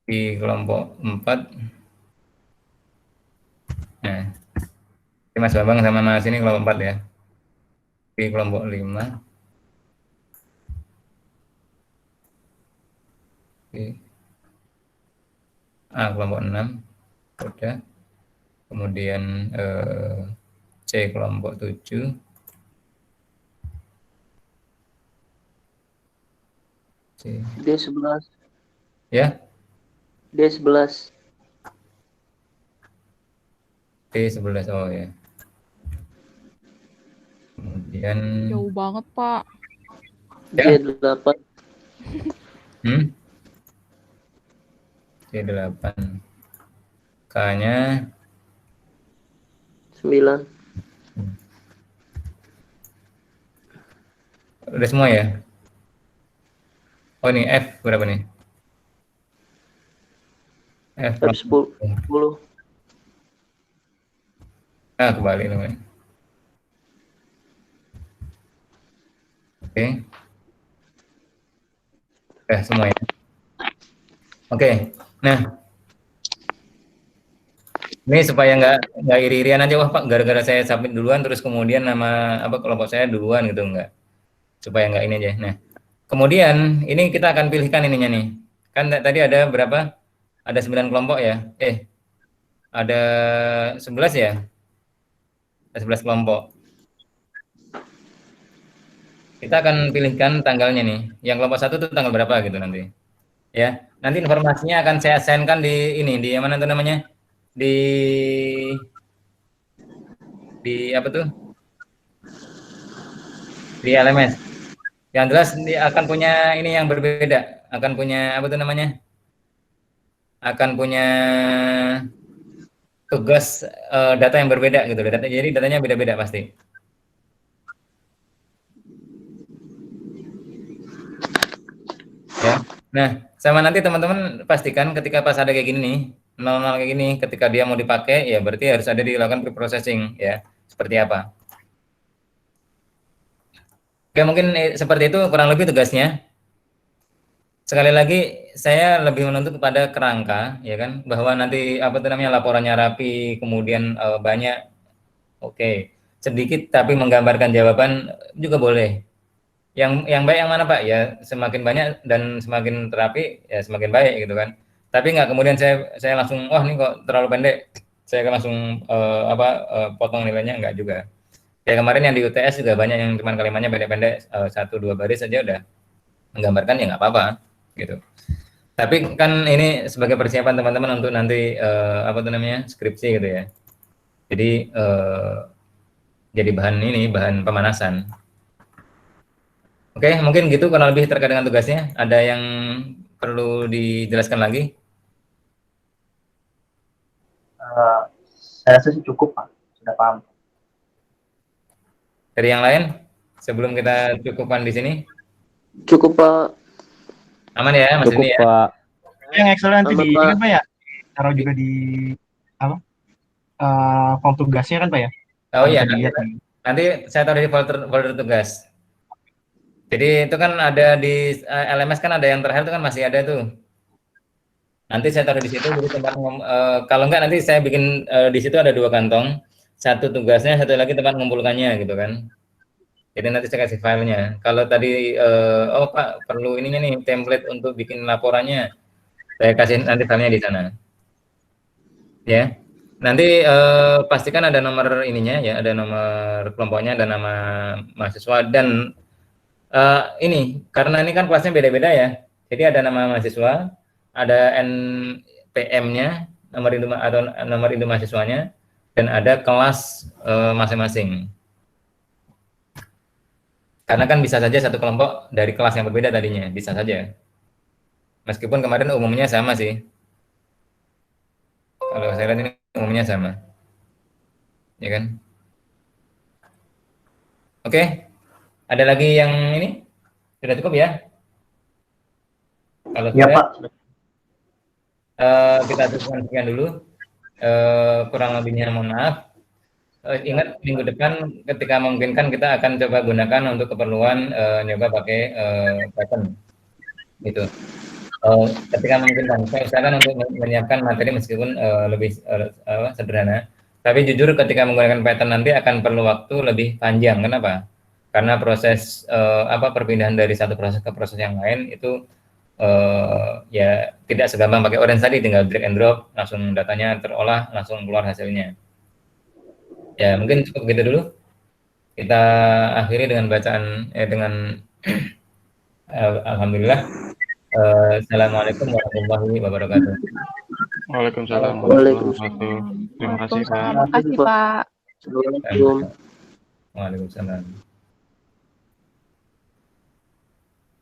Di kelompok 4. Nah, ini Mas Bambang sama Mas ini kelompok 4 ya. Di kelompok 5. Di A kelompok 6. Udah. Kemudian C kelompok 7. C. D11. Ya? D11. D11, oh ya. Kemudian Jauh banget, Pak. Ya. D8. D8. K-nya 9. Udah semua ya? Oh ini F berapa nih? F 10. Nah, kembali namanya. Oke. Udah semua ya. Oke. Nah, ini supaya nggak iri-irian aja, wah Pak, gara-gara saya submit duluan terus kemudian nama apa kelompok saya duluan gitu, enggak. Supaya nggak ini aja. Nah, kemudian ini kita akan pilihkan ininya nih. Kan tadi ada berapa? Ada 9 kelompok ya? Ada 11 ya? Ada 11 kelompok. kita akan pilihkan tanggalnya nih. Yang kelompok 1 itu tanggal berapa gitu nanti. Ya, nanti informasinya akan saya assign-kan di ini, di mana tuh namanya? Di apa tuh? Di LMS. Yang jelas dia akan punya ini yang berbeda, akan punya apa tuh namanya? Akan punya tugas data yang berbeda gitu. Jadi datanya beda-beda pasti. Ya. Nah, sama nanti teman-teman pastikan ketika pas ada kayak gini nih, 00 kayak gini, ketika dia mau dipakai, ya berarti harus ada dilakukan pre-processing, ya. Seperti apa? Oke, mungkin seperti itu kurang lebih tugasnya. Sekali lagi, saya lebih menuntut kepada kerangka, ya kan, bahwa nanti apa itu namanya laporannya rapi, kemudian banyak, oke, sedikit tapi menggambarkan jawaban juga boleh. Yang baik yang mana Pak? Ya semakin banyak dan semakin terapi ya semakin baik gitu kan. Tapi nggak kemudian saya langsung wah ini kok terlalu pendek, saya akan langsung potong nilainya, nggak juga. Kayak kemarin yang di UTS juga banyak yang cuma kalimatnya pendek-pendek 1-2 baris saja udah menggambarkan, ya nggak apa-apa gitu. Tapi kan ini sebagai persiapan teman-teman untuk nanti apa tuh namanya skripsi gitu ya. Jadi jadi bahan pemanasan. Oke, mungkin gitu kurang lebih terkait dengan tugasnya. Ada yang perlu dijelaskan lagi? Saya rasa sih cukup Pak, sudah paham. Dari yang lain, sebelum kita cukupkan di sini? Cukup Pak. Aman ya, Mas Dini ya? Pak. Yang Excel nanti Aman, di Pak. kan Pak ya? Taruh juga di apa? Form tugasnya kan Pak ya? Oh iya, Nanti saya taruh di folder tugas. Jadi itu kan ada di LMS kan ada yang terakhir itu kan masih ada tuh. Nanti saya taruh di situ jadi tempat kalau enggak nanti saya bikin di situ ada 2 kantong. Satu tugasnya, satu lagi tempat mengumpulkannya gitu kan. Jadi nanti saya kasih filenya. Kalau tadi oh Pak perlu ininya nih template untuk bikin laporannya. Saya kasih nanti filenya di sana. Ya. Nanti pastikan ada nomor ininya ya, ada nomor kelompoknya, ada nama mahasiswa dan ini karena ini kan kelasnya beda-beda ya. Jadi ada nama mahasiswa, ada NPM-nya, nomor induk mahasiswanya, dan ada kelas masing-masing. Karena kan bisa saja satu kelompok dari kelas yang berbeda tadinya, bisa saja. Meskipun kemarin umumnya sama sih. Kalau saya lihat ini umumnya sama. Ya kan? Oke. Ada lagi yang ini? Sudah cukup ya? Kalau Ya saya, Pak. kita cukupkan sekian dulu. Kurang lebihnya mohon maaf. Ingat minggu depan ketika memungkinkan kita akan coba gunakan untuk keperluan nyoba pakai Python. Gitu. Ketika memungkinkan, saya usahakan untuk menyiapkan materi meskipun lebih sederhana. Tapi jujur ketika menggunakan Python nanti akan perlu waktu lebih panjang. Kenapa? Karena proses perpindahan dari satu proses ke proses yang lain itu ya tidak segampang pakai Orange tadi, tinggal drag and drop langsung datanya terolah langsung keluar hasilnya. Ya mungkin cukup gitu dulu. Kita akhiri dengan bacaan dengan alhamdulillah. Assalamualaikum warahmatullahi wabarakatuh. Waalaikumsalam warahmatullahi wabarakatuh. Terima kasih Pak. Terima kasih Pak. Assalamualaikum. Waalaikumsalam.